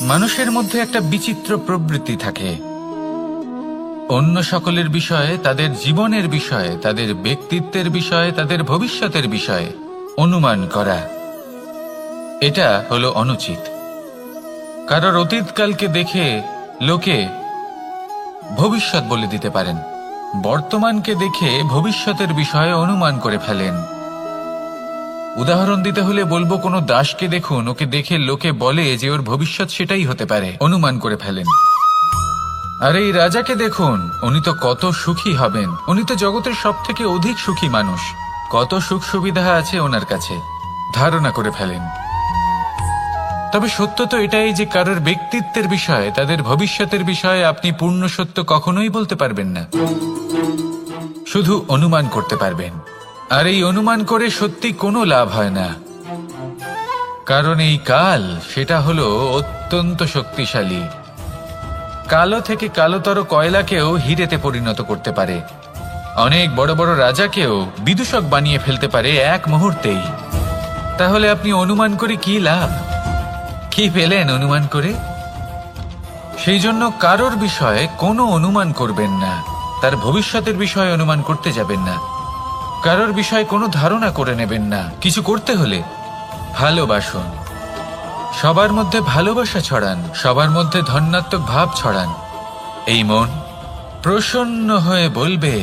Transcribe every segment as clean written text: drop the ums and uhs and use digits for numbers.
মানুষের মধ্যে একটা বিচিত্র প্রবৃত্তি থাকে, অন্য সকলের বিষয়ে, তাদের জীবনের বিষয়ে, তাদের ব্যক্তিত্বের বিষয়ে, তাদের ভবিষ্যতের বিষয়ে অনুমান করা। এটা হলো অনুচিত। কারোর অতীতকালকে দেখে লোকে ভবিষ্যৎ বলে দিতে পারেন, বর্তমানকে দেখে ভবিষ্যতের বিষয়ে অনুমান করে ফেলেন। উদাহরণ দিতে হলে বলবো, কোনো দাসকে দেখুন, ওকে দেখে লোকে বলে যে ওর ভবিষ্যৎ সেটাই হতে পারে, অনুমান করে ফেলেন। আর এই রাজাকে দেখুন, উনি তো কত সুখী হবেন, উনি তো জগতের সব থেকে অধিক সুখী মানুষ, কত সুখ সুবিধা আছে ওনার কাছে, ধারণা করে ফেলেন। তবে সত্য তো এটাই যে কারোর ব্যক্তিত্বের বিষয়ে, তাদের ভবিষ্যতের বিষয়ে আপনি পূর্ণ সত্য কখনোই বলতে পারবেন না, শুধু অনুমান করতে পারবেন। আর এই অনুমান করে সত্যি কোনো লাভ হয় না, কারণ এই কাল সেটা হলো অত্যন্ত শক্তিশালী। কালো থেকে কালোতর কয়লাকেও হীরেতে পরিণত করতে পারে, অনেক বড় বড় রাজাকেও বিদূষক বানিয়ে ফেলতে পারে এক মুহূর্তেই। তাহলে আপনি অনুমান করে কি লাভ? কি পেলেন অনুমান করে? সেই জন্য কারোর বিষয়ে কোনো অনুমান করবেন না, তার ভবিষ্যতের বিষয়ে অনুমান করতে যাবেন না, কারোর বিষয়ে কোনো ধারণা করে নেবেন না। কিছু করতে হলে ভালোবাসুন, সবার মধ্যে ভালোবাসা ছড়ান, সবার মধ্যে ধন্যাত্মক ভাব ছড়ান। এই মন প্রসন্ন হয়ে বলবে,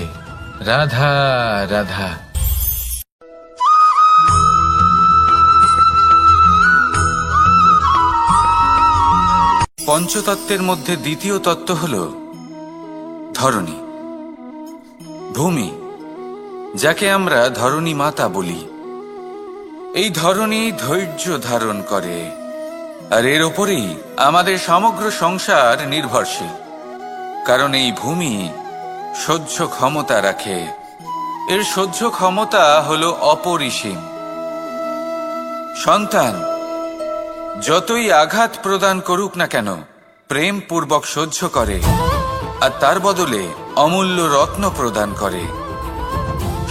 রাধা রাধা। পঞ্চতত্ত্বের মধ্যে দ্বিতীয় তত্ত্ব হল ধরণী, ভূমি, যাকে আমরা ধরণী মাতা বলি। এই ধরণী ধৈর্য ধারণ করে, আর এর ওপরেই আমাদের সমগ্র সংসার নির্ভরশীল। কারণ এই ভূমি সহ্য ক্ষমতা রাখে, এর সহ্য ক্ষমতা হলো অপরিসীম। সন্তান যতই আঘাত প্রদান করুক না কেন, প্রেম পূর্বক সহ্য করে, আর তার বদলে অমূল্য রত্ন প্রদান করে।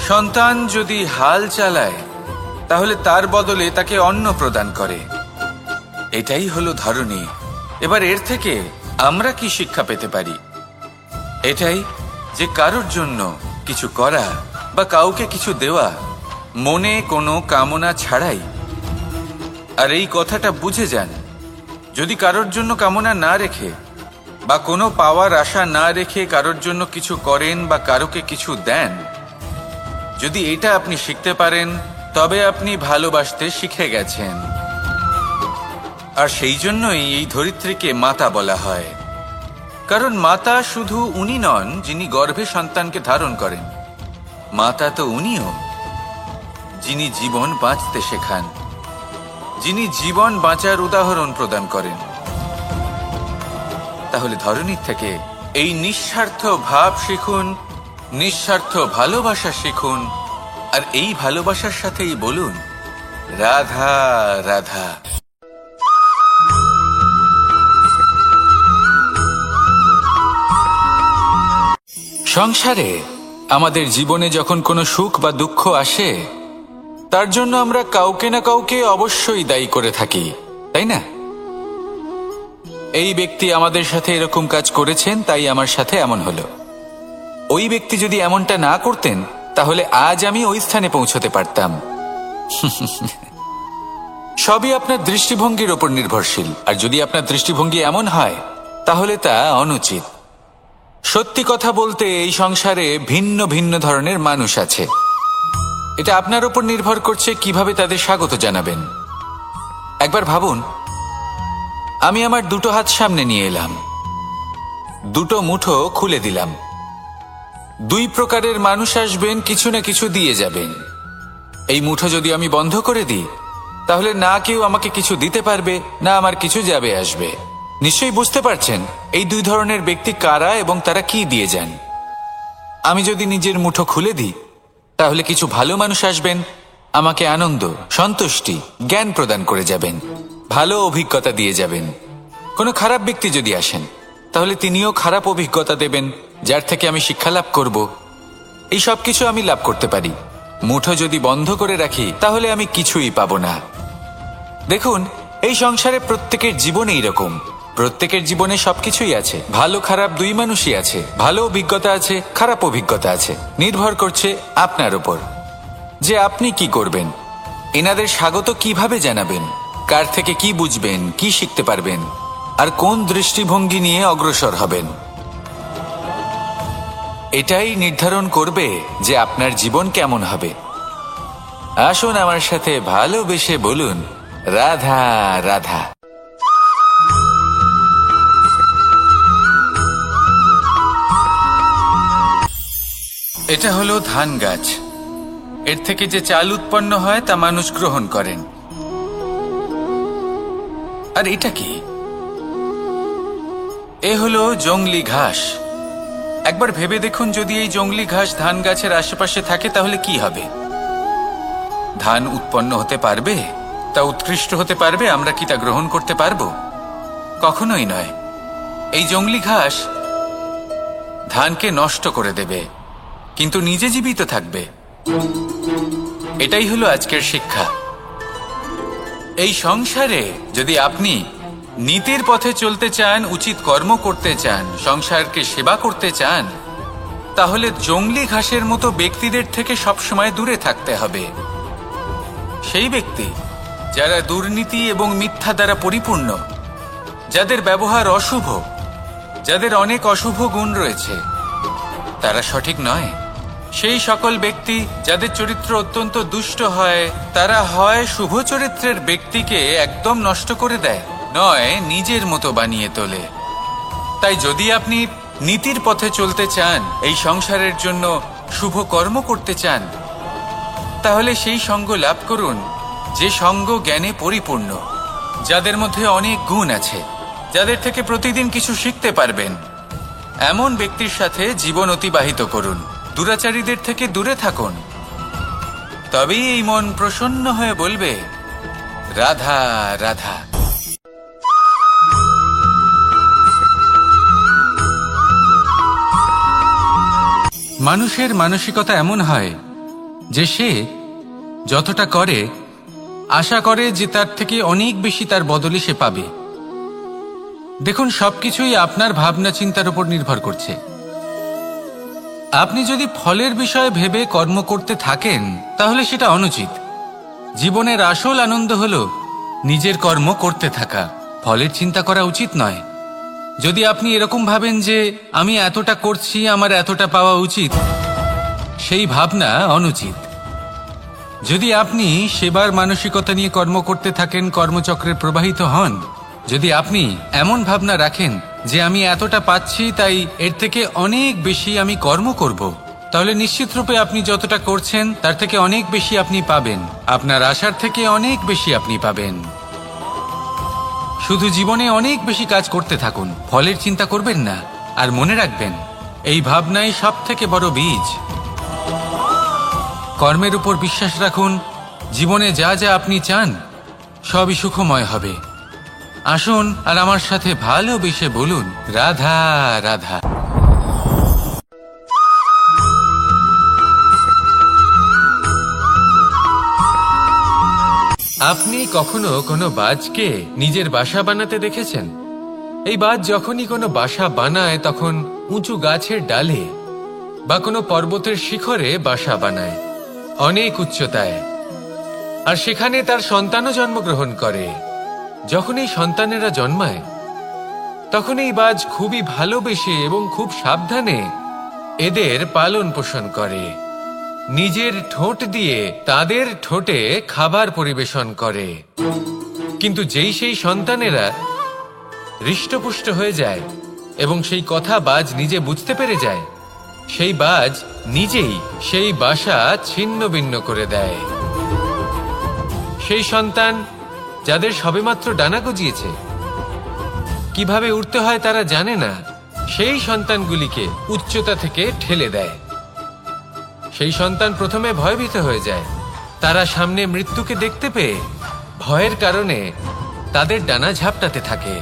সন্তান যদি হাল চালায়, তাহলে তার বদলে তাকে অন্ন প্রদান করে। এটাই হলো ধরণী। এবার এর থেকে আমরা কি শিক্ষা পেতে পারি? এটাই যে কারোর জন্য কিছু করা বা কাউকে কিছু দেওয়া মনে কোনো কামনা ছাড়াই। আর এই কথাটা বুঝে যান, যদি কারোর জন্য কামনা না রেখে বা কোনো পাওয়ার আশা না রেখে কারোর জন্য কিছু করেন বা কারোকে কিছু দেন, যদি এটা আপনি শিখতে পারেন, তবে আপনি ভালোবাসতে শিখে গেছেন। আর সেই জন্যই এই ধরিত্রীকে মাতা বলা হয়। কারণ মাতা শুধু উনি নন যিনি গর্ভে সন্তানকে ধারণ করেন, মাতা তো উনিও যিনি জীবন বাঁচতে শেখান, যিনি জীবন বাঁচার উদাহরণ প্রদান করেন। তাহলে ধরণীর থেকে এই নিঃস্বার্থ ভাব শিখুন, নিঃস্বার্থ ভালোবাসা শিখুন, আর এই ভালোবাসার সাথেই বলুন, রাধা রাধা। সংসারে আমাদের জীবনে যখন কোনো সুখ বা দুঃখ আসে, তার জন্য আমরা কাউকে না কাউকে অবশ্যই দায়ী করে থাকি, তাই না? এই ব্যক্তি আমাদের সাথে এরকম কাজ করেছেন, তাই আমার সাথে এমন হলো। ওই ব্যক্তি যদি এমনটা না করতেন, তাহলে আজ আমি ওই স্থানে পৌঁছতে পারতাম। সবই আপনার দৃষ্টিভঙ্গির ওপর নির্ভরশীল। আর যদি আপনার দৃষ্টিভঙ্গি এমন হয়, তাহলে তা অনুচিত। সত্যি কথা বলতে, এই সংসারে ভিন্ন ভিন্ন ধরনের মানুষ আছে। এটা আপনার উপর নির্ভর করছে কিভাবে তাদের স্বাগত জানাবেন। একবার ভাবুন, আমি আমার দুটো হাত সামনে নিয়ে এলাম, দুটো মুঠো খুলে দিলাম। দুই প্রকারের মানুষ আসবেন, কিছু না কিছু দিয়ে যাবেন। এই মুঠো যদি আমি বন্ধ করে দিই, তাহলে না কেউ আমাকে কিছু দিতে পারবে, না আমার কিছু যাবে আসবে। নিশ্চয়ই বুঝতে পারছেন এই দুই ধরনের ব্যক্তি কারা এবং তারা কি দিয়ে যান। আমি যদি নিজের মুঠো খুলে দিই, তাহলে কিছু ভালো মানুষ আসবেন, আমাকে আনন্দ, সন্তুষ্টি, জ্ঞান প্রদান করে যাবেন, ভালো অভিজ্ঞতা দিয়ে যাবেন। কোনো খারাপ ব্যক্তি যদি আসেন, তাহলে তিনিও খারাপ অভিজ্ঞতা দেবেন, যার থেকে আমি শিক্ষা লাভ করব। এই সব কিছু আমি লাভ করতে পারি। মুঠো যদি বন্ধ করে রাখি তাহলে আমি কিছুই পাবো না। দেখুন, এই সংসারে প্রত্যেকের জীবন এইরকম। প্রত্যেকের জীবনে সবকিছুই আছে, ভালো খারাপ দুই মানুষই আছে। ভালো অভিজ্ঞতা আছে, খারাপ অভিজ্ঞতা আছে। নির্ভর করছে আপনার উপর যে আপনি কি করবেন। এনাদের স্বাগত কিভাবে জানাবেন, কার থেকে কি বুঝবেন, কি শিখতে পারবেন, আর কোন দৃষ্টিভঙ্গি নিয়ে অগ্রসর হবেন। এটাই নির্ধারণ করবে যে আপনার জীবন কেমন হবে। আসুন আমার সাথে ভালোবেসে বলুন, রাধা রাধা। এটা হলো ধান গাছ। এর থেকে যে চাল উৎপন্ন হয় তা মানুষ গ্রহণ করেন। আর এটা কি? এ হলো জংলি ঘাস। একবার ভেবে দেখুন, যদি এই জংলি ঘাস ধান গাছের আশেপাশে থাকে তাহলে কি হবে? ধান উৎপন্ন হতে পারবে? তা উৎকৃষ্ট হতে পারবে? আমরা কি তা গ্রহণ করতে পারবো? কখনোই নয়। এই জংলি ঘাস ধানকে নষ্ট করে দেবে, কিন্তু নিজে জীবিত থাকবে। এটাই হলো আজকের শিক্ষা। এই সংসারে যদি আপনি নীতির পথে চলতে চান, উচিত কর্ম করতে চান, সংসারকে সেবা করতে চান, তাহলে জংলি ঘাসের মতো ব্যক্তিদের থেকে সবসময় দূরে থাকতে হবে। সেই ব্যক্তি যারা দুর্নীতি এবং মিথ্যা দ্বারা পরিপূর্ণ, যাদের ব্যবহার অশুভ, যাদের অনেক অশুভ গুণ রয়েছে, তারা সঠিক নয়। সেই সকল ব্যক্তি যাদের চরিত্র অত্যন্ত দুষ্ট হয়, তারা হয় শুভ চরিত্রের ব্যক্তিকে একদম নষ্ট করে দেয়, নয় নিজের মতো বানিয়ে তোলে। তাই যদি আপনি নীতির পথে চলতে চান, এই সংসারের জন্য শুভ কর্ম করতে চান, তাহলে সেই সঙ্গ লাভ করুন যে সঙ্গ জ্ঞানে পরিপূর্ণ, যাদের মধ্যে অনেক গুণ আছে, যাদের থেকে প্রতিদিন কিছু শিখতে পারবেন। এমন ব্যক্তির সাথে জীবন অতিবাহিত করুন। দুরাচারীদের থেকে দূরে থাকুন। তবেই এই মন প্রসন্ন হয়ে বলবে, রাধা রাধা। মানুষের মানসিকতা এমন হয় যে সে যতটা করে আশা করে যে তার থেকে অনেক বেশি তার বদলে সে পাবে। দেখুন, সবকিছুই আপনার ভাবনা চিন্তার উপর নির্ভর করছে। আপনি যদি ফলের বিষয়ে ভেবে কর্ম করতে থাকেন তাহলে সেটা অনুচিত। জীবনের আসল আনন্দ হলো নিজের কর্ম করতে থাকা, ফলের চিন্তা করা উচিত নয়। যদি আপনি এরকম ভাবেন যে আমি এতটা করছি, আমার এতটা পাওয়া উচিত, সেই ভাবনা অনুচিত। যদি আপনি সেবার মানসিকতা নিয়ে কর্ম করতে থাকেন, কর্মচক্রে প্রবাহিত হন, যদি আপনি এমন ভাবনা রাখেন যে আমি এতটা পাচ্ছি তাই এর থেকে অনেক বেশি আমি কর্ম করব, তাহলে নিশ্চিতরূপে আপনি যতটা করছেন তার থেকে অনেক বেশি আপনি পাবেন। আপনার আশার থেকে অনেক বেশি আপনি পাবেন। শুধু জীবনে অনেক বেশি কাজ করতে থাকুন, ফলের চিন্তা করবেন না। আর মনে রাখবেন, এই ভাবনাই সব থেকে বড় বীজ। কর্মের উপর বিশ্বাস রাখুন। জীবনে যা যা আপনি চান সবই সুখময় হবে। আসুন আর আমার সাথে ভালোবেসে বলুন, রাধা রাধা। আপনি কখনো কোনো বাজকে নিজের বাসা বানাতে দেখেছেন? এই বাজ যখনই কোনো বাসা বানায় তখন উঁচু গাছের ডালে বা কোনো পর্বতের শিখরে বাসা বানায়, অনেক উচ্চতায়। আর সেখানে তার সন্তানও জন্মগ্রহণ করে। যখন এই সন্তানেরা জন্মায় তখন এই বাজ খুবই ভালোবেসে এবং খুব সাবধানে এদের পালন পোষণ করে। নিজের ঠোঁট দিয়ে তাদের ঠোঁটে খাবার পরিবেশন করে। কিন্তু যেই সেই সন্তানেরা হৃষ্টপুষ্ট হয়ে যায় এবং সেই কথা বাজ নিজে বুঝতে পেরে যায়, সেই বাজ নিজেই সেই বাসা ছিন্ন ভিন্ন করে দেয়। সেই সন্তান যাদের সবেমাত্র ডানা গজিয়েছে, কিভাবে উড়তে হয় তারা জানে না, সেই সন্তানগুলিকে উচ্চতা থেকে ঠেলে দেয়। সেই সন্তান প্রথমে ভয়ভীত হয়ে যায়। তারা সামনে মৃত্যুকে দেখতে পেয়ে ভয়ের কারণে তাদের ডানা ঝাপটাতে থাকে।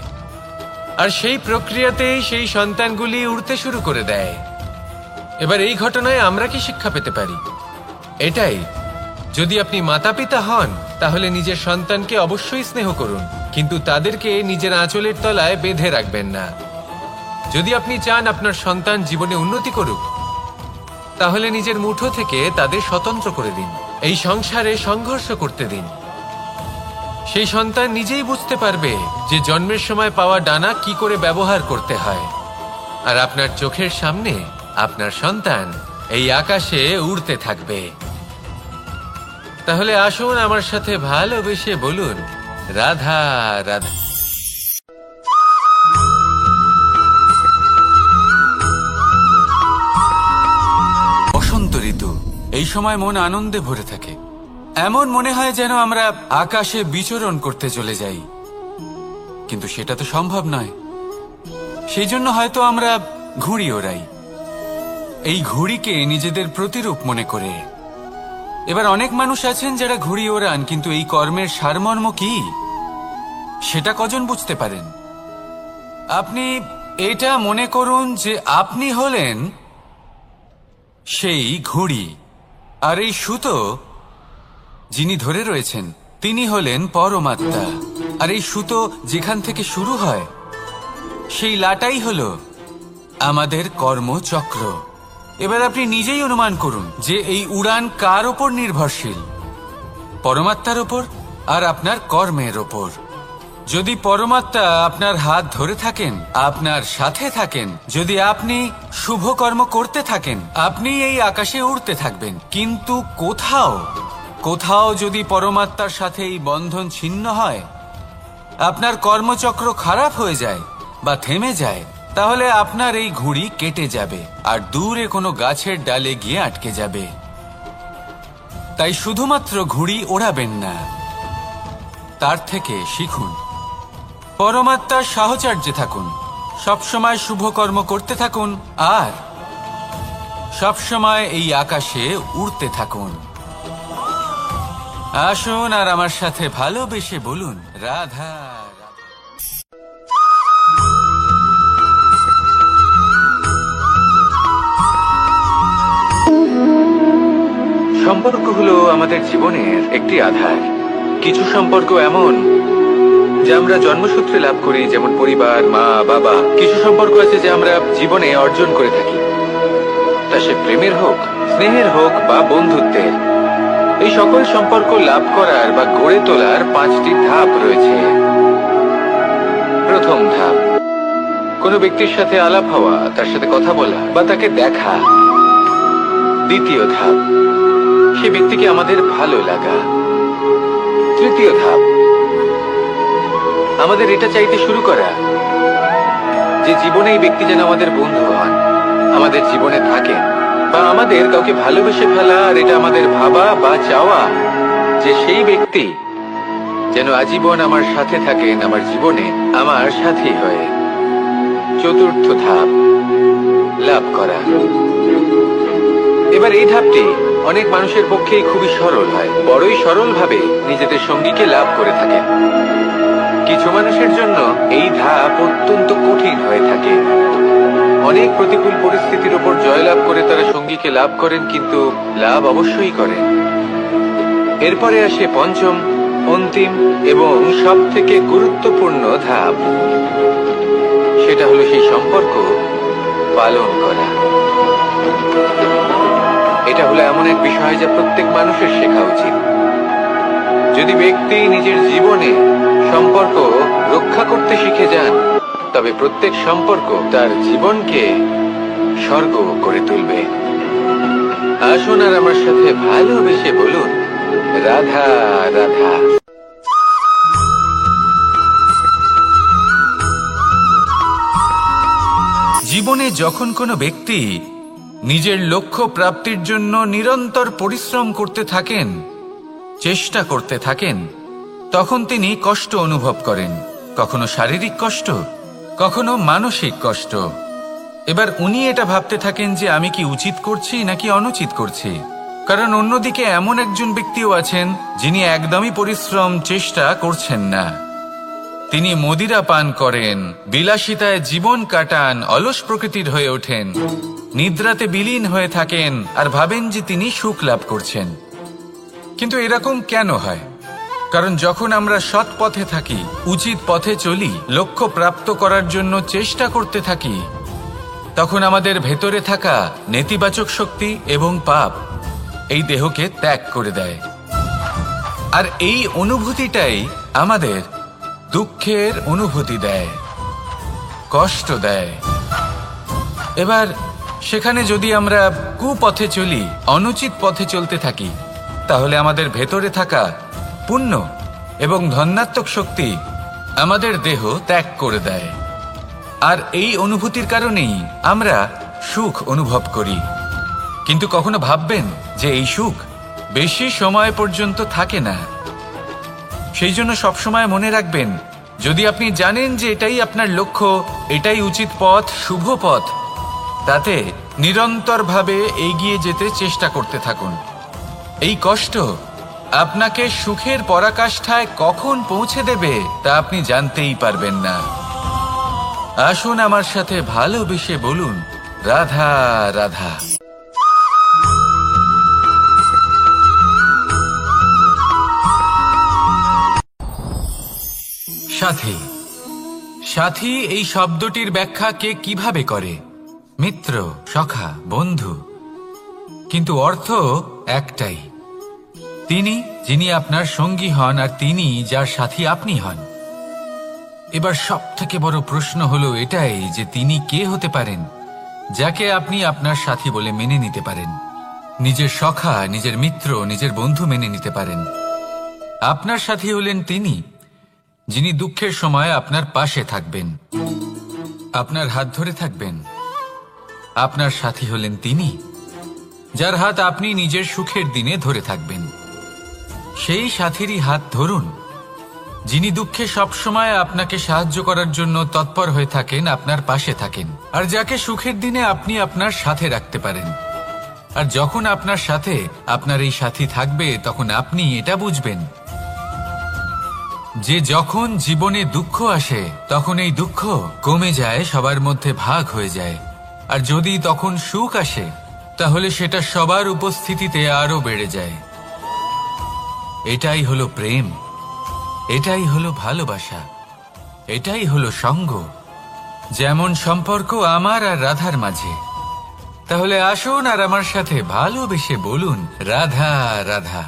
আর সেই প্রক্রিয়াতেই সেই সন্তানগুলি উড়তে শুরু করে দেয় এবার এই ঘটনায় আমরা কি শিক্ষা পেতে পারি? এটাই, যদি আপনি মাতা পিতা হন তাহলে নিজের সন্তানকে অবশ্যই স্নেহ করুন, কিন্তু তাদেরকে নিজের আঁচলের তলায় বেঁধে রাখবেন না। যদি আপনি চান আপনার সন্তান জীবনে উন্নতি করুক, তাহলে নিজের মুঠো থেকে তাদের স্বতন্ত্র করে দিন। এই সংসারে সংঘর্ষ করতে দিন। সেই সন্তান নিজেই বুঝতে পারবে যে জন্মের সময় পাওয়া ডানা কি করে ব্যবহার করতে হয়। আর আপনার চোখের সামনে আপনার সন্তান এই আকাশে উড়তে থাকবে। তাহলে আসুন আমার সাথে ভালোবেসে বলুন, রাধা রাধা। বসন্ত ঋতু, এই সময় মন আনন্দে ভরে থাকে। এমন মনে হয় যেন আমরা আকাশে বিচরণ করতে চলে যাই, কিন্তু সেটা তো সম্ভব নয়। সেই জন্য হয়তো আমরা ঘুড়ি ওড়াই, এই ঘুড়িকে নিজেদের প্রতিরূপ মনে করে। এবার অনেক মানুষ আছেন যারা ঘুড়ি ওড়ান, কিন্তু এই কর্মের সারমর্ম কি সেটা কজন বুঝতে পারেন? আপনি এটা মনে করুন যে আপনি হলেন সেই ঘুড়ি, আর এই সুতো যিনি ধরে রয়েছেন তিনি হলেন পরমাত্মা। আর এই সুতো যেখান থেকে শুরু হয় সেই লাটাই হলো আমাদের কর্মচক্র। এবার আপনি নিজেই অনুমান করুন যে এই উড়ান কার ওপর নির্ভরশীল? পরমাত্মার ওপর আর আপনার কর্মের ওপর। যদি পরমাত্মা আপনার হাত ধরে থাকেন, আপনার সাথে থাকেন, যদি আপনি শুভ কর্ম করতে থাকেন, আপনি এই আকাশে উড়তে থাকবেন। কিন্তু কোথাও যদি পরমাত্মার সাথে এই বন্ধন ছিন্ন হয়, আপনার কর্মচক্র খারাপ হয়ে যায় বা থেমে যায়, তাহলে আপনার এই ঘুড়ি কেটে যাবে আর দূরে কোনো গাছের ডালে গিয়ে আটকে যাবে। তাই শুধুমাত্র ঘুড়ি ওড়াবেন না, তার থেকে শিখুন। পরমাত্মার সাহচর্যে থাকুন, সবসময় শুভ কর্ম করতে থাকুন আর সবসময় এই আকাশে উড়তে থাকুন। আসুন আর আমার সাথে ভালোবেসে বলুন, রাধা। সম্পর্ক হলো আমাদের জীবনের একটি আধার। কিছু সম্পর্ক এমন যা আমরা জন্মসূত্রে লাভ করি, যেমন পরিবার, মা বাবা। কিছু সম্পর্ক আছে যা আমরা জীবনে অর্জন করে থাকি, তা সে প্রেমের হোক, স্নেহের হোক বা বন্ধুত্বের। এই সকল সম্পর্ক লাভ করার বা গড়ে তোলার 5টি ধাপ রয়েছে। প্রথম ধাপ, কোনো ব্যক্তির সাথে আলাপ হওয়া, তার সাথে কথা বলা বা তাকে দেখা। দ্বিতীয় ধাপ, সে ব্যক্তিকে আমাদের ভালো লাগা। তৃতীয় ধাপ, আমাদের এটা চাইতে শুরু করা যে জীবনে এই ব্যক্তি যেন আমাদের বন্ধু হন, আমাদের জীবনে থাকেন, বা আমাদের কাউকে ভালোবেসে ফেলা আর এটা আমাদের ভাবা বা চাওয়া যে সেই ব্যক্তি যেন আজীবন আমার সাথে থাকেন, আমার জীবনে আমার সাথী হয়ে। চতুর্থ ধাপ, লাভ করা। এবার এই ধাপটি অনেক মানুষের পক্ষেই খুবই সরল হয়, বড়ই সরলভাবে নিজেদের সঙ্গীকে লাভ করে থাকেন। কিছু মানুষের জন্য এই ধাপ অত্যন্ত কঠিন হয়ে থাকে। অনেক প্রতিকূল পরিস্থিতির উপর জয়লাভ করে তারা সঙ্গীকে লাভ করেন, কিন্তু লাভ অবশ্যই করেন। এরপরে আসে পঞ্চম, অন্তিম এবং সব থেকে গুরুত্বপূর্ণ ধাপ। সেটা হলো সেই সম্পর্ক পালন করা। এটা হলো এমন এক বিষয় যা প্রত্যেক মানুষের শেখা উচিত। যদি ব্যক্তি নিজের জীবনে সম্পর্ক রক্ষা করতে শিখে যান, তবে প্রত্যেক সম্পর্ক তার জীবনকে স্বর্গ করে তুলবে। আসুন আর আমার সাথে ভালোবেসে বলুন, রাধা রাধা। জীবনে যখন কোনো ব্যক্তি নিজের লক্ষ্য প্রাপ্তির জন্য নিরন্তর পরিশ্রম করতে থাকেন, চেষ্টা করতে থাকেন, তখন তিনি কষ্ট অনুভব করেন। কখনো শারীরিক কষ্ট, কখনো মানসিক কষ্ট। এবার উনি এটা ভাবতে থাকেন যে আমি কি উচিত করছি নাকি অনুচিত করছি। কারণ অন্যদিকে এমন একজন ব্যক্তিও আছেন যিনি একদমই পরিশ্রম চেষ্টা করছেন না। তিনি মদিরা পান করেন, বিলাসিতায় জীবন কাটান, অলস প্রকৃতির হয়ে ওঠেন, নিদ্রাতে বিলীন হয়ে থাকেন আর ভাবেন যে তিনি সুখ লাভ করছেন। কিন্তু এরকম কেন হয়? কারণ যখন আমরা সৎ পথে থাকি, উচিত পথে চলি, লক্ষ্য প্রাপ্ত করার জন্য চেষ্টা করতে থাকি, তখন আমাদের ভেতরে থাকা নেতিবাচক শক্তি এবং পাপ এই দেহকে ত্যাগ করে দেয়। আর এই অনুভূতিটাই আমাদের দুঃখের অনুভূতি দেয়, কষ্ট দেয়। এবার সেখানে যদি আমরা কুপথে চলি, অনুচিত পথে চলতে থাকি, তাহলে আমাদের ভেতরে থাকা পুণ্য এবং ধনাত্মক শক্তি আমাদের দেহ ত্যাগ করে দেয়। আর এই অনুভূতির কারণেই আমরা সুখ অনুভব করি। কিন্তু কখনো ভাববেন যে এই সুখ বেশি সময় পর্যন্ত থাকে না। সেই জন্য সবসময় মনে রাখবেন, যদি আপনি জানেন যে এটাই আপনার লক্ষ্য, এটাই উচিত পথ, শুভ পথ, তাতে নিরন্তরভাবে এগিয়ে যেতে চেষ্টা করতে থাকুন। এই কষ্ট আপনাকে সুখের পরাকাষ্ঠায় কখন পৌঁছে দেবে তা আপনি জানতেই পারবেন না। আসুন আমার সাথে ভালোবেসে বলুন, রাধা রাধা। সাথী। সাথী এই শব্দটির ব্যাখ্যা কে কিভাবে করে? মিত্র, সখা, বন্ধু। কিন্তু অর্থ একটাই, তিনি যিনি আপনার সঙ্গী হন আর তিনি যার সাথী আপনি হন। এবার সব থেকে বড় প্রশ্ন হলো এটাই যে তিনি কে হতে পারেন যাকে আপনি আপনার সাথী বলে মেনে নিতে পারেন, নিজের সখা, নিজের মিত্র, নিজের বন্ধু মেনে নিতে পারেন। আপনার সাথী হলেন তিনি যিনি দুঃখের সময় আপনার পাশে থাকবেন, আপনার হাত ধরে থাকবেন। আপনার সাথী হলেন তিনি যার হাত আপনি নিজের সুখের দিনে ধরে থাকবেন। সেই সাথীরই হাত ধরুন যিনি দুঃখে সবসময় আপনাকে সাহায্য করার জন্য তৎপর হয়ে থাকেন, আপনার পাশে থাকেন, আর যাকে সুখের দিনে আপনি আপনার সাথে রাখতে পারেন। আর যখন আপনার সাথে আপনার এই সাথী থাকবে, তখন আপনি এটা বুঝবেন যে যখন জীবনে দুঃখ আসে, তখন এই দুঃখ কমে যায়, সবার মধ্যে ভাগ হয়ে যায়। আর যদি তখন সুখ আসে, তাহলে সেটা সবার উপস্থিতিতে আরো বেড়ে যায়। এটাই হলো প্রেম, এটাই হলো ভালোবাসা, এটাই হলো সঙ্গ। যেমন সম্পর্ক আমার আর রাধার মাঝে। তাহলে আসুন আর আমার সাথে ভালোবেসে বলুন, রাধা রাধা।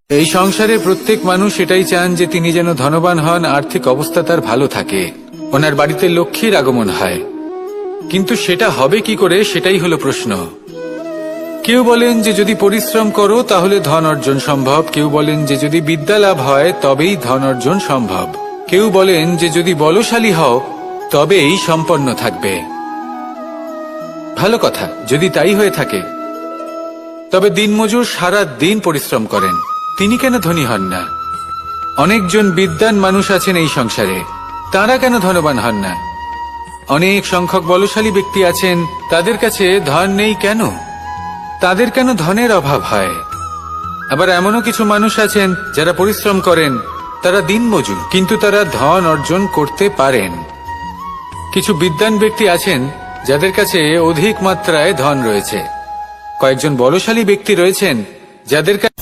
এই সংসারে প্রত্যেক মানুষ এটাই চান যে তিনি যেন ধনবান হন, আর্থিক অবস্থা তার ভালো থাকে, ওনার বাড়িতে লক্ষ্মীর আগমন হয়। কিন্তু সেটা হবে কি করে, সেটাই হলো প্রশ্ন। কেউ বলেন যে যদি পরিশ্রম করো তাহলে ধন অর্জন সম্ভব, কেউ বলেন যে যদি বিদ্যা লাভ হয় তবেই ধন অর্জন সম্ভব, কেউ বলেন যে যদি বলশালী হও তবেই সম্পন্ন থাকবে। ভালো কথা, যদি তাই হয়ে থাকে, তবে দিনমজুর সারা দিন পরিশ্রম করেন, তিনি কেন ধনী হন না? অনেকজন বিদ্বান মানুষ আছেন এই সংসারে, তারা কেন ধনবান হন না? অনেক সংখ্যক বলশালী ব্যক্তি আছেন, তাদের কাছে ধন নেই কেন? তাদের কেন ধনের অভাব হয়? আবার এমনও কিছু মানুষ আছেন যারা পরিশ্রম করেন, তারা দিনমজুর, কিন্তু তারা ধন অর্জন করতে পারেন। কিছু বিদ্বান ব্যক্তি আছেন যাদের কাছে অধিক মাত্রায় ধন রয়েছে। কয়েকজন বলশালী ব্যক্তি রয়েছেন যাদের কাছে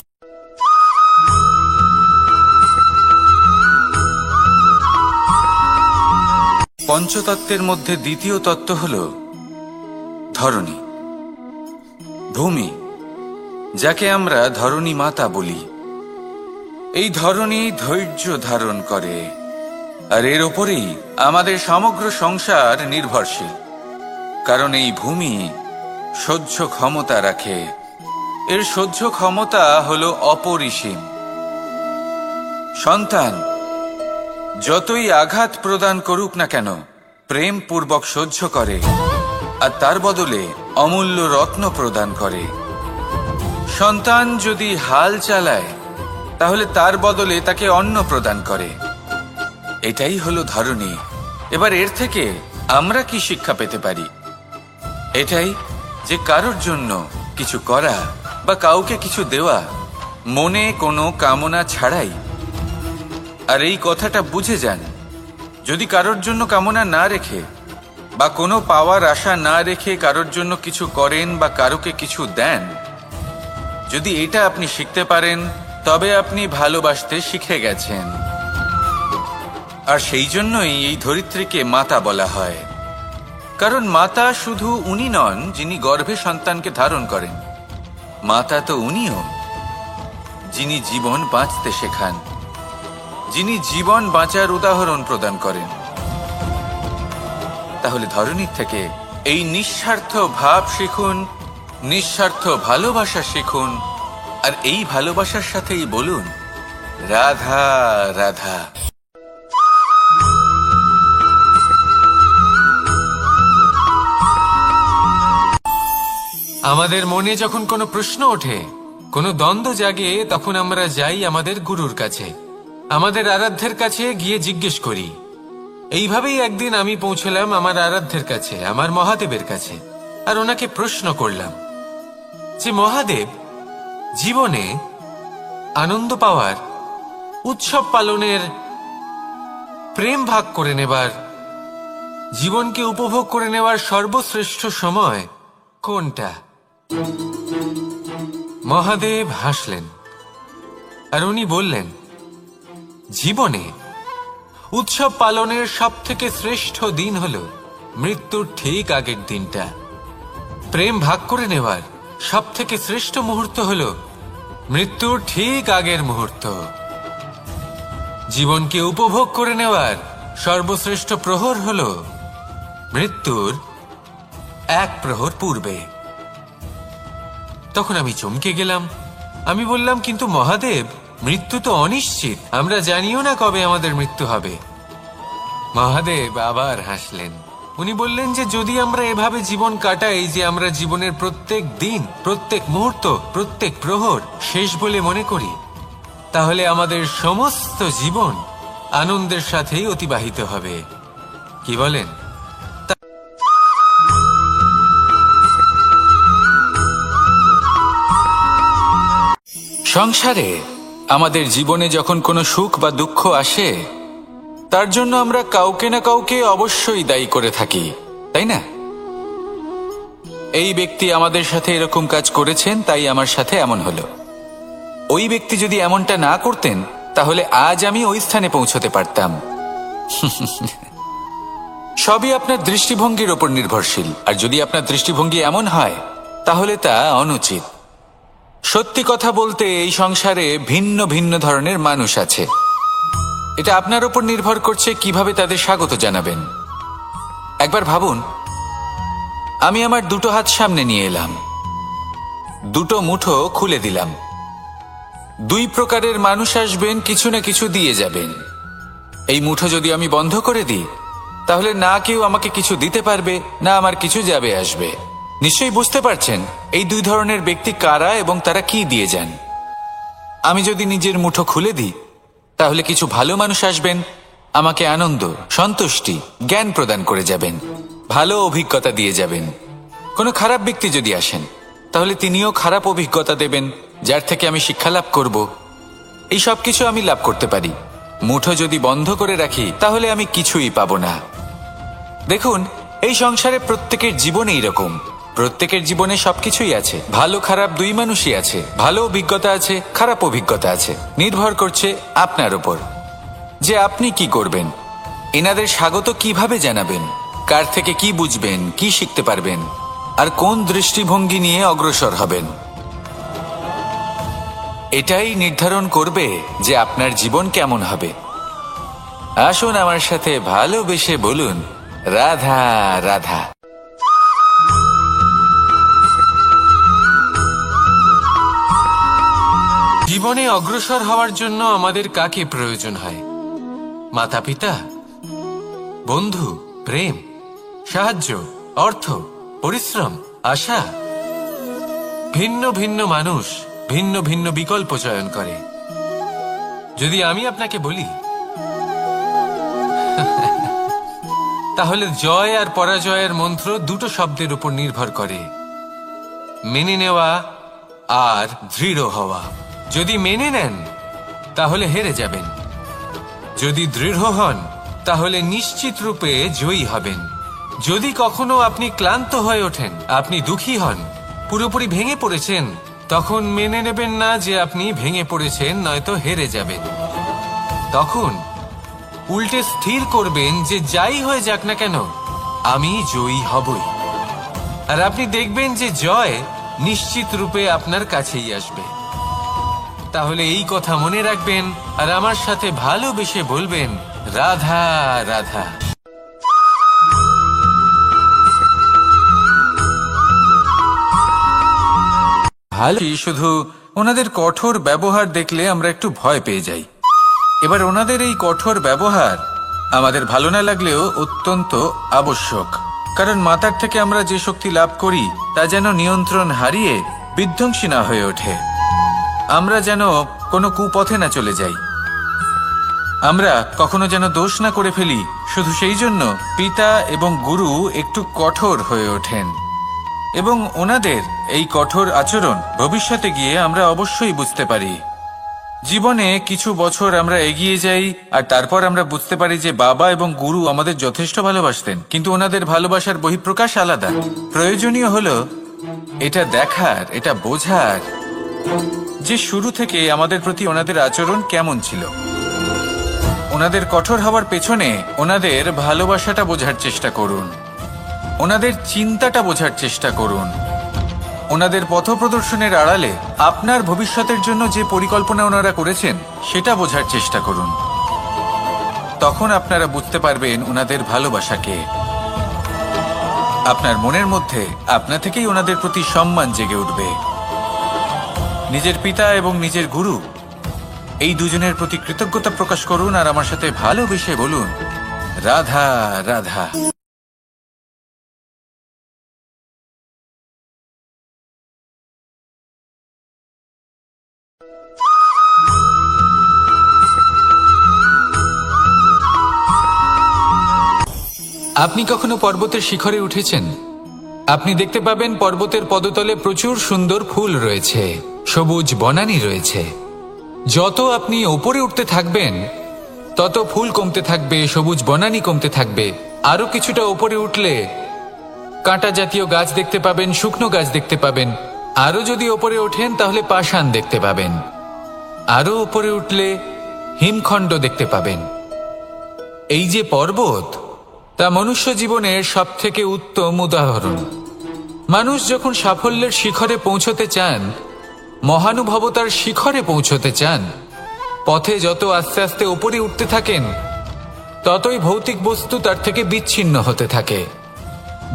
পঞ্চতত্ত্বের মধ্যে দ্বিতীয় তত্ত্ব হল ধরণী, ভূমি, যাকে আমরা ধরণী মাতা বলি। এই ধরণী ধৈর্য ধারণ করে, আর এর ওপরেই আমাদের সমগ্র সংসার নির্ভরশীল। কারণ এই ভূমি সহ্য ক্ষমতা রাখে, এর সহ্য ক্ষমতা হলো অপরিসীম। সন্তান যতই আঘাত প্রদান করুক না কেন, প্রেম পূর্বক সহ্য করে, আর তার বদলে অমূল্য রত্ন প্রদান করে। সন্তান যদি হাল চালায়, তাহলে তার বদলে তাকে অন্ন প্রদান করে। এটাই হলো ধরণী। এবার এর থেকে আমরা কি শিক্ষা পেতে পারি? এটাই যে কারোর জন্য কিছু করা বা কাউকে কিছু দেওয়া মনে কোনো কামনা ছাড়াই। আর এই কথাটা বুঝে যান, যদি কারোর জন্য কামনা না রেখে বা কোনো পাওয়ার আশা না রেখে কারোর জন্য কিছু করেন বা কারোকে কিছু দেন, যদি এটা আপনি শিখতে পারেন তবে আপনি ভালোবাসতে শিখে গেছেন। আর সেই জন্যই এই ধরিত্রীকে মাতা বলা হয়, কারণ মাতা শুধু উনি নন যিনি গর্ভে সন্তানকে ধারণ করেন, মাতা তো উনিও যিনি জীবন বাঁচতে শেখান, যিনি জীবন বাঁচার উদাহরণ প্রদান করেন। তাহলে ধরনীর থেকে এই নিঃস্বার্থ ভাব শিখুন, নিঃস্বার্থ ভালোবাসা শিখুন, আর এই ভালোবাসার সাথেই বলুন রাধা রাধা। আমাদের মনে যখন কোনো প্রশ্ন ওঠে, কোনো দ্বন্দ্ব জাগে, তখন আমরা যাই আমাদের গুরুর কাছে, আমাদের আরাধ্যের কাছে গিয়ে জিজ্ঞেস করি। এইভাবেই একদিন আমি পৌঁছলাম আমার আরাধ্যের কাছে, আমার মহাদেবের কাছে, আর ওনাকে প্রশ্ন করলাম যে মহাদেব, জীবনে আনন্দ পাওয়ার, উৎসব পালনের, প্রেম ভাগ করে নেবার, জীবনকে উপভোগ করে নেওয়ার সর্বশ্রেষ্ঠ সময় কোনটা? মহাদেব হাসলেন আর উনি বললেন, জীবনে উৎসব পালনের সবথেকে শ্রেষ্ঠ দিন হল মৃত্যুর ঠিক আগের দিনটা। প্রেম ভাগ করে নেওয়ার সবথেকে শ্রেষ্ঠ মুহূর্ত হল মৃত্যুর ঠিক আগের মুহূর্ত। জীবনকে উপভোগ করে নেওয়ার সর্বশ্রেষ্ঠ প্রহর হল মৃত্যুর এক প্রহর পূর্বে। তখন আমি চমকে গেলাম। আমি বললাম, কিন্তু মহাদেব, মৃত্যু তো অনিশ্চিত, আমরা জানিও না কবে আমাদের মৃত্যু হবে। মহাদেব আবার হাসলেন। উনি বললেন যে যদি আমরা এভাবে জীবন কাটাই যে আমরা জীবনের প্রত্যেক দিন, প্রত্যেক মুহূর্ত, প্রত্যেক প্রহর শেষ বলে মনে করি, তাহলে আমাদের সমস্ত জীবন আনন্দের সাথেই অতিবাহিত হবে। কি বলেন? সংসারে আমাদের জীবনে যখন কোনো সুখ বা দুঃখ আসে, তার জন্য আমরা কাউকে না কাউকে অবশ্যই দায়ী করে থাকি, তাই না? এই ব্যক্তি আমাদের সাথে এরকম কাজ করেছেন, তাই আমার সাথে এমন হলো। ওই ব্যক্তি যদি এমনটা না করতেন, তাহলে আজ আমি ওই স্থানে পৌঁছতে পারতাম। সবই আপনার দৃষ্টিভঙ্গির ওপর নির্ভরশীল, আর যদি আপনার দৃষ্টিভঙ্গি এমন হয়, তাহলে তা অনুচিত। সত্যি কথা বলতে, এই সংসারে ভিন্ন ভিন্ন ধরনের মানুষ আছে। এটা আপনার উপর নির্ভর করছে কিভাবে তাদের স্বাগত জানাবেন। একবার ভাবুন, আমি আমার দুটো হাত সামনে নিয়ে এলাম, দুটো মুঠো খুলে দিলাম। দুই প্রকারের মানুষ আসবেন, কিছু না কিছু দিয়ে যাবেন। এই মুঠো যদি আমি বন্ধ করে দিই, তাহলে না কেউ আমাকে কিছু দিতে পারবে, না আমার কিছু যাবে আসবে। নিশ্চয়ই বুঝতে পারছেন এই দুই ধরনের ব্যক্তি কারা এবং তারা কি দিয়ে যান। আমি যদি নিজের মুঠো খুলে দিই, তাহলে কিছু ভালো মানুষ আসবেন, আমাকে আনন্দ, সন্তুষ্টি, জ্ঞান প্রদান করে যাবেন, ভালো অভিজ্ঞতা দিয়ে যাবেন। কোনো খারাপ ব্যক্তি যদি আসেন, তাহলে তিনিও খারাপ অভিজ্ঞতা দেবেন, যার থেকে আমি শিক্ষা লাভ করব। এই সব কিছু আমি লাভ করতে পারি। মুঠো যদি বন্ধ করে রাখি, তাহলে আমি কিছুই পাবো না। দেখুন, এই সংসারে প্রত্যেকের জীবনে এইরকম। প্রত্যেকের জীবনে সবকিছুই আছে, ভালো খারাপ দুই মানুষই আছে, ভালো অভিজ্ঞতা আছে, খারাপ অভিজ্ঞতা আছে। নির্ভর করছে আপনার উপর যে আপনি কি করবেন, এনাদের স্বাগত কিভাবে জানাবেন, কার থেকে কি বুঝবেন, কি শিখতে পারবেন, আর কোন দৃষ্টিভঙ্গি নিয়ে অগ্রসর হবেন। এটাই নির্ধারণ করবে যে আপনার জীবন কেমন হবে। আসুন আমার সাথে ভালোবেসে বলুন রাধা রাধা। জীবনে অগ্রসর হওয়ার জন্য আমাদের কাকে প্রয়োজন হয়? মাতা পিতা, বন্ধু, প্রেম, সাহায্য, অর্থ, পরিশ্রম, আশা। ভিন্ন ভিন্ন মানুষ ভিন্ন ভিন্ন বিকল্প চয়ন করে। যদি আমি আপনাকে বলি, তাহলে জয় আর পরাজয়ের মন্ত্র দুটো শব্দের উপর নির্ভর করে, মেনে নেওয়া আর দৃঢ় হওয়া। যদি মেনে নেন তাহলে হেরে যাবেন, যদি দৃঢ় হন তাহলে নিশ্চিত রূপে জয়ী হবেন। যদি কখনো আপনি ক্লান্ত হয়ে ওঠেন, আপনি দুঃখী হন, পুরোপুরি ভেঙে পড়েছেন, তখন মেনে নেবেন না যে আপনি ভেঙে পড়েছেন, নয়তো হেরে যাবেন। তখন উল্টে স্থির করবেন যে যাই হয়ে যাক না কেন আমি জয়ী হবই। আর আপনি দেখবেন যে জয় নিশ্চিত রূপে আপনার কাছেই আসবে। তাহলে এই কথা মনে রাখবেন আর আমার সাথে ভালোবেসে বলবেন, রাধা রাধা। ভালো, শুধু ওনাদের কঠোর ব্যবহার দেখলে আমরা একটু ভয় পেয়ে যাই। এবার ওনাদের এই কঠোর ব্যবহার আমাদের ভালো না লাগলেও অত্যন্ত আবশ্যক, কারণ মাতার থেকে আমরা যে শক্তি লাভ করি তা যেন নিয়ন্ত্রণ হারিয়ে বিধ্বংসী না হয়ে ওঠে। আমরা যেন কোনো কুপথে না চলে যাই, আমরা কখনো যেন দোষ না করে ফেলি। শুধু সেই জন্য পিতা এবং গুরু একটু কঠোর হয়ে ওঠেন, এবং ওনাদের এই কঠোর আচরণ ভবিষ্যতে গিয়ে আমরা অবশ্যই বুঝতে পারি। জীবনে কিছু বছর আমরা এগিয়ে যাই আর তারপর আমরা বুঝতে পারি যে বাবা এবং গুরু আমাদের যথেষ্ট ভালোবাসতেন, কিন্তু ওনাদের ভালোবাসার বহিঃপ্রকাশ আলাদা। প্রয়োজনীয় হলো এটা দেখার, এটা বোঝার যে শুরু থেকে আমাদের প্রতি ওনাদের আচরণ কেমন ছিল। ওনাদের কঠোর হওয়ার পেছনে ওনাদের ভালোবাসাটা বোঝার চেষ্টা করুন, ওনাদের চিন্তাটা বোঝার চেষ্টা করুন, ওনাদের পথপ্রদর্শনের আড়ালে আপনার ভবিষ্যতের জন্য যে পরিকল্পনা ওনারা করেছেন সেটা বোঝার চেষ্টা করুন। তখন আপনারা বুঝতে পারবেন ওনাদের ভালোবাসাকে। আপনার মনের মধ্যে আপনা থেকেই ওনাদের প্রতি সম্মান জেগে উঠবে। নিজের পিতা এবং নিজের গুরু এই দুজনের প্রতি কৃতজ্ঞতা প্রকাশ করুন আর আমার সাথে ভালোবেসে বলুন, রাধা রাধা। আপনি কখনো পর্বতের শিখরে উঠেছেন? আপনি দেখতে পাবেন পর্বতের পদতলে প্রচুর সুন্দর ফুল রয়েছে, সবুজ বনানী রয়েছে। যত আপনি ওপরে উঠতে থাকবেন তত ফুল কমতে থাকবে, সবুজ বনানী কমতে থাকবে। আরো কিছুটা ওপরে উঠলে কাঁটা জাতীয় গাছ দেখতে পাবেন, শুকনো গাছ দেখতে পাবেন। আরো যদি ওপরে ওঠেন তাহলে পাষাণ দেখতে পাবেন। আরো ওপরে উঠলে হিমখণ্ড দেখতে পাবেন। এই যে পর্বত, তা মনুষ্য জীবনের সব থেকে উত্তম উদাহরণ। মানুষ যখন সাফল্যের শিখরে পৌঁছতে চান, মহানুভবতার শিখরে পৌঁছতে চান, পথে যত আস্তে আস্তে উপরে উঠতে থাকেন ততই ভৌতিক বস্তু তার থেকে বিচ্ছিন্ন হতে থাকে।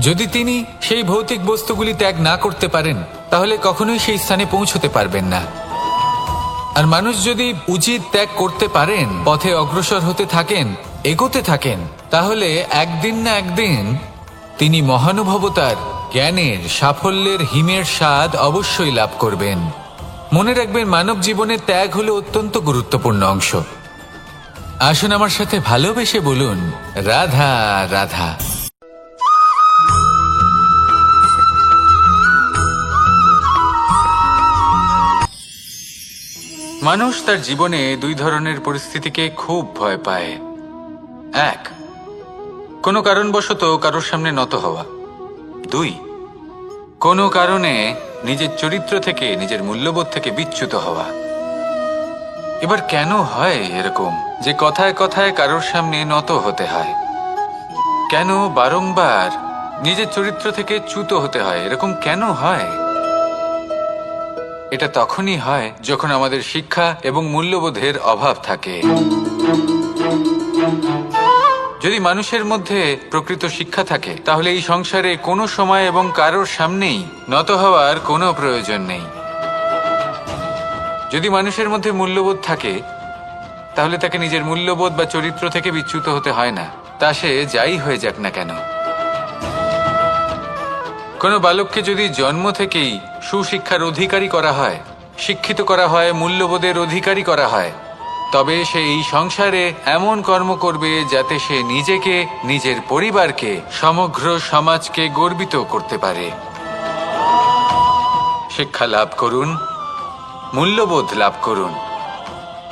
যদি তিনি সেই ভৌতিক বস্তুগুলি ত্যাগ না করতে পারেন তাহলে কখনোই সেই স্থানে পৌঁছতে পারবেন না। আর মানুষ যদি উচিত ত্যাগ করতে পারেন, পথে অগ্রসর হতে থাকেন, এগোতে থাকেন, তাহলে একদিন না একদিন তিনি মহানুভবতার, জ্ঞানের, সাফল্যের হিমের স্বাদ অবশ্যই লাভ করবেন। মনে রাখবেন, মানব জীবনে ত্যাগ হলো অত্যন্ত গুরুত্বপূর্ণ অংশ। আসুন আমার সাথে ভালোবেসে বলুন, রাধা রাধা। মানুষ তার জীবনে দুই ধরনের পরিস্থিতিকে খুব ভয় পায়। এক, কোনো কারণবশত কারোর সামনে নত হওয়া। দুই, কোনো কারণে নিজের চরিত্র থেকে, নিজের মূল্যবোধ থেকে বিচ্যুত হওয়া। এবার কেন হয় এরকম যে কথায় কথায় কারোর সামনে নত হতে হয়? কেন বারংবার নিজের চরিত্র থেকে চ্যুত হতে হয়? এরকম কেন হয়? এটা তখনই হয় যখন আমাদের শিক্ষা এবং মূল্যবোধের অভাব থাকে। যদি মানুষের মধ্যে প্রকৃত শিক্ষা থাকে তাহলে এই সংসারে কোনো সময় এবং কারোর সামনেই নত হওয়ার কোনো প্রয়োজন নেই। যদি মানুষের মধ্যে মূল্যবোধ থাকে তাহলে তাকে নিজের মূল্যবোধ বা চরিত্র থেকে বিচ্যুত হতে হয় না, তা সে যাই হয়ে যাক না কেন। কোনো বালককে যদি জন্ম থেকেই সুশিক্ষার অধিকারী করা হয়, শিক্ষিত করা হয়, মূল্যবোধের অধিকারী করা হয়, তবে সে এই সংসারে এমন কর্ম করবে যাতে সে নিজেকে, নিজের পরিবারকে, সমগ্র সমাজকে গর্বিত করতে পারে। শিক্ষা লাভ করুন, মূল্যবোধ লাভ করুন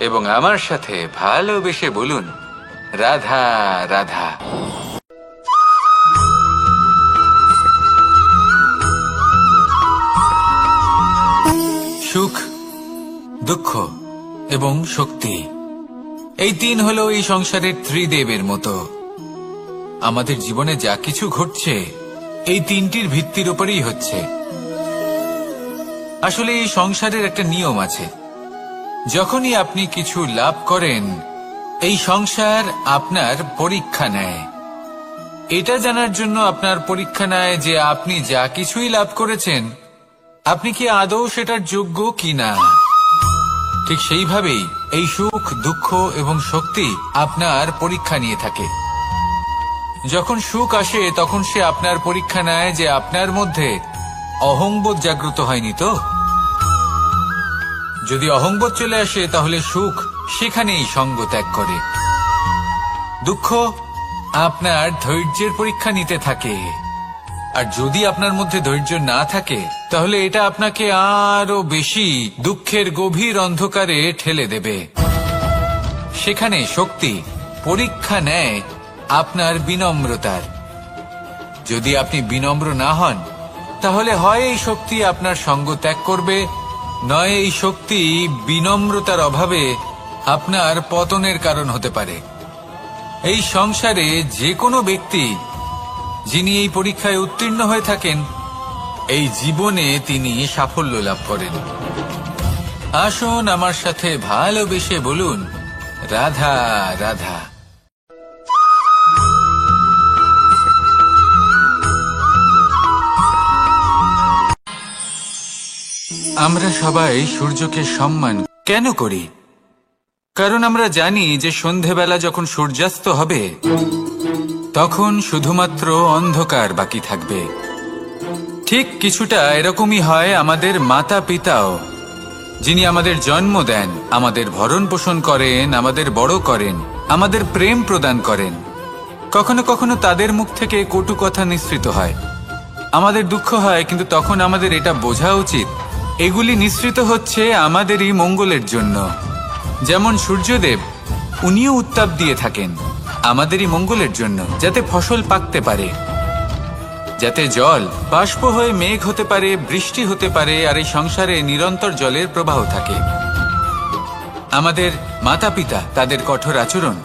এবং আমার সাথে ভালোবেসে বলুন, রাধা রাধা। সুখ, দুঃখ এবং শক্তি, এই তিন হলো এই সংসারের ত্রিদেবের মতো। আমাদের জীবনে যা কিছু ঘটছে এই তিনটির ভিত্তির উপরেই হচ্ছে। আসলে এই সংসারের একটা নিয়ম আছে, যখনই আপনি কিছু লাভ করেন এই সংসার আপনার পরীক্ষা নেয়। এটা জানার জন্য আপনার পরীক্ষা নেয় যে আপনি যা কিছুই লাভ করেছেন আপনি কি আদৌ সেটার যোগ্য কিনা। ঠিক সেইভাবেই এই সুখ, দুঃখ এবং শক্তি আপনার পরীক্ষা নিয়ে থাকে। যখন সুখ আসে তখন সে আপনার পরীক্ষা নেয় যে আপনার মধ্যে অহংবোধ জাগ্রত হয়নি তো। যদি অহংবোধ চলে আসে তাহলে সুখ সেখানেই সঙ্গ ত্যাগ করে। দুঃখ আপনার ধৈর্যের পরীক্ষা নিতে থাকে, আর যদি আপনার মধ্যে ধৈর্য না থাকে তাহলে এটা আপনাকে আরো বেশি দুঃখের গভীর অন্ধকারে ঠেলে দেবে। সেখানে শক্তি পরীক্ষা নেয় আপনার বিনম্রতার। যদি আপনি বিনম্র না হন তাহলে হয় এই শক্তি আপনার সঙ্গ ত্যাগ করবে, নয় এই শক্তি বিনম্রতার অভাবে আপনার পতনের কারণ হতে পারে। এই সংসারে যে কোনো ব্যক্তি যিনি এই পরীক্ষায় উত্তীর্ণ হয়ে থাকেন এই জীবনে তিনি সাফল্য লাভ করেন। আসুন আমার সাথে ভালোবেসে বলুন, রাধা রাধা। আমরা সবাই সূর্যকে সম্মান কেন করি? কারণ আমরা জানি যে সন্ধেবেলা যখন সূর্যাস্ত হবে তখন শুধুমাত্র অন্ধকার বাকি থাকবে। ঠিক কিছুটা এরকমই হয় আমাদের মাতা পিতাও, যিনি আমাদের জন্ম দেন, আমাদের ভরণ পোষণ করেন, আমাদের বড় করেন, আমাদের প্রেম প্রদান করেন। কখনো কখনো তাদের মুখ থেকে কটু কথা নিঃসৃত হয়, আমাদের দুঃখ হয়, কিন্তু তখন আমাদের এটা বোঝা উচিত এগুলি নিঃসৃত হচ্ছে আমাদেরই মঙ্গলের জন্য। যেমন সূর্যদেব, উনিও উত্তাপ দিয়ে থাকেন আমাদেরই মঙ্গলের জন্য, যাতে ফসল পাকতে পারে, যাতে জল বাষ্প হয়ে মেঘ হতে পারে, বৃষ্টি হতে পারে, আর এই সংসারে নিরন্তর জলের প্রবাহ থাকে। আমাদের মাতা পিতা, তাদের কঠোর আচরণ,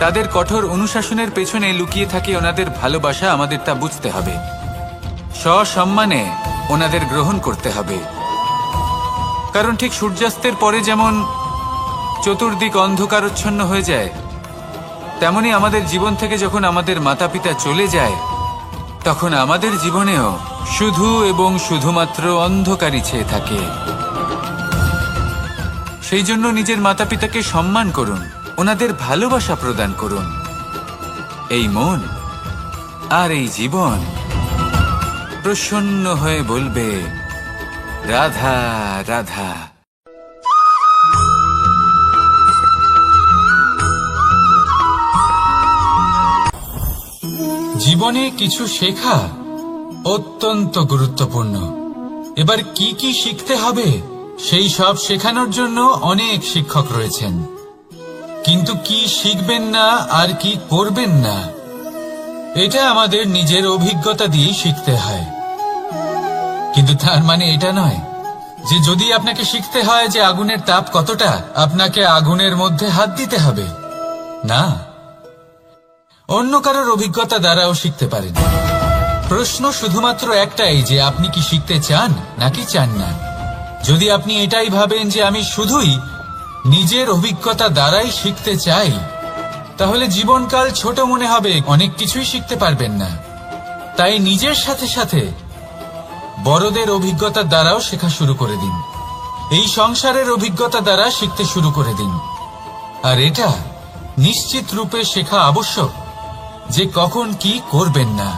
তাদের কঠোর অনুশাসনের পেছনে লুকিয়ে থাকে ওনাদের ভালোবাসা। আমাদের তা বুঝতে হবে, সসম্মানে ওনাদের গ্রহণ করতে হবে। কারণ ঠিক সূর্যাস্তের পরে যেমন চতুর্দিক অন্ধকারচ্ছন্ন হয়ে যায়, তেমনি আমাদের জীবন থেকে যখন আমাদের মাতা পিতা চলে যায় তখন আমাদের জীবনেও শুধু এবং শুধুমাত্র অন্ধকারই ছেয়ে থাকে। সেই জন্য নিজের মাতা পিতাকে সম্মান করুন, ওনাদের ভালোবাসা প্রদান করুন। এই মন আর এই জীবন প্রসন্ন হয়ে বলবে, রাধা রাধা। জীবনে কিছু শেখা অত্যন্ত গুরুত্বপূর্ণ। এবার কি কি শিখতে হবে সেই সব শেখানোর জন্য অনেক শিক্ষক রয়েছেন, কিন্তু কি শিখবেন না আর কি করবেন না এটা আমাদের নিজের অভিজ্ঞতা দিয়ে শিখতে হয়। কিন্তু তার মানে এটা নয় যে যদি আপনাকে শিখতে হয় যে আগুনের তাপ কতটা, আপনাকে আগুনের মধ্যে হাত দিতে হবে। না, অন্য কারোর অভিজ্ঞতা দ্বারাও শিখতে পারেন। প্রশ্ন শুধুমাত্র একটাই যে আপনি কি শিখতে চান নাকি চান না। যদি আপনি এটাই ভাবেন যে আমি শুধুই নিজের অভিজ্ঞতা দ্বারাই শিখতে চাই, তাহলে জীবনকাল ছোট মনে হবে, অনেক কিছুই শিখতে পারবেন না। তাই নিজের সাথে সাথে বড়দের অভিজ্ঞতা দ্বারাও শেখা শুরু করে দিন। এই সংসারের অভিজ্ঞতা দ্বারা শিখতে শুরু করে দিন। আর এটা নিশ্চিত রূপে শেখা আবশ্যক যে কখন কি করবেন না,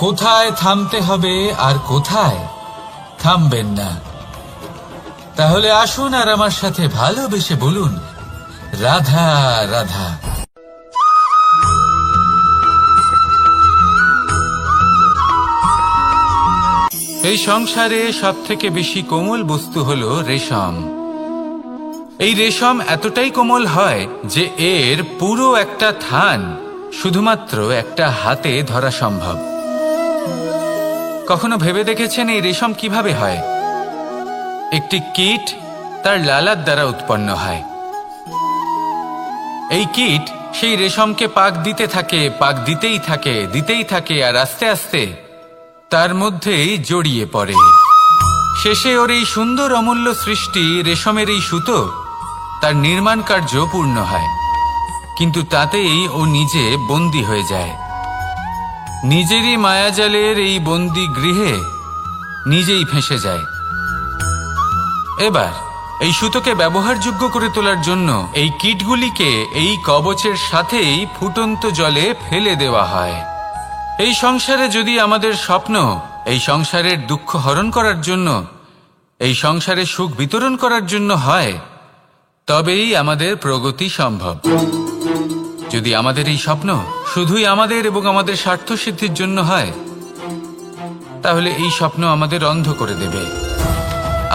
কোথায় থামতে হবে আর কোথায় থামবেন না। তাহলে আসুন আর আমার সাথে ভালোবেসে বলুন, রাধা রাধা। এই সংসারে সব থেকে বেশি কোমল বস্তু হলো রেশম। এই রেশম এতটাই কোমল হয় যে এর পুরো একটা থান শুধুমাত্র একটা হাতে ধরা সম্ভব। কখনো ভেবে দেখেছেন এই রেশম কিভাবে হয়? একটি কীট তার লালার দ্বারা উৎপন্ন হয়। এই কীট সেই রেশমকে পাক দিতে থাকে, পাক দিতেই থাকে আর আস্তে আস্তে তার মধ্যেই জড়িয়ে পড়ে। শেষে ওর এই সুন্দর অমূল্য সৃষ্টি রেশমের এই সুতো তার নির্মাণ কার্য পূর্ণ হয়, কিন্তু তাতেই ও নিজে বন্দী হয়ে যায়। নিজেরই মায়াজালের এই বন্দী গৃহে নিজেই ফেঁসে যায়। এবার এই সুতোকে ব্যবহারযোগ্য করে তোলার জন্য এই কীটগুলিকে এই কবচের সাথেই ফুটন্ত জলে ফেলে দেওয়া হয়। এই সংসারে যদি আমাদের স্বপ্ন এই সংসারের দুঃখ হরণ করার জন্য, এই সংসারে সুখ বিতরণ করার জন্য হয়, তবেই আমাদের প্রগতি সম্ভব। যদি আমাদের এই স্বপ্ন শুধুই আমাদের এবং আমাদের স্বার্থ সিদ্ধির জন্য হয়, তাহলে এই স্বপ্ন আমাদের অন্ধ করে দেবে,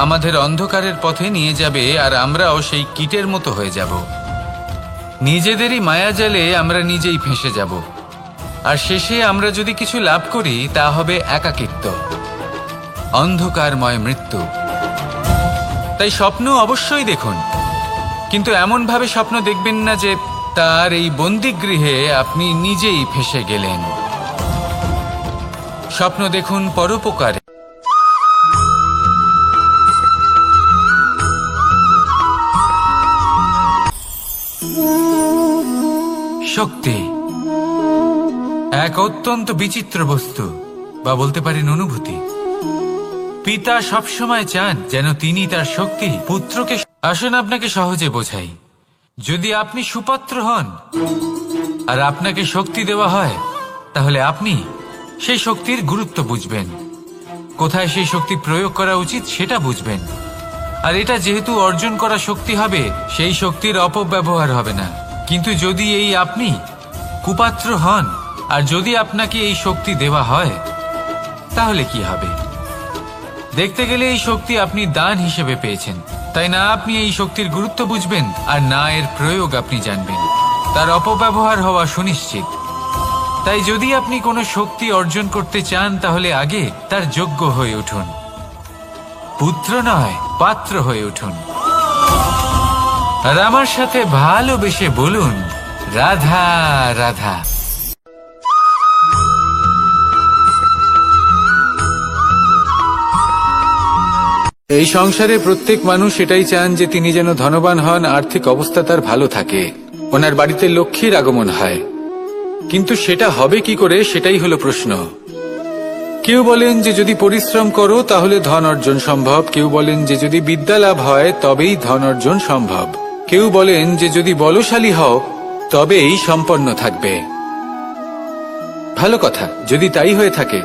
আমাদের অন্ধকারের পথে নিয়ে যাবে, আর আমরাও সেই কীটের মতো হয়ে যাব। নিজেদেরই মায়াজালে আমরা নিজেই ফেঁসে যাব, আর শেষে আমরা যদি কিছু লাভ করি তা হবে একাকিত্ব, অন্ধকারময় মৃত্যু। তাই স্বপ্ন অবশ্যই দেখুন, কিন্তু এমনভাবে স্বপ্ন দেখবেন না যে তার এই বন্দিগৃহে আপনি নিজেই ফেঁসে গেলেন। স্বপ্ন দেখুন পরোপকারে। শক্তি এক অত্যন্ত বিচিত্র বস্তু, বা বলতে পারেন অনুভূতি। পিতা সবসময় চান যেন তিনি তার শক্তি পুত্রকে। আসুন আপনাকে সহজে বোঝাই। যদি আপনি সুপাত্র হন আর আপনাকে শক্তি দেওয়া হয়, তাহলে আপনি সেই শক্তির গুরুত্ব বুঝবেন, কোথায় সেই শক্তি প্রয়োগ করা উচিত সেটা বুঝবেন। আর এটা যেহেতু অর্জন করা শক্তি হবে, সেই শক্তির অপব্যবহার হবে না। কিন্তু যদি এই আপনি কুপাত্র হন আর যদি আপনাকে এই শক্তি দেওয়া হয়, তাহলে কি হবে? দেখতে গেলে এই শক্তি আপনি দান হিসেবে পেয়েছেন, তাই না আপনি এই শক্তির গুরুত্ব বুঝবেন আর না এর প্রয়োগ আপনি জানবেন। তার অপব্যবহার হওয়া সুনিশ্চিত। তাই যদি আপনি কোনো শক্তি অর্জন করতে চান, তাহলে আগে তার যোগ্য হয়ে উঠুন, পুত্র নয় পাত্র হয়ে উঠুন। আর আমার সাথে ভালোবেসে বলুন, রাধা রাধা। এই সংসারে প্রত্যেক মানুষ এটাই চান যে তিনি যেন ধনবান হন, আর্থিক অবস্থা তার ভালো থাকে, ওনার বাড়িতে লক্ষ্মীর আগমন হয়। কিন্তু সেটা হবে কি করে, সেটাই হলো প্রশ্ন। কেউ বলেন যে যদি পরিশ্রম করো তাহলে ধন অর্জন সম্ভব, কেউ বলেন যে যদি বিদ্যা লাভ হয় তবেই ধন অর্জন সম্ভব, কেউ বলেন যে যদি বলশালী হও তবেই সম্পন্ন থাকবে। ভালো কথা, যদি তাই হয়ে থাকে,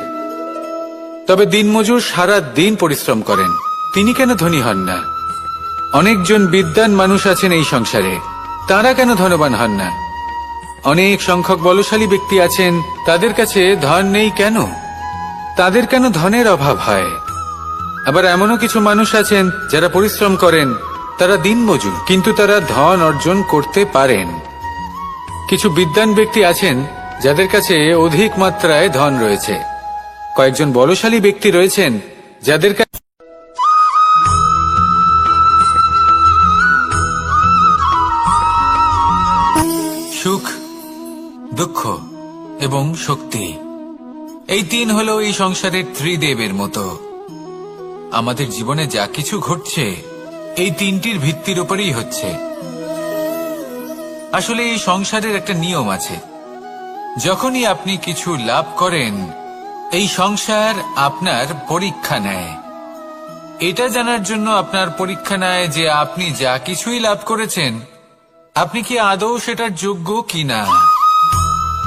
তবে দিনমজুর সারা দিন পরিশ্রম করেন, তিনি কেন ধনী হন না? অনেকজন বিদ্বান মানুষ আছেন এই সংসারে, তারা কেন ধনবান হন না? অনেক সংখ্যক বলশালী ব্যক্তি আছেন, তাদের কাছে ধন নেই কেন? তাদের কেন ধনের অভাব হয়? আবার এমনও কিছু মানুষ আছেন যারা পরিশ্রম করেন, তারা দিনমজুর, কিন্তু তারা ধন অর্জন করতে পারেন। কিছু বিদ্বান ব্যক্তি আছেন যাদের কাছে অধিক মাত্রায় ধন রয়েছে, কয়েকজন বলশালী ব্যক্তি রয়েছেন যাদের কাছে সুখ, দুঃখ এবং শক্তি, এই তিন হলো এই সংসারের ত্রিদেবের মতো। আমাদের জীবনে যা কিছু ঘটছে এই তিনটির ভিত্তির উপরেই হচ্ছে। আসলে এই সংসারের একটা নিয়ম আছে, যখনই আপনি কিছু লাভ করেন, এই সংসার আপনার পরীক্ষা নেয়। এটা জানার জন্য আপনার পরীক্ষা নেয় যে আপনি যা কিছুই লাভ করেছেন, আপনি কি আদৌ সেটার যোগ্য কিনা।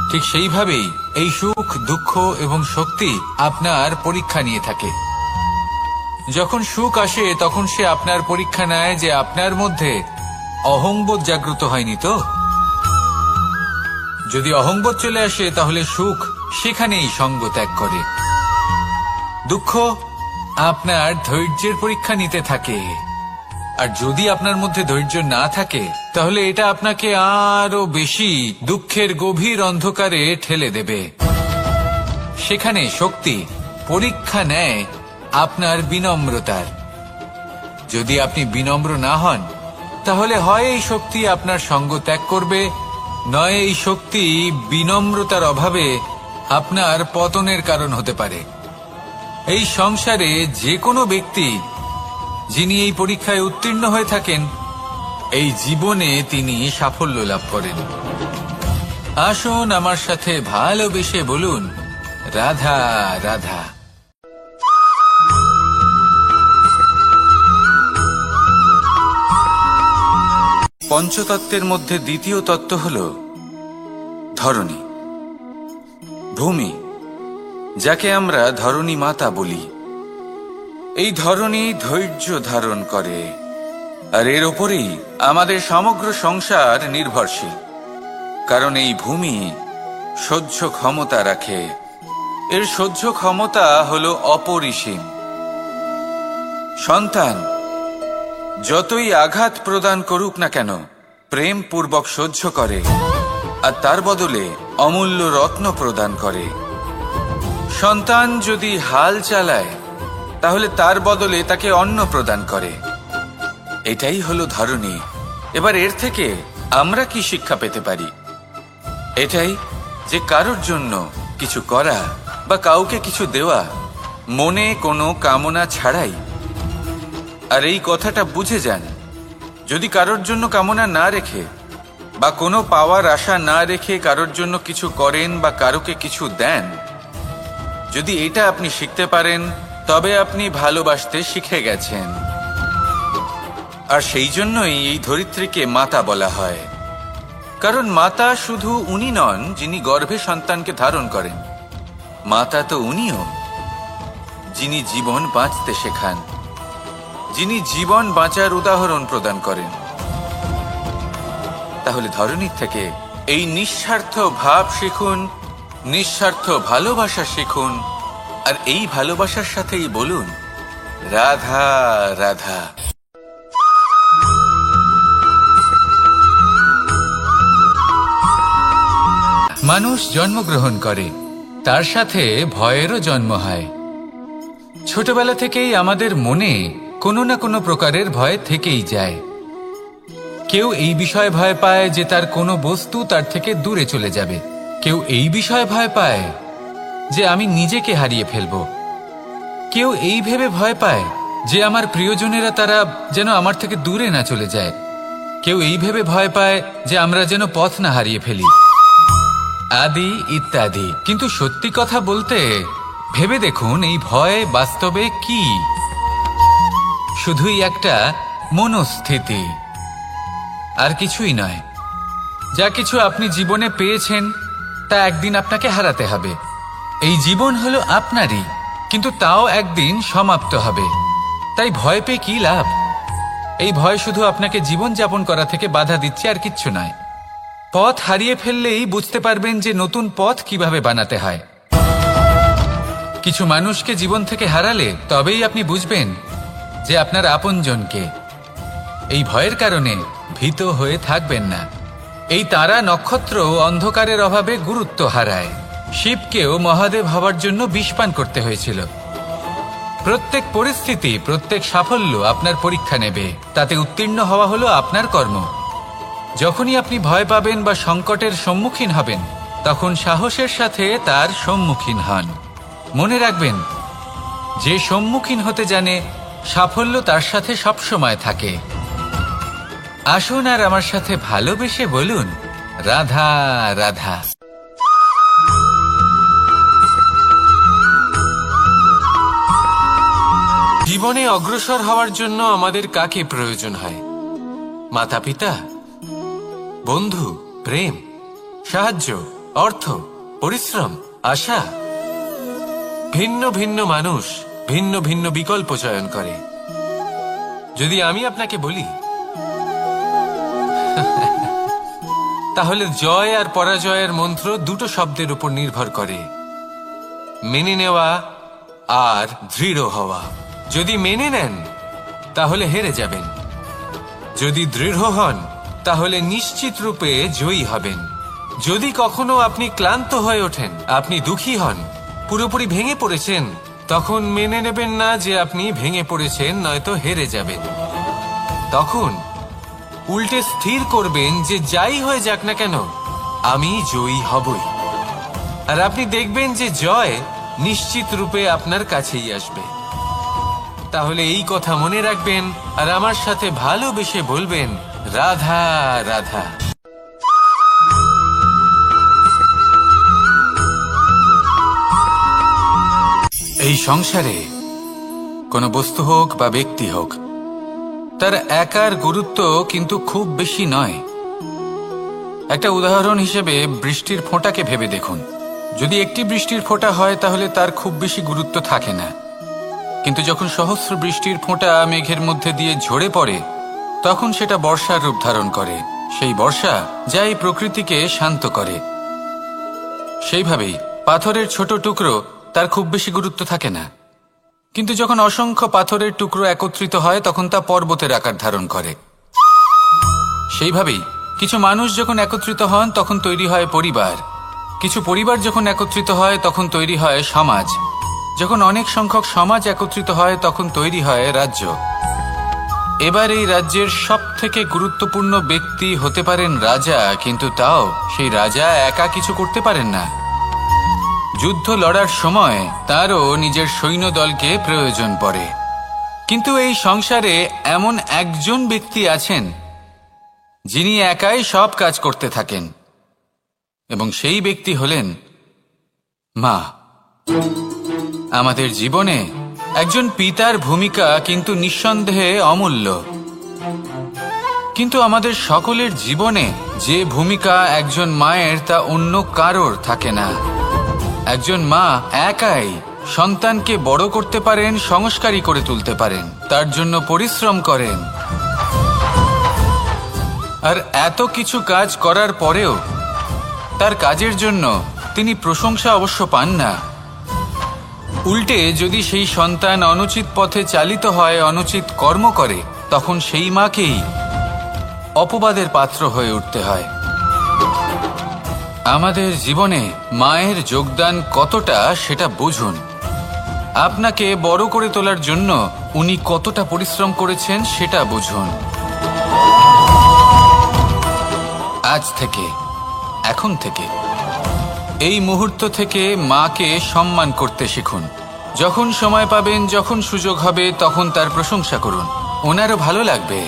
ঠিক সেইভাবেই এই সুখ, দুঃখ এবং শক্তি আপনার পরীক্ষা নিয়ে থাকে। যখন সুখ আসে তখন সে আপনার পরীক্ষা নেয় যে আপনার মধ্যে অহংবোধ জাগ্রত হয়নি তো। যদি অহংবোধ চলে আসে তাহলে সুখ সেখানেই সঙ্গ ত্যাগ করে। দুঃখ আপনার ধৈর্যের পরীক্ষা নিতে থাকে। আর যদি আপনার মধ্যে ধৈর্য না থাকে তাহলে এটা আপনাকে আরো বেশি দুঃখের গভীর অন্ধকারে ঠেলে দেবে। সেখানে শক্তি পরীক্ষা নেয় আপনার বিনম্রতার। যদি আপনি বিনম্র না হন তাহলে হয় এই শক্তি আপনার সঙ্গ ত্যাগ করবে, নয় এই শক্তি বিনম্রতার অভাবে আপনার পতনের কারণ হতে পারে। এই সংসারে যে কোনো ব্যক্তি যিনি এই পরীক্ষায় উত্তীর্ণ হয়ে থাকেন, এই জীবনে তিনি সাফল্য লাভ করেন। আসুন আমার সাথে ভালোবেসে বলুন, রাধা রাধা। পঞ্চতত্ত্বের মধ্যে দ্বিতীয় তত্ত্ব হল ধরণী, ভূমি, যাকে আমরা ধরণী মাতা বলি। এই ধরণী ধৈর্য ধারণ করে, আর এর ওপরেই আমাদের সমগ্র সংসার নির্ভরশীল। কারণ এই ভূমি সহ্য ক্ষমতা রাখে, এর সহ্য ক্ষমতা হল অপরিসীম। সন্তান যতই আঘাত প্রদান করুক না কেন, প্রেম পূর্বক সহ্য করে, আর তার বদলে অমূল্য রত্ন প্রদান করে। সন্তান যদি হাল চালায় তাহলে তার বদলে তাকে অন্ন প্রদান করে। এটাই হলো ধরণী। এবার এর থেকে আমরা কি শিক্ষা পেতে পারি? এটাই যে কারোর জন্য কিছু করা বা কাউকে কিছু দেওয়া মনে কোনো কামনা ছাড়াই। আর এই কথাটা বুঝে যান, যদি কারোর জন্য কামনা না রেখে বা কোনো পাওয়ার আশা না রেখে কারোর জন্য কিছু করেন বা কারোকে কিছু দেন, যদি এটা আপনি শিখতে পারেন তবে আপনি ভালোবাসতে শিখে গেছেন। আর সেই জন্যই এই ধরিত্রীকে মাতা বলা হয়। কারণ মাতা শুধু উনি নন যিনি গর্ভে সন্তানকে ধারণ করেন, মাতা তো উনিও যিনি জীবন বাঁচতে শেখান, যিনি জীবন বাঁচার উদাহরণ প্রদান করেন। তাহলে ধরণীর থেকে এই নিঃস্বার্থ ভাব শিখুন, নিঃস্বার্থ ভালোবাসা শিখুন, আর এই ভালোবাসার সাথেই বলুন, রাধা রাধা। মানুষ জন্মগ্রহণ করে, তার সাথে ভয়েরও জন্ম হয়। ছোটবেলা থেকেই আমাদের মনে কোনো না কোনো প্রকারের ভয় থেকেই যায়। কেউ এই বিষয়ে ভয় পায় যে তার কোনো বস্তু তার থেকে দূরে চলে যাবে, কেউ এই বিষয়ে ভয় পায় যে আমি নিজেকে হারিয়ে ফেলব, কেউ এই ভেবে ভয় পায় যে আমার প্রিয়জনেরা তারা যেন আমার থেকে দূরে না চলে যায়, কেউ এই ভেবে ভয় পায় যে আমরা যেন পথ না হারিয়ে ফেলি, আদি ইত্যাদি। কিন্তু সত্যি কথা বলতে ভেবে দেখুন, এই ভয় বাস্তবে কি? শুধুই একটা মনস্থিতি, আর কিছুই নয়। যা কিছু আপনি জীবনে পেয়েছেন তা একদিন আপনাকে হারাতে হবে। এই জীবন হলো আপনারই, কিন্তু তাও একদিন সমাপ্ত হবে। তাই ভয় পেয়ে কি লাভ? এই ভয় শুধু আপনাকে জীবন যাপন করা থেকে বাধা দিচ্ছে, আর কিচ্ছু নয়। পথ হারিয়ে ফেললেই বুঝতে পারবেন যে নতুন পথ কিভাবে বানাতে হয়। কিছু মানুষকে জীবন থেকে হারালে তবেই আপনি বুঝবেন যে আপনার আপনজনকে। এই ভয়ের কারণে ভীত হয়ে থাকবেন না। এই তারা নক্ষত্র অন্ধকারের অভাবে গুরুত্ব হারায়। শিবকেও মহাদেব হবার জন্য বিষ পান করতে হয়েছিল। প্রত্যেক পরিস্থিতি, প্রত্যেক সাফল্য আপনার পরীক্ষা নেবে, তাতে উত্তীর্ণ হওয়া হলো আপনার কর্ম। যখনই আপনি ভয় পাবেন বা সংকটের সম্মুখীন হবেন, তখন সাহসের সাথে তার সম্মুখীন হন। মনে রাখবেন, যে সম্মুখীন হতে জানে সাফল্য তার সাথে সবসময় থাকে। আসুন আর আমার সাথে ভালোবেসে বলুন, রাধা রাধা। জীবনে অগ্রসর হওয়ার জন্য আমাদের কাকে প্রয়োজন হয়? মাতা পিতা, বন্ধু, প্রেম, সাহায্য, অর্থ, পরিশ্রম, আশা। ভিন্ন ভিন্ন মানুষ ভিন্ন ভিন্ন বিকল্প চয়ন করে। যদি আমি আপনাকে বলি তাহলে জয় আর পরাজয়ের মন্ত্র দুটো শব্দের উপর নির্ভর করে, মেনে নেওয়া আর দৃঢ় হওয়া। যদি মেনে নেন তাহলে হেরে যাবেন, যদি দৃঢ় হন তাহলে নিশ্চিত রূপে জয়ী হবেন। যদি কখনো আপনি ক্লান্ত হয়ে ওঠেন, আপনি দুঃখী হন, পুরোপুরি ভেঙে পড়েছেন, তখন মেনে নেবেন না যে আপনি ভেঙে পড়েছেন, নয়তো হেরে যাবেন। তখন উল্টে স্থির করবেন যে যাই হয়ে যাক না কেন আমি জয়ী হবই। আর আপনি দেখবেন যে জয় নিশ্চিত রূপে আপনার কাছেই আসবে। তাহলে এই কথা মনে রাখবেন আর আমার সাথে ভালোবেসে বলবেন, রাধা রাধা। এই সংসারে কোনো বস্তু হোক বা ব্যক্তি হোক, তার একার গুরুত্ব কিন্তু খুব বেশি নয়। একটা উদাহরণ হিসেবে বৃষ্টির ফোঁটাকে ভেবে দেখুন। যদি একটি বৃষ্টির ফোঁটা হয় তাহলে তার খুব বেশি গুরুত্ব থাকে না, কিন্তু যখন সহস্র বৃষ্টির ফোঁটা মেঘের মধ্যে দিয়ে ঝরে পড়ে তখন সেটা বর্ষার রূপ ধারণ করে। সেই বর্ষা যা এই প্রকৃতিকে শান্ত করে। সেইভাবেই পাথরের ছোট টুকরো তার খুব বেশি গুরুত্ব থাকে না, কিন্তু যখন অসংখ্য পাথরের টুকরো একত্রিত হয় তখন তা পর্বতের আকার ধারণ করে। সেইভাবেই কিছু মানুষ যখন একত্রিত হন তখন তৈরি হয় পরিবার, কিছু পরিবার যখন একত্রিত হয় তখন তৈরি হয় সমাজ, যখন অনেক সংখ্যক সমাজ একত্রিত হয় তখন তৈরি হয় রাজ্য। এবার এই রাজ্যের সবথেকে গুরুত্বপূর্ণ ব্যক্তি হতে পারেন রাজা, কিন্তু তাও সেই রাজা একা কিছু করতে পারেন না। যুদ্ধ লড়ার সময় তারও নিজের সৈন্যদলকে প্রয়োজন পড়ে। কিন্তু এই সংসারে এমন একজন ব্যক্তি আছেন যিনি একাই সব কাজ করতে থাকেন, এবং সেই ব্যক্তি হলেন মা। আমাদের জীবনে একজন পিতার ভূমিকা কিন্তু নিঃসন্দেহে অমূল্য, কিন্তু আমাদের সকলের জীবনে যে ভূমিকা একজন মায়ের তা অন্য কারোর থাকে না। একজন মা একাই সন্তানকে বড় করতে পারেন, সংস্কারী করে তুলতে পারেন, তার জন্য পরিশ্রম করেন। আর এত কিছু কাজ করার পরেও তার কাজের জন্য তিনি প্রশংসা অবশ্য পান না। উল্টে যদি সেই সন্তান অনুচিত পথে চালিত হয়, অনুচিত কর্ম করে, তখন সেই মাকেই অপবাদের পাত্র হয়ে উঠতে হয়। আমাদের জীবনে মায়ের যোগদান কতটা সেটা বুঝুন। আপনাকে বড় করে তোলার জন্য উনি কতটা পরিশ্রম করেছেন সেটা বুঝুন। আজ থেকে, এখন থেকে, এই মুহূর্ত থেকে মাকে সম্মান করতে শিখুন। যখন সময় পাবেন, যখন সুযোগ হবে, তখন তার প্রশংসা করুন, ওনারও ভালো লাগবে।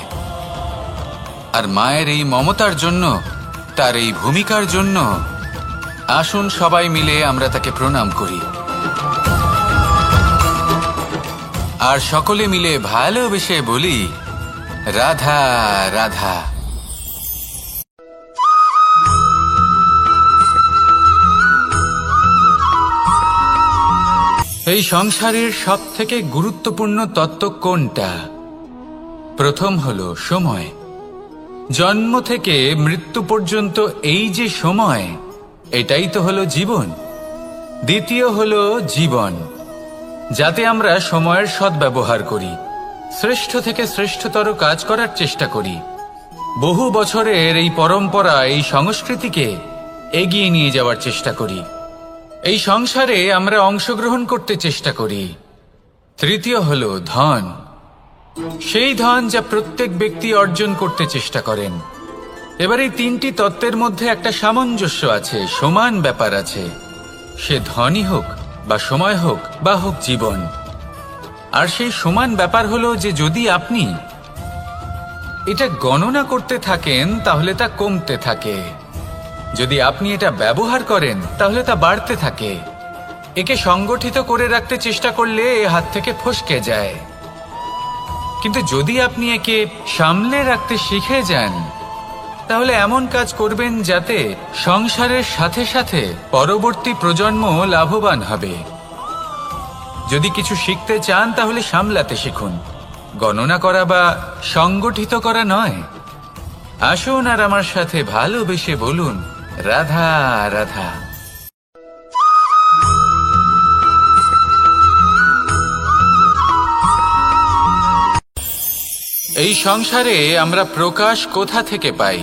আর মায়ের এই মমতার জন্য, তার এই ভূমিকার জন্য আসুন সবাই মিলে আমরা তাকে প্রণাম করি, আর সকলে মিলে ভালোবেসে বলি, রাধা রাধা। এই সংসারের সবথেকে গুরুত্বপূর্ণ তত্ত্ব কোনটা? প্রথম হলো সময়। জন্ম থেকে মৃত্যু পর্যন্ত এই যে সময়, এটাই তো হলো জীবন। দ্বিতীয় হলো জীবন, যাতে আমরা সময়ের সদ্ব্যবহার করি, শ্রেষ্ঠ থেকে শ্রেষ্ঠতর কাজ করার চেষ্টা করি। বহু বছরের এই পরম্পরা, এই সংস্কৃতিকে এগিয়ে নিয়ে যাওয়ার চেষ্টা করি। এই সংসারে আমরা অংশগ্রহণ করতে চেষ্টা করি। তৃতীয় হলো ধন, সেই ধন যা প্রত্যেক ব্যক্তি অর্জন করতে চেষ্টা করেন। এবার এই তিনটি তত্ত্বের মধ্যে একটা সামঞ্জস্য আছে, সমান ব্যাপার আছে, সে ধনই হোক বা সময় হোক বা হোক জীবন। আর সেই সমান ব্যাপার হলো যে যদি আপনি এটা গণনা করতে থাকেন তাহলে তা কমতে থাকে, যদি আপনি এটা ব্যবহার করেন তাহলে তা বাড়তে থাকে। একে সংগঠিত করে রাখতে চেষ্টা করলে এ হাত থেকে ফসকে যায়, কিন্তু যদি আপনি একে সামলে রাখতে শিখে যান তাহলে এমন কাজ করবেন যাতে সংসারের সাথে সাথে পরবর্তী প্রজন্ম লাভবান হবে। যদি কিছু শিখতে চান তাহলে সামলাতে শিখুন, গণনা করা বা সংগঠিত করা নয়। আসুন আর আমার সাথে ভালোবেসে বলুন, রাধা রাধা। এই সংসারে আমরা প্রকাশ কোথা থেকে পাই?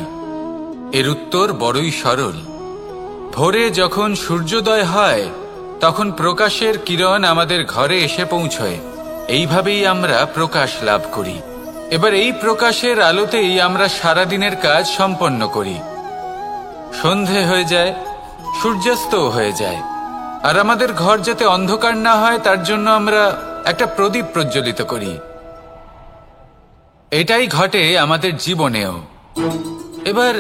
এর উত্তর বড়ই সরল। ভোরে যখন সূর্যোদয় হয় তখন প্রকাশের কিরণ আমাদের ঘরে এসে পৌঁছয়। এইভাবেই আমরা প্রকাশ লাভ করি। এবার এই প্রকাশের আলোতেই আমরা সারাদিনের কাজ সম্পন্ন করি। সন্ধে হয়ে যায়, সূর্যাস্তও হয়ে যায়। আর আমাদের ঘর যাতে অন্ধকার না হয় তার জন্য আমরা একটা প্রদীপ প্রজ্বলিত করি। এটাই ঘটে আমাদের জীবনেও। এবার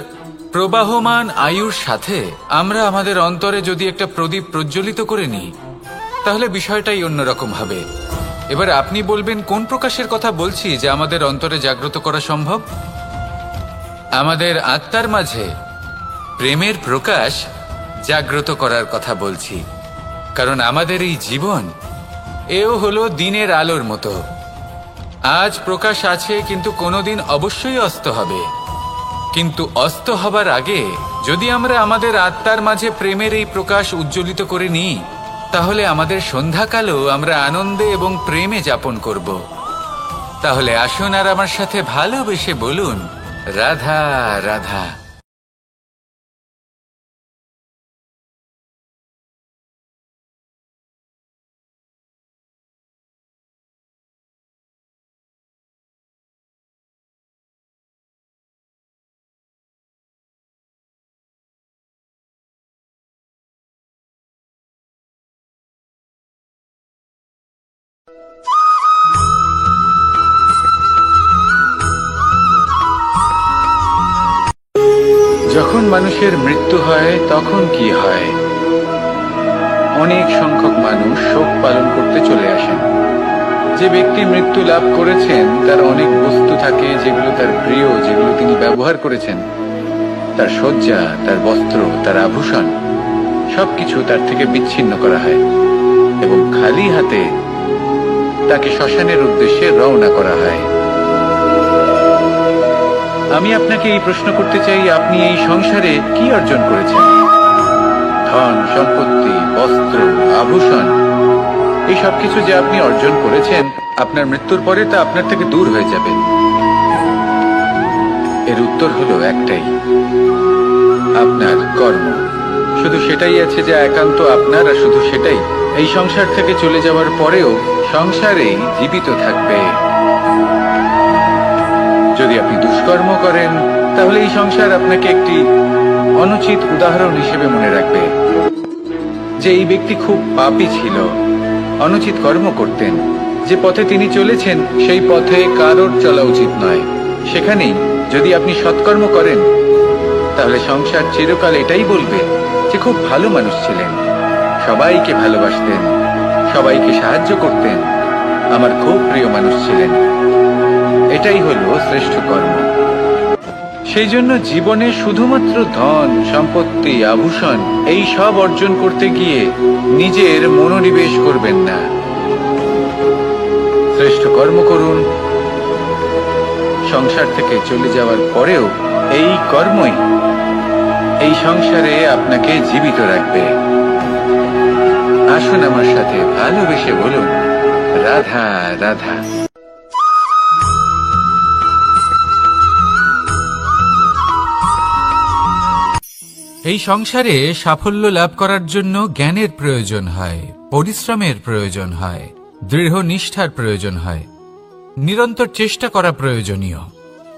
প্রবাহমান আয়ুর সাথে আমরা আমাদের অন্তরে যদি একটা প্রদীপ প্রজ্বলিত করে নিই তাহলে বিষয়টাই অন্যরকম হবে। এবার আপনি বলবেন কোন প্রকাশের কথা বলছি যা আমাদের অন্তরে জাগ্রত করা সম্ভব? আমাদের আত্মার মাঝে প্রেমের প্রকাশ জাগ্রত করার কথা বলছি। কারণ আমাদের এই জীবন এও হলো দিনের আলোর মতো। আজ প্রকাশ আছে কিন্তু কোনোদিন অবশ্যই অস্ত হবে। কিন্তু অস্ত হবার আগে যদি আমরা আমাদের আত্মার মাঝে প্রেমের এই প্রকাশ উজ্জ্বলিত করে নিই তাহলে আমাদের সন্ধ্যাকালও আমরা আনন্দে এবং প্রেমে যাপন করব। তাহলে আসুন আর আমার সাথে ভালোবেসে বলুন, রাধা রাধা। যখন মানুষের মৃত্যু হয় তখন কি হয়? অনেক সংখ্যক মানুষ শোক পালন করতে চলে আসেন। যে ব্যক্তি মৃত্যু লাভ করেছেন তার অনেক বস্তু থাকে যেগুলো তার প্রিয়, যেগুলো তিনি ব্যবহার করেছেন। তার শয্যা, তার বস্ত্র, তার আভূষণ সবকিছু তার থেকে বিচ্ছিন্ন করা হয় এবং খালি হাতে তাকে শ্মশানের উদ্দেশ্যে রওনা করা হয়। আমি আপনাকে এই প্রশ্ন করতে চাই, আপনি এই সংসারে কি অর্জন করেছেন? ধন সম্পত্তি, বস্ত্র, আভূষণ, এই সবকিছু যে আপনি অর্জন করেছেন আপনার মৃত্যুর পরে তা আপনার থেকে দূর হয়ে যাবে। এর উত্তর হলো একটাই, আপনার কর্ম। শুধু সেটাই আছে যা একান্ত আপনার, আর শুধু সেটাই এই সংসার থেকে চলে যাওয়ার পরেও সংসারেই জীবিত থাকবে। যদি আপনি দুষ্কর্ম করেন তাহলে এই সংসার আপনাকে একটি অনুচিত উদাহরণ হিসেবে মনে রাখবে যে এই ব্যক্তি খুব পাপী ছিল, অনুচিত কর্ম করতেন। যে পথে তিনি চলেছেন সেই পথে কারোর চলা উচিত নয়। সেখানেই যদি আপনি সৎকর্ম করেন তাহলে সংসার চিরকাল এটাই বলবে যে খুব ভালো মানুষ ছিলেন, সবাইকে ভালোবাসতেন, সবাইকে সাহায্য করতেন, আমার খুব প্রিয় মানুষ ছিলেন। এটাই হলো শ্রেষ্ঠ কর্ম। সেই জন্য জীবনে শুধুমাত্র ধন সম্পত্তি, আভূষণ এই সব অর্জন করতে গিয়ে নিজের মনোনিবেশ করবেন না। শ্রেষ্ঠ কর্ম করুন। সংসার থেকে চলে যাওয়ার পরেও এই কর্মই এই সংসারে আপনাকে জীবিত রাখবে। আসুন আমার সাথে ভালোবেসে বলুন, রাধা রাধা। এই সংসারে সাফল্য লাভ করার জন্য জ্ঞানের প্রয়োজন হয়, পরিশ্রমের প্রয়োজন হয়, দৃঢ় নিষ্ঠার প্রয়োজন হয়, নিরন্তর চেষ্টা করা প্রয়োজনীয়।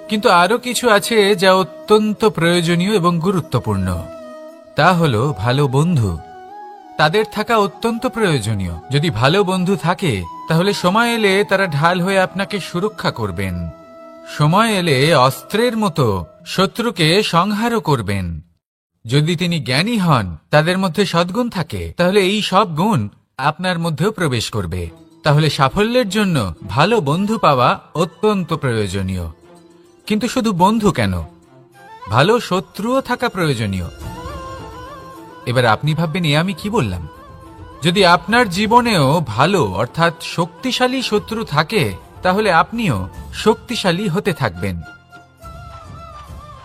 কিন্তু আরো কিছু আছে যা অত্যন্ত প্রয়োজনীয় এবং গুরুত্বপূর্ণ। তা হলো ভালো বন্ধু। তাদের থাকা অত্যন্ত প্রয়োজনীয়। যদি ভালো বন্ধু থাকে তাহলে সময় এলে তারা ঢাল হয়ে আপনাকে সুরক্ষা করবেন। সময় এলে অস্ত্রের মতো শত্রুকে সংহারও করবেন। যদি তিনি জ্ঞানী হন, তাদের মধ্যে সদ্গুণ থাকে, তাহলে এই সব গুণ আপনার মধ্যেও প্রবেশ করবে। তাহলে সাফল্যের জন্য ভালো বন্ধু পাওয়া অত্যন্ত প্রয়োজনীয়। কিন্তু শুধু বন্ধু কেন, ভালো শত্রুও থাকা প্রয়োজনীয়। এবার আপনি ভাববেন, এ আমি কি বললাম? যদি আপনার জীবনেও ভালো অর্থাৎ শক্তিশালী শত্রু থাকে তাহলে আপনিও শক্তিশালী হতে থাকবেন।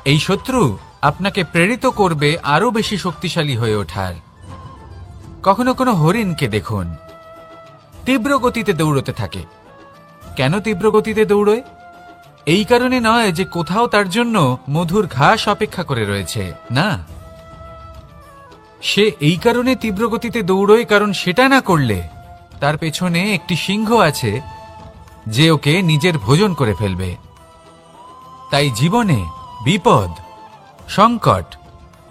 এই শত্রু আপনাকে প্রেরিত করবে আরো বেশি শক্তিশালী হয়ে ওঠার। কখনো কোনো হরিণকে দেখুন, তীব্র গতিতে দৌড়তে থাকে। কেন তীব্র গতিতে দৌড়য়? এই কারণে নয় যে কোথাও তার জন্য মধুর ঘাস অপেক্ষা করে রয়েছে, না, সে এই কারণে তীব্র গতিতে দৌড়য় কারণ সেটা না করলে তার পেছনে একটি সিংহ আছে যে ওকে নিজের ভোজন করে ফেলবে। তাই জীবনে বিপদ, সংকট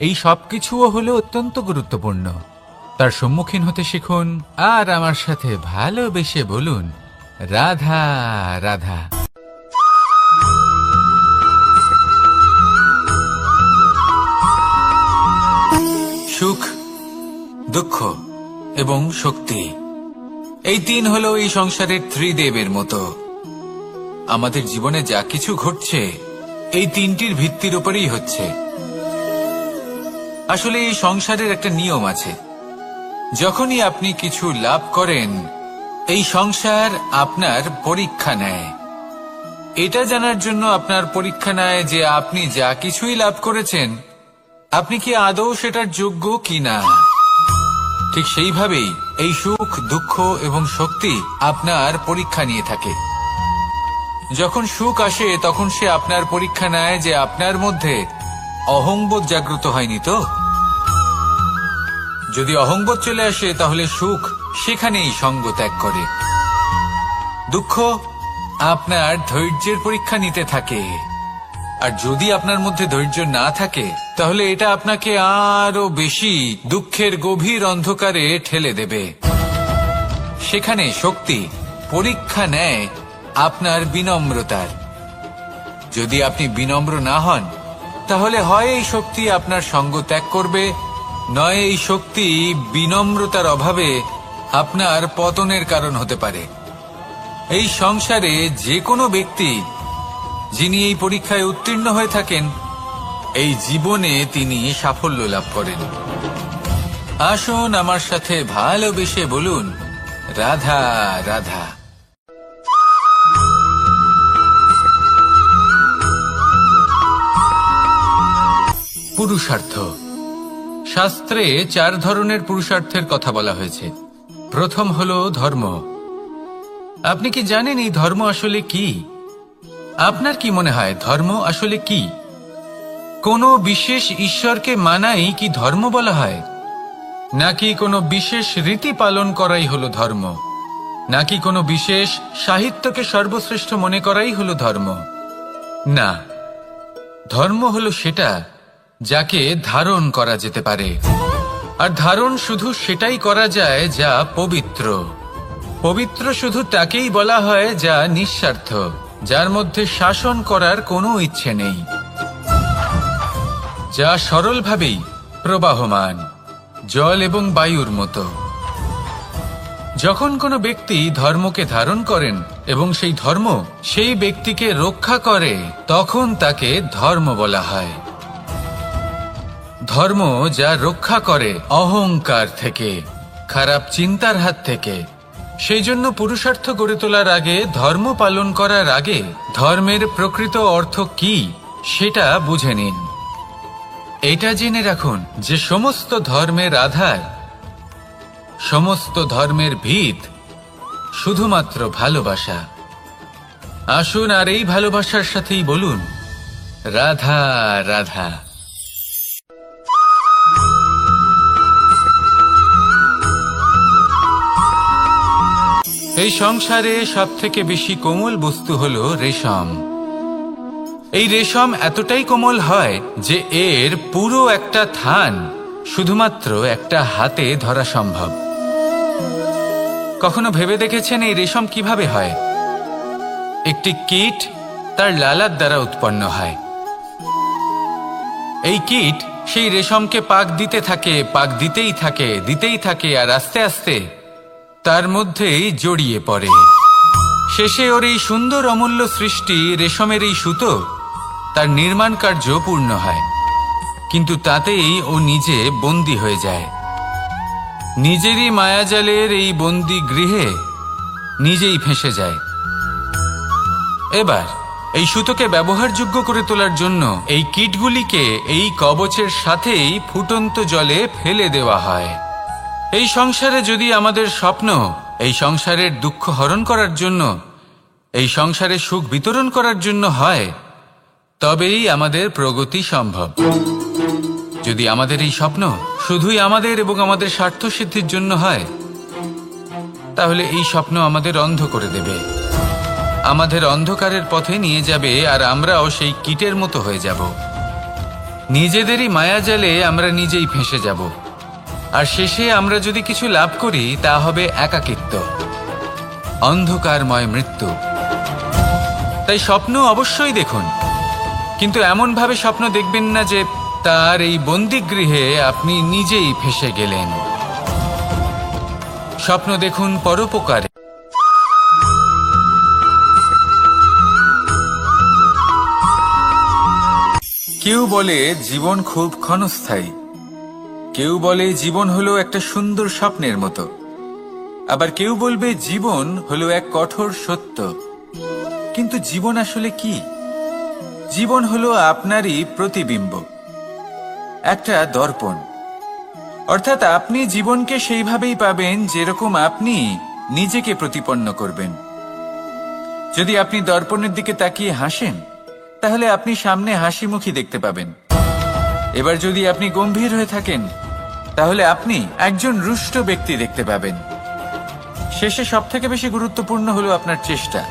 এই সবকিছুও হলো অত্যন্ত গুরুত্বপূর্ণ। তার সম্মুখীন হতে শিখুন আর আমার সাথে ভালোবেসে বলুন, রাধা রাধা। সুখ, দুঃখ এবং শক্তি, এই তিন হলো এই সংসারের ত্রিদেবের মতো। আমাদের জীবনে যা কিছু ঘটছে এই তিনটির ভিত্তির উপরেই হচ্ছে। আসলে এই সংসারের একটা নিয়ম আছে, যখনই আপনি কিছু লাভ করেন এই সংসার আপনার পরীক্ষা নেয়। এটা জানার জন্য আপনার পরীক্ষা নেয় যে আপনি যা কিছুই লাভ করেছেন আপনি কি আদৌ সেটার যোগ্য কিনা। ঠিক সেইভাবেই এই সুখ, দুঃখ এবং শক্তি আপনার পরীক্ষা নিয়ে থাকে। যখন সুখ আসে তখন সে আপনার পরীক্ষা নেয় যে আপনার মধ্যে অহংবোধ জাগ্রত হয়নি তো। যদি অহংবোধ চলে আসে তাহলে সুখ সেখানেই সঙ্গ ত্যাগ করে। দুঃখ আপনার ধৈর্যের পরীক্ষা নিতে থাকে, আর যদি আপনার মধ্যে ধৈর্য না থাকে তাহলে এটা আপনাকে আরো বেশি দুঃখের গভীর অন্ধকারে ঠেলে দেবে। সেখানে শক্তি পরীক্ষা নেয় আপনার বিনম্রতার। যদি আপনি বিনম্র না হন তাহলে হয় এই শক্তি আপনার সঙ্গ ত্যাগ করবে, নয় এই শক্তি বিনম্রতার অভাবে আপনার পতনের কারণ হতে পারে। এই সংসারে যে কোনো ব্যক্তি যিনি এই পরীক্ষায় উত্তীর্ণ হয়ে থাকেন এই জীবনে তিনি সাফল্য লাভ করেন। আসুন আমার সাথে ভালোবেসে বলুন, রাধা রাধা। পুরুষার্থ। শাস্ত্রে 4 ধরনের পুরুষার্থের কথা বলা হয়েছে। প্রথম হলো ধর্ম। আপনি কি জানেন এই ধর্ম আসলে কি? আপনার কি মনে হয় ধর্ম আসলে কি? কোনো বিশেষ ঈশ্বরকে মানাই কি ধর্ম বলা হয়? নাকি কোনো বিশেষ রীতি পালন করাই হলো ধর্ম? নাকি কোনো বিশেষ সাহিত্যকে সর্বশ্রেষ্ঠ মনে করাই হলো ধর্ম? না, ধর্ম হলো সেটা যাকে ধারণ করা যেতে পারে, আর ধারণ শুধু সেটাই করা যায় যা পবিত্র। পবিত্র শুধু তাকেই বলা হয় যা নিঃস্বার্থ, যার মধ্যে শাসন করার কোনো ইচ্ছে নেই, যা সরলভাবেই প্রবাহমান, জল এবং বায়ুর মতো। যখন কোনো ব্যক্তি ধর্মকে ধারণ করেন এবং সেই ধর্ম সেই ব্যক্তিকে রক্ষা করে তখন তাকে ধর্ম বলা হয়। ধর্ম যা রক্ষা করে অহংকার থেকে, খারাপ চিন্তার হাত থেকে। সেই জন্য পুরুষার্থ গড়ে তোলার আগে, ধর্ম পালন করার আগে ধর্মের প্রকৃত অর্থ কি সেটা বুঝে নিন। এটা জেনে রাখুন যে সমস্ত ধর্মের আধার, সমস্ত ধর্মের ভিত শুধুমাত্র ভালোবাসা। আসুন আর এই ভালোবাসার সাথেই বলুন, রাধা রাধা। এই সংসারে সবথেকে বেশি কোমল বস্তু হলো রেশম। এই রেশম এতটাই কোমল হয় যে এর পুরো একটা থান শুধুমাত্র একটা হাতে ধরা সম্ভব। কখনো ভেবে দেখেছেন এই রেশম কিভাবে হয়? একটি কীট তার লালার দ্বারা উৎপন্ন হয়। এই কীট সেই রেশমকে পাক দিতে থাকে, পাক দিতেই থাকে, আর আস্তে আস্তে তার মধ্যেই জড়িয়ে পড়ে। শেষে ওর এই সুন্দর অমূল্য সৃষ্টি রেশমের এই সুতো তার নির্মাণ কার্য পূর্ণ হয়, কিন্তু তাতেই ও নিজে বন্দী হয়ে যায়। নিজেরই মায়াজালের এই বন্দী গৃহে নিজেই ফেঁসে যায়। এবার এই সুতোকে ব্যবহারযোগ্য করে তোলার জন্য এই কীটগুলিকে এই কবচের সাথেই ফুটন্ত জলে ফেলে দেওয়া হয়। এই সংসারে যদি আমাদের স্বপ্ন এই সংসারের দুঃখ হরণ করার জন্য এই সংসারে সুখ বিতরণ করার জন্য হয়, তবেই আমাদের প্রগতি সম্ভব। যদি আমাদের এই স্বপ্ন শুধুই আমাদের এবং আমাদের স্বার্থ সিদ্ধির জন্য হয়, তাহলে এই স্বপ্ন আমাদের অন্ধ করে দেবে, আমাদের অন্ধকারের পথে নিয়ে যাবে, আর আমরাও সেই কীটের মতো হয়ে যাব। নিজেদেরই মায়াজালে আমরা নিজেই ফেঁসে যাব, আর শেষে আমরা যদি কিছু লাভ করি তা হবে একাকিত্ব, অন্ধকারময় মৃত্যু। তাই স্বপ্ন অবশ্যই দেখুন, কিন্তু এমনভাবে স্বপ্ন দেখবেন না যে তার এই বন্দিগৃহে আপনি নিজেই ফেঁসে গেলেন। স্বপ্ন দেখুন পরোপকারে। কেউ বলে জীবন খুব ক্ষণস্থায়ী, কেউ বলে জীবন হলো একটা সুন্দর স্বপ্নের মতো, আবার কেউ বলবে জীবন হলো এক কঠোর সত্য। কিন্তু জীবন আসলে কি? জীবন হলো আপনারই প্রতিবিম্ব, একটা দর্পণ। অর্থাৎ আপনি জীবনকে সেইভাবেই পাবেন যেরকম আপনি নিজেকে প্রতিপন্ন করবেন। যদি আপনি দর্পণের দিকে তাকিয়ে হাসেন, তাহলে আপনি সামনে হাসি মুখী দেখতে পাবেন। এবার যদি আপনি গম্ভীর হয়ে থাকেন, তাহলে আপনি একজন রুষ্ট ব্যক্তি দেখতে পাবেন। শেষে সবথেকে বেশি গুরুত্বপূর্ণ হলো আপনার চেষ্টা।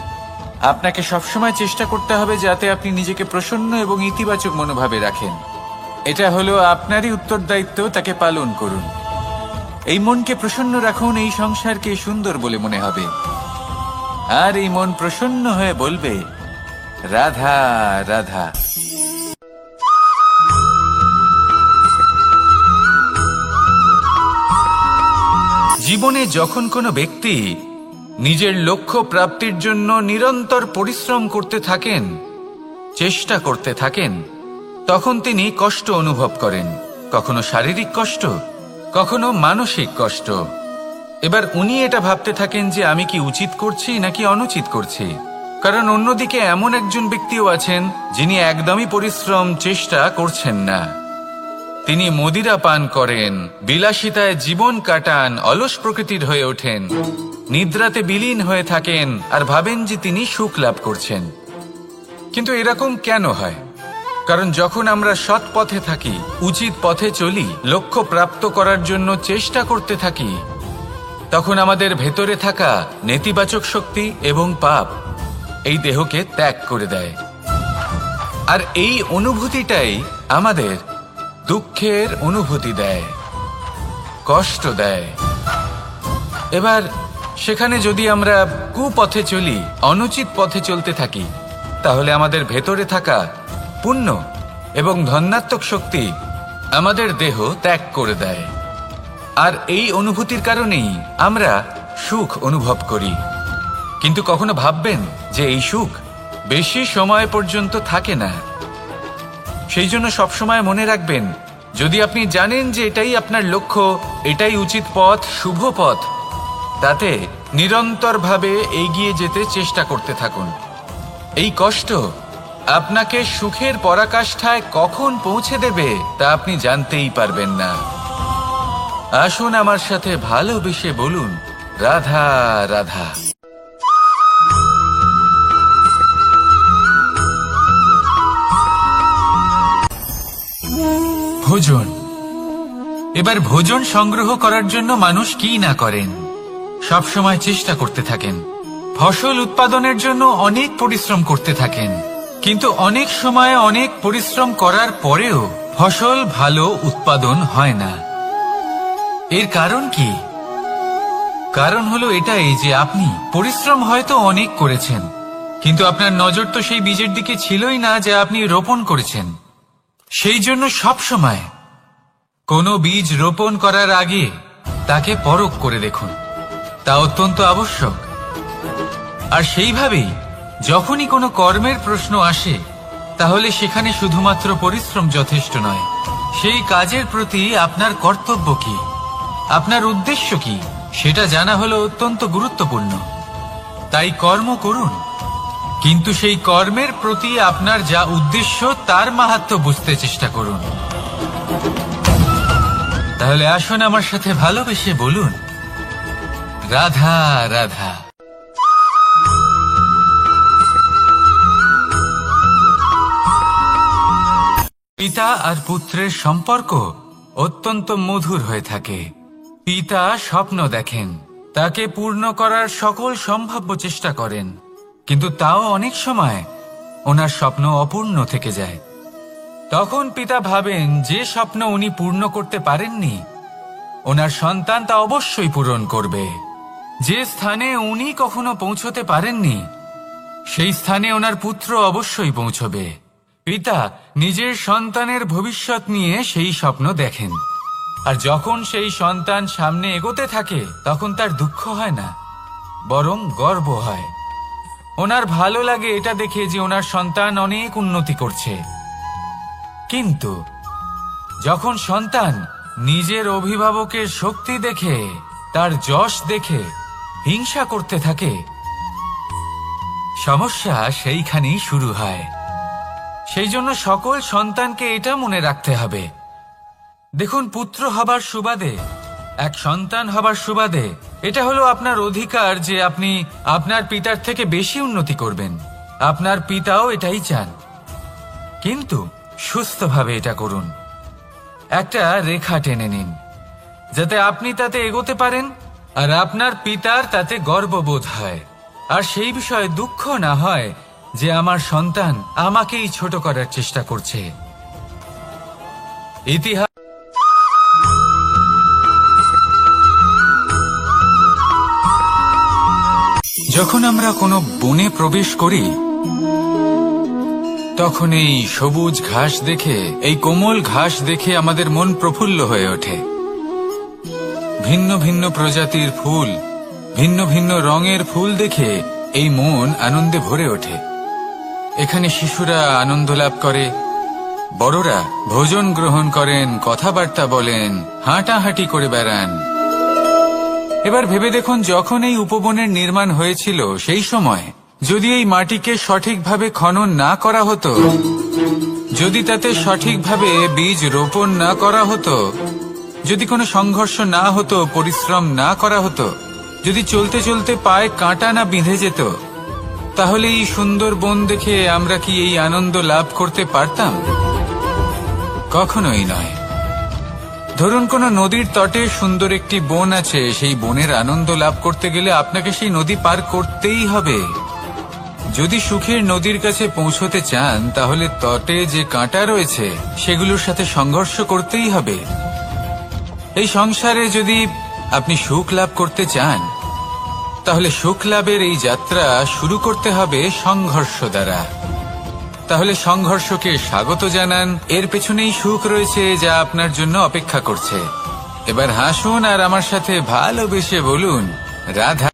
আপনাকে সবসময় চেষ্টা করতে হবে যাতে আপনি নিজেকে প্রসন্ন এবং ইতিবাচক মনোভাবে রাখেন। এটা হলো আপনারই উত্তরদায়িত্ব, তাকে পালন করুন। এই মনকে প্রসন্ন রাখুন, এই সংসারকে সুন্দর বলে মনে হবে। আর এই মন প্রসন্ন হয়ে বলবে, রাধা রাধা। জীবনে যখন কোনো ব্যক্তি নিজের লক্ষ্য প্রাপ্তির জন্য নিরন্তর পরিশ্রম করতে থাকেন, চেষ্টা করতে থাকেন, তখন তিনি কষ্ট অনুভব করেন, কখনো শারীরিক কষ্ট, কখনো মানসিক কষ্ট। এবার উনি এটা ভাবতে থাকেন যে আমি কি উচিত করছি নাকি অনুচিত করছি। কারণ অন্যদিকে এমন একজন ব্যক্তিও আছেন যিনি একদমই পরিশ্রম চেষ্টা করছেন না। তিনি মদিরা পান করেন, বিলাসিতায় জীবন কাটান, অলস প্রকৃতির হয়ে ওঠেন, নিদ্রাতে বিলীন হয়ে থাকেন আর ভাবেন যে তিনি সুখ লাভ করছেন। কিন্তু এরকম কেন হয়? কারণ যখন আমরা সৎ পথে থাকি, উচিত পথে চলি, লক্ষ্য প্রাপ্ত করার জন্য চেষ্টা করতে থাকি, তখন আমাদের ভেতরে থাকা নেতিবাচক শক্তি এবং পাপ এই দেহকে ত্যাগ করে দেয়। আর এই অনুভূতিটাই আমাদের দুঃখের অনুভূতি দেয়, কষ্ট দেয়। এবার সেখানে যদি আমরা কুপথে চলি, অনুচিত পথে চলতে থাকি, তাহলে আমাদের ভেতরে থাকা পুণ্য এবং ধনাত্মক শক্তি আমাদের দেহ ত্যাগ করে দেয়। আর এই অনুভূতির কারণেই আমরা সুখ অনুভব করি। কিন্তু কখনো ভাববেন যে এই সুখ বেশি সময় পর্যন্ত থাকে না। সেই জন্য সবসময় মনে রাখবেন, যদি আপনি জানেন যে এটাই আপনার লক্ষ্য, এটাই উচিত পথ, শুভ পথ, তাতে নিরন্তরভাবে এগিয়ে যেতে চেষ্টা করতে থাকুন। এই কষ্ট আপনাকে সুখের পরাকাষ্ঠায় কখন পৌঁছে দেবে তা আপনি জানতেই পারবেন না। আসুন আমার সাথে ভালোবেসে বলুন, রাধা রাধা। ভোজন। এবার ভোজন সংগ্রহ করার জন্য মানুষ কি না করেন, সবসময় চেষ্টা করতে থাকেন। ফসল উৎপাদনের জন্য অনেক পরিশ্রম করতে থাকেন, কিন্তু অনেক সময় অনেক পরিশ্রম করার পরেও ফসল ভালো উৎপাদন হয় না। এর কারণ কি? কারণ হলো এটাই যে আপনি পরিশ্রম হয়তো অনেক করেছেন, কিন্তু আপনার নজর তো সেই বীজের দিকে ছিলই না যা আপনি রোপণ করেছেন। সেই জন্য সব সময় কোনো বীজ রোপণ করার আগে তাকে পরখ করে দেখুন, তা অত্যন্ত আবশ্যক। আর সেইভাবেই যখনই কোনো কর্মের প্রশ্ন আসে, তাহলে সেখানে শুধুমাত্র পরিশ্রম যথেষ্ট নয়। সেই কাজের প্রতি আপনার কর্তব্য কি, আপনার উদ্দেশ্য কি, সেটা জানা হলো অত্যন্ত গুরুত্বপূর্ণ। তাই কর্ম করুন, কিন্তু সেই কর্মের প্রতি আপনার যা উদ্দেশ্য তার মাহাত্ম্য বুঝতে চেষ্টা করুন। তাহলে আসুন আমার সাথে ভালোবেসে বলুন, রাধা রাধা। পিতা আর পুত্রের সম্পর্ক অত্যন্ত মধুর হয়ে থাকে। পিতা স্বপ্ন দেখেন, তাকে পূর্ণ করার সকল সম্ভাব্য চেষ্টা করেন, কিন্তু তাও অনেক সময় ওনার স্বপ্ন অপূর্ণ থেকে যায়। তখন পিতা ভাবেন যে স্বপ্ন উনি পূর্ণ করতে পারেননি, ওনার সন্তান তা অবশ্যই পূরণ করবে। যে স্থানে উনি কখনো পৌঁছতে পারেননি, সেই স্থানে ওনার পুত্র অবশ্যই পৌঁছবে। পিতা নিজের সন্তানের ভবিষ্যৎ নিয়ে সেই স্বপ্ন দেখেন, আর যখন সেই সন্তান সামনে এগোতে থাকে তখন তার দুঃখ হয় না, বরং গর্ব হয়। ওনার ভালো লাগে এটা দেখে যে ওনার সন্তান অনেক উন্নতি করছে। কিন্তু যখন সন্তান নিজের অভিভাবকের শক্তি দেখে, তার যশ দেখে হিংসা করতে থাকে, সমস্যা সেইখানেই শুরু হয়। সেই জন্য সকল সন্তানকে এটা মনে রাখতে হবে, দেখুন, পুত্র হবার সুবাদে, এক সন্তান হবার সুবাদে এটা হলো আপনার অধিকার যে আপনি আপনার পিতার থেকে বেশি উন্নতি করবেন। আপনার পিতাও এটাই চান, কিন্তু সুস্থভাবে এটা করুন। একটা রেখা টেনে নিন যাতে আপনি তাতে এগোতে পারেন আর আপনার পিতার তাতে গর্ববোধ হয়, আর সেই বিষয়ে দুঃখ না হয় যে আমার সন্তান আমাকেই ছোট করার চেষ্টা করছে। ইতিহাস যখন আমরা কোনো বনে প্রবেশ করি, তখন এই সবুজ ঘাস দেখে, এই কোমল ঘাস দেখে আমাদের মন প্রফুল্ল হয়ে ওঠে। ভিন্ন ভিন্ন প্রজাতির ফুল, ভিন্ন ভিন্ন রঙের ফুল দেখে এই মন আনন্দে ভরে ওঠে। এখানে শিশুরা আনন্দ লাভ করে, বড়রা ভোজন গ্রহণ করেন, কথাবার্তা বলেন, হাঁটাহাঁটি করে বেড়ান। এবার ভেবে দেখুন, যখন এই উপবনের নির্মাণ হয়েছিল সেই সময় যদি এই মাটিকে সঠিকভাবে খনন না করা হতো, যদি তাতে সঠিকভাবে বীজ রোপণ না করা হতো, যদি কোনো সংঘর্ষ না হতো, পরিশ্রম না করা হতো, যদি চলতে চলতে পায়ে কাঁটা না বিঁধে যেত, তাহলে এই সুন্দর বন দেখে আমরা কি এই আনন্দ লাভ করতে পারতাম? কখনোই নয়। ধরুন কোনো নদীর তটে সুন্দর একটি বন আছে, সেই বনের আনন্দ লাভ করতে গেলে আপনাকে সেই নদী পার করতেই হবে। যদি সুখের নদীর কাছে পৌঁছতে চান, তাহলে তটে যে কাঁটা রয়েছে সেগুলোর সাথে সংঘর্ষ করতেই হবে। এই সংসারে যদি আপনি সুখ লাভ করতে চান, তাহলে সুখ লাভের এই যাত্রা শুরু করতে হবে সংঘর্ষ দ্বারা। তাহলে সংঘর্ষকে স্বাগত জানান, এর পেছনেই সুখ রয়েছে যা আপনার জন্য অপেক্ষা করছে। এবার হাসুন আর আমার সাথে ভালোবেসে বলুন, রাধা।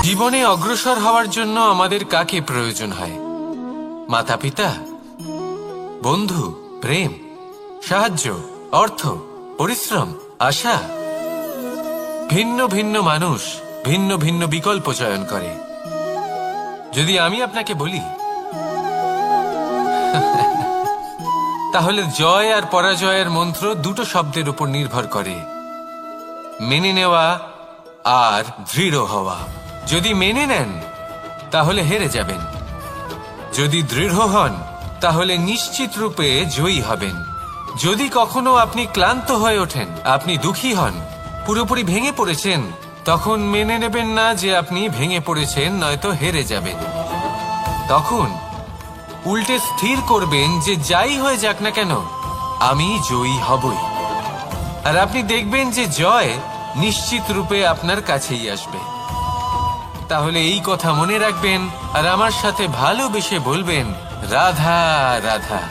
জীবনে অগ্রসর হওয়ার জন্য আমাদের কাকে প্রয়োজন হয়? মাতা পিতা, বন্ধু, প্রেম, সাহায্য, অর্থ, পরিশ্রম, আশা। ভিন্ন ভিন্ন মানুষ ভিন্ন ভিন্ন বিকল্প চয়ন করে। যদি আমি আপনাকে বলি, তাহলে জয় আর পরাজয়ের মন্ত্র দুটো শব্দের উপর নির্ভর করে, মেনে নেওয়া আর দৃঢ় হওয়া। যদি মেনে নেন তাহলে হেরে যাবেন, যদি দৃঢ় হন তাহলে নিশ্চিত রূপে জয়ী হবেন। যদি কখনো আপনি ক্লান্ত হয়ে ওঠেন, আপনি দুঃখী হন, পুরোপুরি ভেঙে পড়েছেন, তখন মেনে নেবেন না যে আপনি ভেঙে পড়েছেন, নয়তো হেরে যাবেন। তখন উল্টে স্থির করবেন যে যাই হয়ে যাক না কেন, আমি জয়ী হবই। আর আপনি দেখবেন যে জয় নিশ্চিত রূপে আপনার কাছেই আসবে। তাহলে এই কথা মনে রাখবেন আর আমার সাথে ভালোবেসে বলবেন, রাধা রাধা।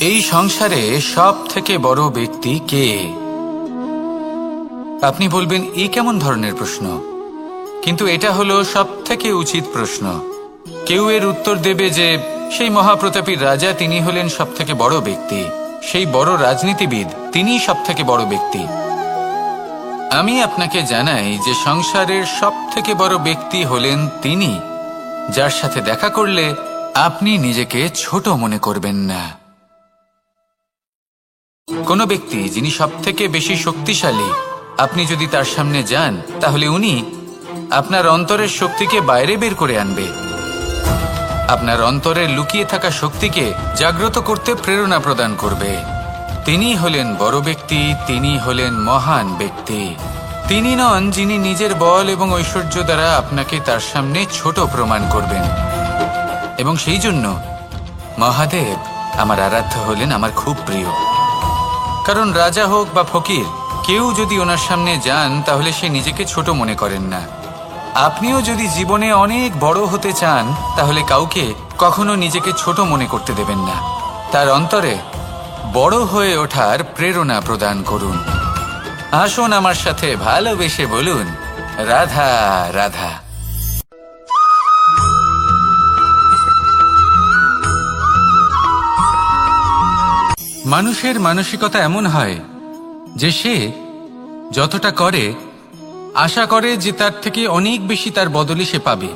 এই সংসারে সব থেকে বড় ব্যক্তি কে? আপনি বলবেন, এই কেমন ধরনের প্রশ্ন? কিন্তু এটা হলো সব থেকে উচিত প্রশ্ন। কেউ এর উত্তর দেবে যে সেই মহাপ্রতাপী রাজা, তিনি হলেন সব থেকে বড় ব্যক্তি, সেই বড় রাজনীতিবিদ, তিনিই সব থেকে বড় ব্যক্তি। আমি আপনাকে জানাই যে সংসারের সব থেকে বড় ব্যক্তি হলেন তিনি, যার সাথে দেখা করলে আপনি নিজেকে ছোট মনে করবেন না। কোনো ব্যক্তি যিনি সবথেকে বেশি শক্তিশালী, আপনি যদি তার সামনে যান তাহলে উনি আপনার অন্তরের শক্তিকে বাইরে বের করে আনবে, আপনার অন্তরের লুকিয়ে থাকা শক্তিকে জাগ্রত করতে প্রেরণা প্রদান করবে। তিনি হলেন বড় ব্যক্তি, তিনি হলেন মহান ব্যক্তি। তিনি নন যিনি নিজের বল এবং ঐশ্বর্য দ্বারা আপনাকে তার সামনে ছোট প্রমাণ করবেন। এবং সেই জন্য মহাদেব আমার আরাধ্য হলেন আমার খুব প্রিয়। কারণ রাজা হোক বা ফকির, কেউ যদি ওনার সামনে যান তাহলে সে নিজেকে ছোট মনে করেন না। আপনিও যদি জীবনে অনেক বড় হতে চান তাহলে কাউকে কখনো নিজেকে ছোট মনে করতে দেবেন না। তার অন্তরে বড় হয়ে ওঠার প্রেরণা প্রদান করুন। আসুন আমার সাথে ভালোবেসে বলুন, রাধা রাধা। মানুষের মানসিকতা এমন হয় যে সে যতটা করে আশা করে যে তার থেকে অনেক বেশি তার বদলে সে পাবে।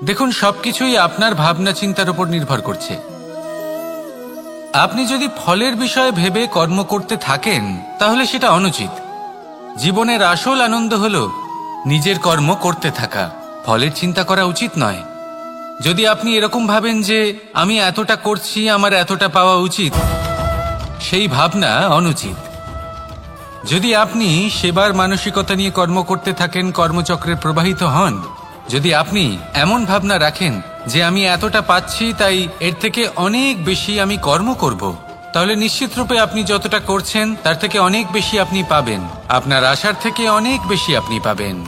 দেখুন, সবকিছুই আপনার ভাবনা চিন্তার উপর নির্ভর করছে। আপনি যদি ফলের বিষয়ে ভেবে কর্ম করতে থাকেন তাহলে সেটা অনুচিত। জীবনের আসল আনন্দ হলো নিজের কর্ম করতে থাকা, ফলের চিন্তা করা উচিত নয়। যদি আপনি এরকম ভাবেন যে আমি এতটা করছি, আমার এতটা পাওয়া উচিত, সেই ভাবনা অনুচিত। যদি আপনি সেবার মানসিকতা নিয়ে কর্ম করতে থাকেন, কর্মচক্রে প্রবাহিত হন, যদি আপনি এমন ভাবনা রাখেন যে আমি এতটা পাচ্ছি তাই এর থেকে অনেক বেশি আমি কর্ম করব, তাহলে নিশ্চিত রূপে আপনি যতটা করছেন তার থেকে অনেক বেশি আপনি পাবেন। আপনার আশার থেকে অনেক বেশি আপনি পাবেন।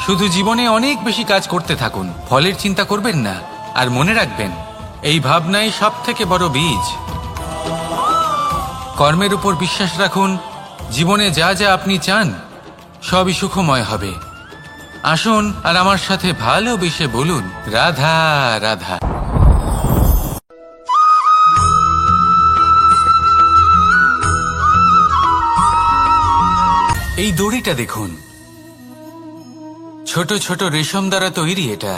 শুধু জীবনে অনেক বেশি কাজ করতে থাকুন, ফলের চিন্তা করবেন না। আর মনে রাখবেন, এই ভাবনাই সব থেকে বড় বীজ। কর্মের উপর বিশ্বাস রাখুন। জীবনে যা যা আপনি চান সবই সুখময় হবে। আসুন আর আমার সাথে ভালোবেসে বলুন, রাধা রাধা। এই দড়িটা দেখুন, ছোট ছোট রেশম দ্বারা তৈরি। এটা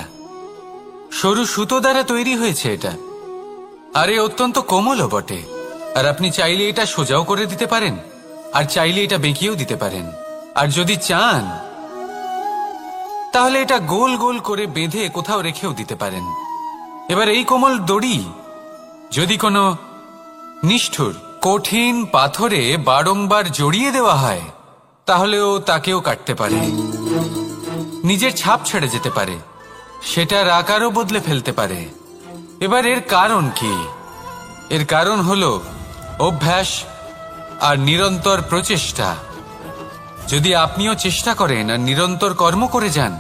সরু সুতো দ্বারা তৈরি হয়েছে এটা, আর এ অত্যন্ত কোমলও বটে। আর আপনি চাইলে এটা সোজাও করে দিতে পারেন, আর চাইলে এটা বেঁকিয়েও দিতে পারেন। আর যদি চান তাহলে এটা গোল গোল করে বেঁধে কোথাও রেখেও দিতে পারেন। এবার এই কোমল দড়ি যদি কোনো নিষ্ঠুর কঠিন পাথরে বারংবার জড়িয়ে দেওয়া হয় তাহলেও তাকেও কাটতে পারে, নিজের ছাপ ছেড়ে যেতে পারে, সেটার আকারও বদলে ফেলতে পারে। এবার এর কারণ কি? এর কারণ হলো অভ্যাস আর নিরন্তর প্রচেষ্টা। যদি আপনিও চেষ্টা করেন আর নিরন্তর কর্ম করে যান,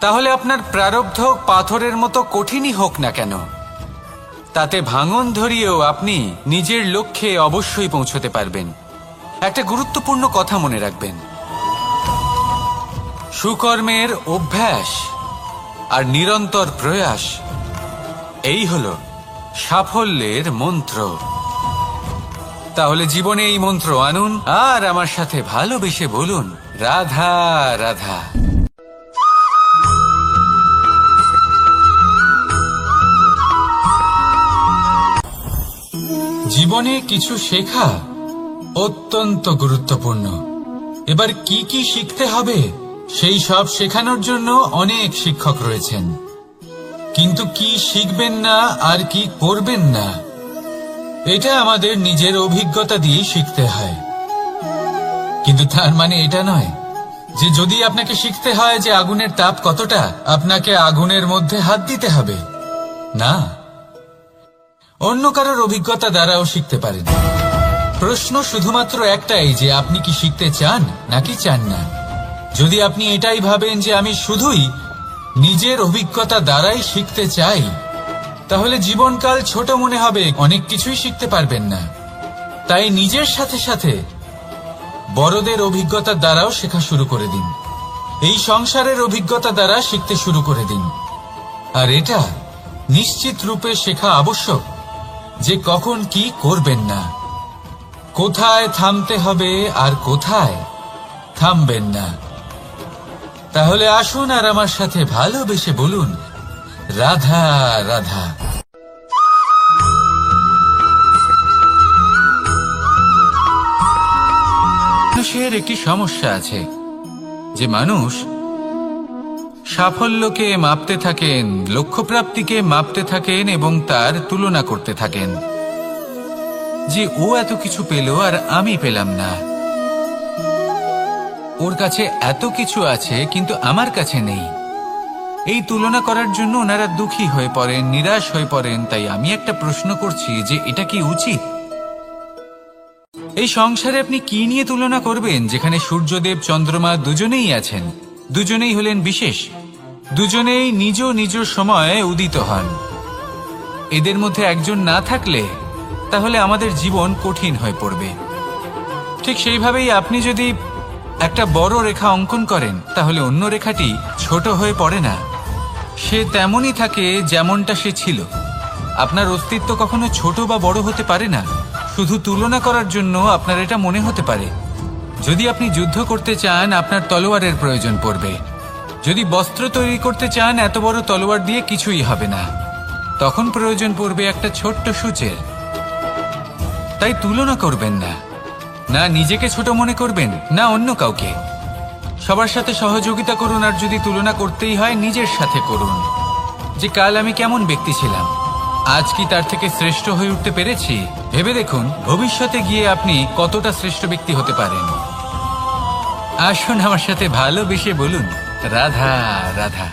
তাহলে আপনার প্রারব্ধ পাথরের মতো কঠিনই হোক না কেন, তাতে ভাঙন ধরিয়েও আপনি নিজের লক্ষ্যে অবশ্যই পৌঁছতে পারবেন। একটা গুরুত্বপূর্ণ কথা মনে রাখবেন, সুকর্মের অভ্যাস আর নিরন্তর প্রয়াস, এই হলো সাফল্যের মন্ত্র। তাহলে জীবনে এই মন্ত্র আনুন আর আমার সাথে ভালোবেসে বলুন, রাধা রাধা। জীবনে কিছু শেখা অত্যন্ত গুরুত্বপূর্ণ। এবার কি কি শিখতে হবে সেই সব শেখানোর জন্য অনেক শিক্ষক রয়েছেন, কিন্তু কি শিখবেন না আর কি করবেন না এটা আমাদের নিজের অভিজ্ঞতা দিয়ে শিখতে হয়। কিন্তু তার মানে এটা নয় যে যদি আপনাকে শিখতে হয় যে আগুনের তাপ কতটা, আপনাকে আগুনের মধ্যে হাত দিতে হবে। না, অন্য কারোর অভিজ্ঞতা দ্বারাও শিখতে পারেন। প্রশ্ন শুধুমাত্র একটাই যে আপনি কি শিখতে চান নাকি চান না। যদি আপনি এটাই ভাবেন যে আমি শুধুই নিজের অভিজ্ঞতা দ্বারাই শিখতে চাই, তাহলে জীবনকাল ছোট মনে হবে, অনেক কিছুই শিখতে পারবেন না। তাই নিজের সাথে সাথে বড়দের অভিজ্ঞতা দ্বারাও শেখা শুরু করে দিন। এই সংসারের অভিজ্ঞতা দ্বারা শিখতে শুরু করে দিন। আর এটা নিশ্চিত রূপে শেখা আবশ্যক যে কখন কি করবেন না, কোথায় থামতে হবে আর কোথায় থামবেন না। তাহলে আসুন আর আমার সাথে ভালোবেসে বলুন, রাধা রাধা। মানুষের একটি সমস্যা আছে যে মানুষ সাফল্যকে মাপতে থাকেন, লক্ষ্যপ্রাপ্তিকে মাপতে থাকেন এবং তার তুলনা করতে থাকেন যে ও এত কিছু পেল আর আমি পেলাম না, ওর কাছে এত কিছু আছে কিন্তু আমার কাছে নেই। এই তুলনা করার জন্য ওনারা দুঃখী হয়ে পড়েন, নিরাশ হয়ে পড়েন। তাই আমি একটা প্রশ্ন করছি যে এটা কি উচিত? এই সংসারে আপনি কি নিয়ে তুলনা করবেন যেখানে সূর্যদেব চন্দ্রমা দুজনেই আছেন, দুজনেই হলেন বিশেষ, দুজনেই নিজ নিজ সময়ে উদিত হন। এদের মধ্যে একজন না থাকলে তাহলে আমাদের জীবন কঠিন হয়ে পড়বে। ঠিক সেইভাবেই আপনি যদি একটা বড় রেখা অঙ্কন করেন তাহলে অন্য রেখাটি ছোট হয়ে পড়ে না, সে তেমনই থাকে যেমনটা সে ছিল। আপনার অস্তিত্ব কখনো ছোট বা বড় হতে পারে না, শুধু তুলনা করার জন্য আপনার এটা মনে হতে পারে। যদি আপনি যুদ্ধ করতে চান আপনার তলোয়ারের প্রয়োজন পড়বে, যদি বস্ত্র তৈরি করতে চান এত বড় তলোয়ার দিয়ে কিছুই হবে না, তখন প্রয়োজন পড়বে একটা ছোট্ট সূচের। তাই তুলনা করবেন না, না নিজেকে ছোট মনে করবেন না অন্য কাউকে। সবার সাথে সহযোগিতা করুন, আর যদি তুলনা করতেই হয় নিজের সাথে করুন যে কাল আমি কেমন ব্যক্তি ছিলাম, আজ কি তার থেকে শ্রেষ্ঠ হয়ে উঠতে পেরেছি। ভেবে দেখুন ভবিষ্যতে গিয়ে আপনি কতটা শ্রেষ্ঠ ব্যক্তি হতে পারেন। আসুন আমার সাথে ভালোবেসে বলুন রাধা রাধা।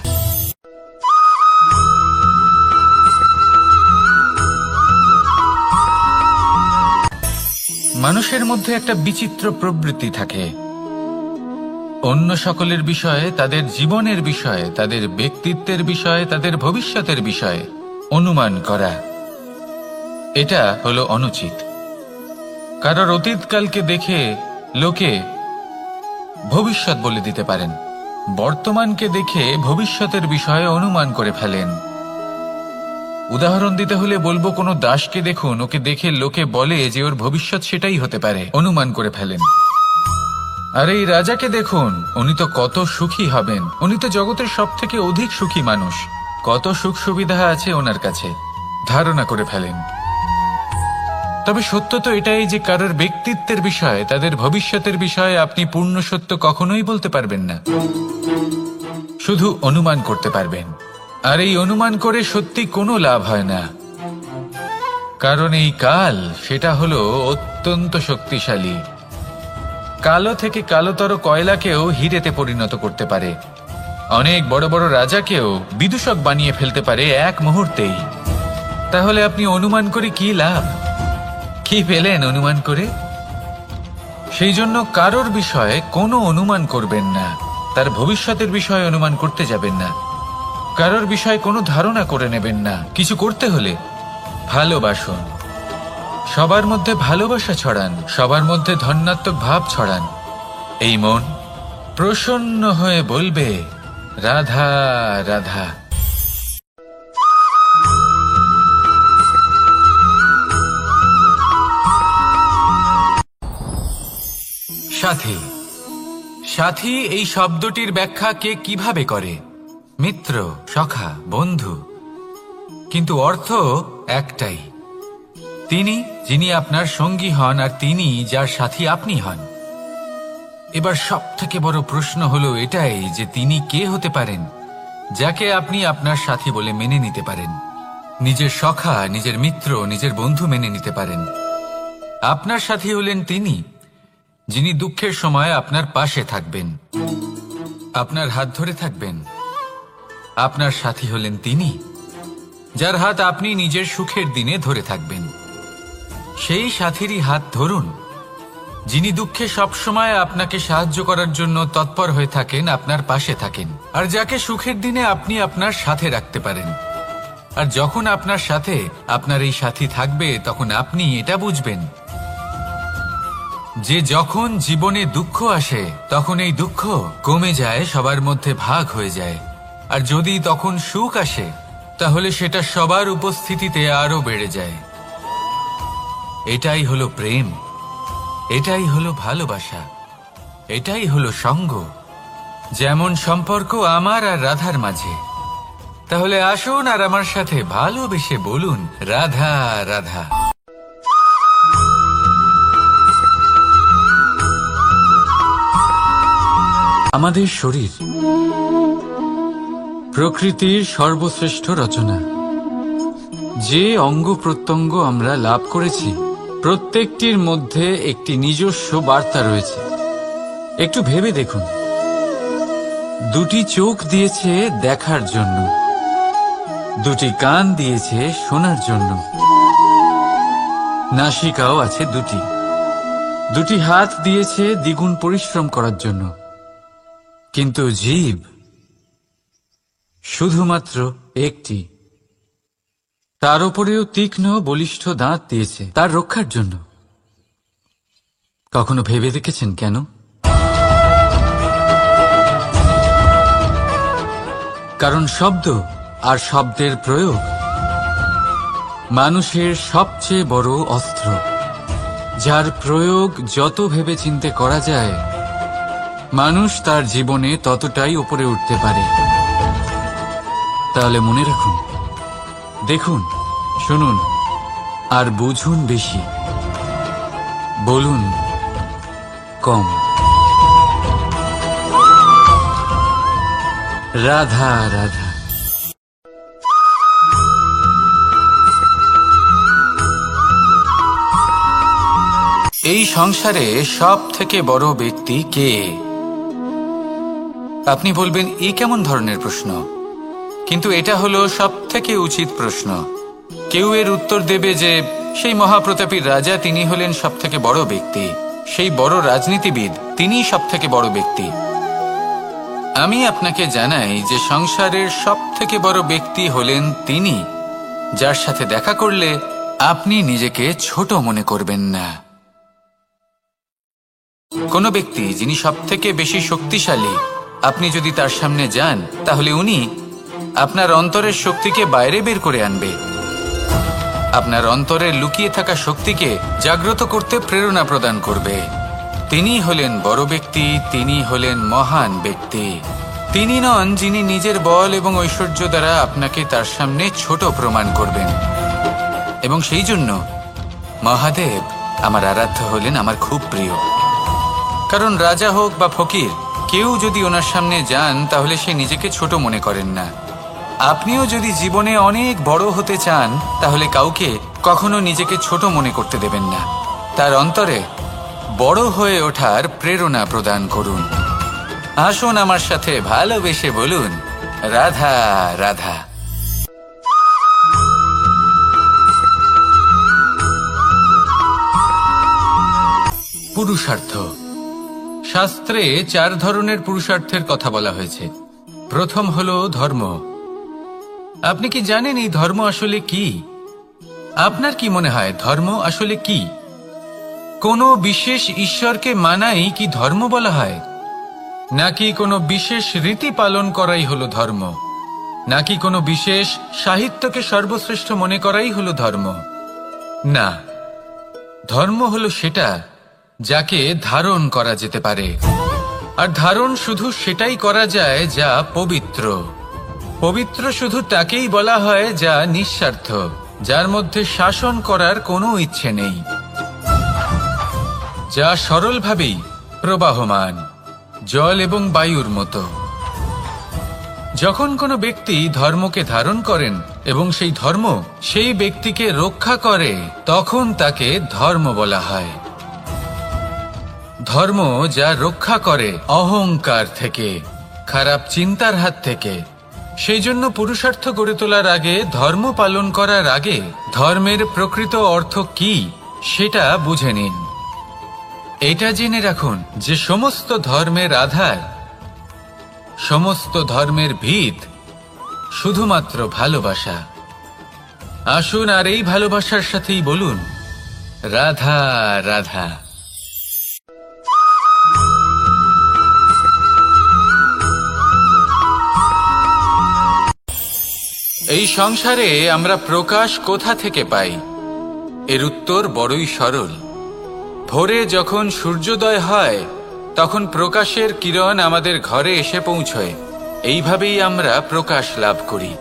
মানুষের মধ্যে একটা বিচিত্র প্রবৃত্তি থাকে অন্য সকলের বিষয়ে, তাদের জীবনের বিষয়ে, তাদের ব্যক্তিত্বের বিষয়ে, তাদের ভবিষ্যতের বিষয়ে অনুমান করা। এটা হলো অনুচিত। কারোর অতীতকালকে দেখে লোকে ভবিষ্যৎ বলে দিতে পারেন, বর্তমানকে দেখে ভবিষ্যতের বিষয়ে অনুমান করে ফেলেন। উদাহরণ দিতে হলে বলবো কোনো দাসকে দেখুন, ওকে দেখে লোকে বলে যে ওর ভবিষ্যৎ সেটাই হতে পারে, অনুমান করে ফেলেন। আর এই রাজাকে দেখুন, উনি তো কত সুখী হবেন, উনি তো জগতের সব থেকে অধিক সুখী মানুষ, কত সুখ সুবিধা আছে ওনার কাছে, ধারণা করে ফেলেন। তবে সত্য তো এটাই যে কারোর ব্যক্তিত্বের বিষয়ে, তাদের ভবিষ্যতের বিষয়ে আপনি পূর্ণ সত্য কখনোই বলতে পারবেন না, শুধু অনুমান করতে পারবেন। আর এই অনুমান করে সত্যি কোনো লাভ হয় না, কারণ এই কাল সেটা হলো অত্যন্ত শক্তিশালী। কালো থেকে কালোতর কয়লাকেও হিরেতে পরিণত করতে পারে, অনেক বড় বড় রাজাকেও বিদূষক বানিয়ে ফেলতে পারে এক মুহূর্তেই। তাহলে আপনি অনুমান করে কি লাভ? কি পেলেন অনুমান করে? সেই জন্য কারোর বিষয়ে কোনো অনুমান করবেন না, তার ভবিষ্যতের বিষয়ে অনুমান করতে যাবেন না, কারোর বিষয়ে কোনো ধারণা করে নেবেন না। কিছু করতে হলে ভালোবাসুন, সবার মধ্যে ভালোবাসা ছড়ান, সবার মধ্যে ধন্যাত্মক ভাব ছড়ান। এই মন প্রসন্ন হয়ে বলবে রাধা রাধা। সাথী, সাথী এই শব্দটির ব্যাখ্যা কে কিভাবে করে? মিত্র, সখা, বন্ধু, কিন্তু অর্থ একটাই, তিনি যিনি আপনার সঙ্গী হন আর তিনি যার সাথী আপনি হন। এবার সব থেকে বড় প্রশ্ন হলো এটাই যে তিনি কে হতে পারেন যাকে আপনি আপনার সাথী বলে মেনে নিতে পারেন, নিজের সখা, নিজের মিত্র, নিজের বন্ধু মেনে নিতে পারেন। আপনার সাথী হলেন তিনি যিনি দুঃখের সময় আপনার পাশে থাকবেন, আপনার হাত ধরে থাকবেন। আপনার সাথী হলেন তিনি যার হাত আপনি নিজের সুখের দিনে ধরে থাকবেন। সেই সাথীরই হাত ধরুন যিনি দুঃখে সবসময় আপনাকে সাহায্য করার জন্য তৎপর হয়ে থাকেন, আপনার পাশে থাকেন, আর যাকে সুখের দিনে আপনি আপনার সাথে রাখতে পারেন। আর যখন আপনার সাথে আপনার এই সাথী থাকবে তখন আপনি এটা বুঝবেন যে যখন জীবনে দুঃখ আসে তখন এই দুঃখ কমে যায়, সবার মধ্যে ভাগ হয়ে যায়। আর যদি তখন সুখ আসে তাহলে সেটা সবার উপস্থিতিতে আরো বেড়ে যায়। এটাই হলো প্রেম, এটাই হলো ভালোবাসা, এটাই হলো সঙ্গ, যেমন সম্পর্ক আমার আর রাধার মাঝে। তাহলে আসুন আর আমার সাথে ভালোবেসে বলুন রাধা রাধা। আমাদের শরীর প্রকৃতির সর্বশ্রেষ্ঠ রচনা। যে অঙ্গ প্রত্যঙ্গ আমরা লাভ করেছি প্রত্যেকটির মধ্যে একটি নিজস্ব বার্তা রয়েছে। একটু ভেবে দেখুন, দুটি চোখ দিয়েছে দেখার জন্য, দুটি কান দিয়েছে শোনার জন্য, নাসিকাও আছে দুটি, দুটি হাত দিয়েছে দ্বিগুণ পরিশ্রম করার জন্য, কিন্তু জীব শুধুমাত্র একটি। তার উপরেও তীক্ষ্ণ বলিষ্ঠ দাঁত দিয়েছে তার রক্ষার জন্য। কখনো ভেবে দেখেছেন কেন? কারণ শব্দ আর শব্দের প্রয়োগ মানুষের সবচেয়ে বড় অস্ত্র, যার প্রয়োগ যত ভেবে চিন্তে করা যায় মানুষ তার জীবনে ততটাই উপরে উঠতে পারে। তাহলে মনে রাখুন, দেখুন, শুনুন আর বুঝুন বেশি, বলুন কম। রাধা রাধা। এই সংসারে সব থেকে বড় ব্যক্তি কে? আপনি বলবেন এই কেমন ধরনের প্রশ্ন, কিন্তু এটা হলো সব থেকে উচিত প্রশ্ন। কেউ এর উত্তর দেবে যে সেই মহাপ্রতাপী রাজা, তিনি হলেন সব থেকে বড় ব্যক্তি, সেই বড় রাজনীতিবিদ, তিনিই সব থেকে বড় ব্যক্তি। আমি আপনাকে জানাই যে সংসারের সব থেকে বড় ব্যক্তি হলেন তিনি, যার সাথে দেখা করলে আপনি নিজেকে ছোট মনে করবেন না। কোনো ব্যক্তি যিনি সব থেকে বেশি শক্তিশালী, আপনি যদি তার সামনে যান তাহলে উনি আপনার অন্তরের শক্তিকে বাইরে বের করে আনবে, আপনার অন্তরে লুকিয়ে থাকা শক্তিকে জাগ্রত করতে প্রেরণা প্রদান করবে। তিনি হলেন বড় ব্যক্তি, তিনি হলেন মহান ব্যক্তি। তিনি নন যিনি নিজের বল এবং ঐশ্বর্য দ্বারা আপনাকে তার সামনে ছোট প্রমাণ করবেন। এবং সেই জন্য মহাদেব আমার আরাধ্য হলেন আমার খুব প্রিয়। কারণ রাজা হোক বা ফকির, কেউ যদি ওনার সামনে যান তাহলে সে নিজেকে ছোট মনে করেন না। আপনিও যদি জীবনে অনেক বড় হতে চান তাহলে কাউকে কখনো নিজেকে ছোট মনে করতে দেবেন না। তার অন্তরে বড় হয়ে ওঠার প্রেরণা প্রদান করুন। আসুন আমার সাথে ভালোবেসে বলুন, রাধা রাধা। পুরুষার্থ। শাস্ত্রে 4 ধরনের পুরুষার্থের কথা বলা হয়েছে। প্রথম হলো ধর্ম। আপনি কি জানেন এই ধর্ম আসলে কি? আপনার কি মনে হয় ধর্ম আসলে কি? কোনো বিশেষ ঈশ্বরকে মানাই কি ধর্ম বলা হয়? নাকি কোনো বিশেষ রীতি পালন করাই হলো ধর্ম? নাকি কোনো বিশেষ সাহিত্যকে সর্বশ্রেষ্ঠ মনে করাই হলো ধর্ম? না, ধর্ম হলো সেটা যাকে ধারণ করা যেতে পারে। আর ধারণ শুধু সেটাই করা যায় যা পবিত্র। পবিত্র শুধু তাকেই বলা হয় যা নিঃস্বার্থ, যার মধ্যে শাসন করার কোনো ইচ্ছে নেই, যা সরলভাবেই প্রবাহমান, জল এবং বায়ুর মতো। যখন কোনো ব্যক্তি ধর্মকে ধারণ করেন এবং সেই ধর্ম সেই ব্যক্তিকে রক্ষা করে, তখন তাকে ধর্ম বলা হয়। ধর্ম যা রক্ষা করে অহংকার থেকে, খারাপ চিন্তার হাত থেকে। সেই জন্য পুরুষার্থ গড়ে তোলার আগে, ধর্ম পালন করার আগে ধর্মের প্রকৃত অর্থ কি সেটা বুঝে নিন। এটা জেনে রাখুন যে সমস্ত ধর্মের আধার, সমস্ত ধর্মের ভিত শুধুমাত্র ভালোবাসা। আসুন আর এই ভালোবাসার সাথেই বলুন, রাধা রাধা। এই সংসারে আমরা প্রকাশ কোথা থেকে পাই? এর উত্তর বড়ই সরল। ভোরে যখন সূর্যোদয় হয় তখন প্রকাশের কিরণ আমাদের ঘরে এসে পৌঁছয়। এইভাবেই আমরা প্রকাশ লাভ করি।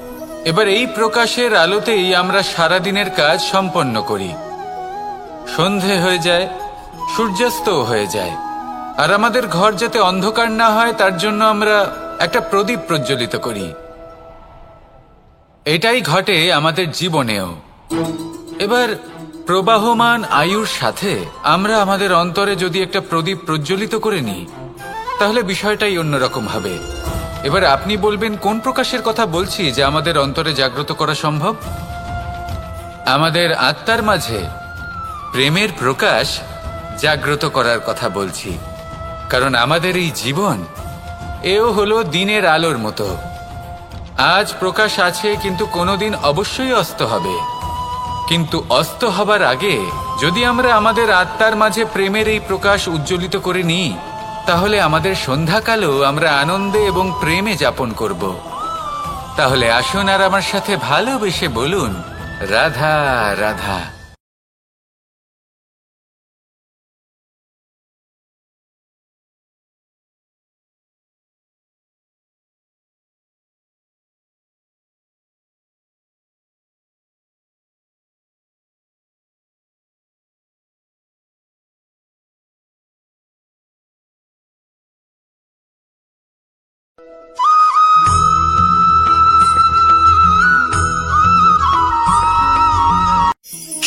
এবার এই প্রকাশের আলোতেই আমরা সারাদিনের কাজ সম্পন্ন করি। সন্ধে হয়ে যায়, সূর্যাস্তও হয়ে যায়, আর আমাদের ঘর যাতে অন্ধকার না হয় তার জন্য আমরা একটা প্রদীপ প্রজ্বলিত করি। এটাই ঘটে আমাদের জীবনেও। এবার প্রবাহমান আয়ুর সাথে আমরা আমাদের অন্তরে যদি একটা প্রদীপ প্রজ্বলিত করে নিই, তাহলে বিষয়টাই অন্যরকম হবে। এবার আপনি বলবেন কোন প্রকাশের কথা বলছি যা আমাদের অন্তরে জাগ্রত করা সম্ভব? আমাদের আত্মার মাঝে প্রেমের প্রকাশ জাগ্রত করার কথা বলছি। কারণ আমাদের এই জীবন এও হলো দিনের আলোর মতো। আজ প্রকাশ আছে, কিন্তু কোনোদিন অবশ্যই অস্ত হবে। কিন্তু অস্ত হবার আগে যদি আমরা আমাদের আত্মার মাঝে প্রেমের এই প্রকাশ উজ্জ্বলিত করে নিই, তাহলে আমাদের সন্ধ্যাকালও আমরা আনন্দে এবং প্রেমে যাপন করব। তাহলে আসুন আর আমার সাথে ভালোবেসে বলুন, রাধা রাধা।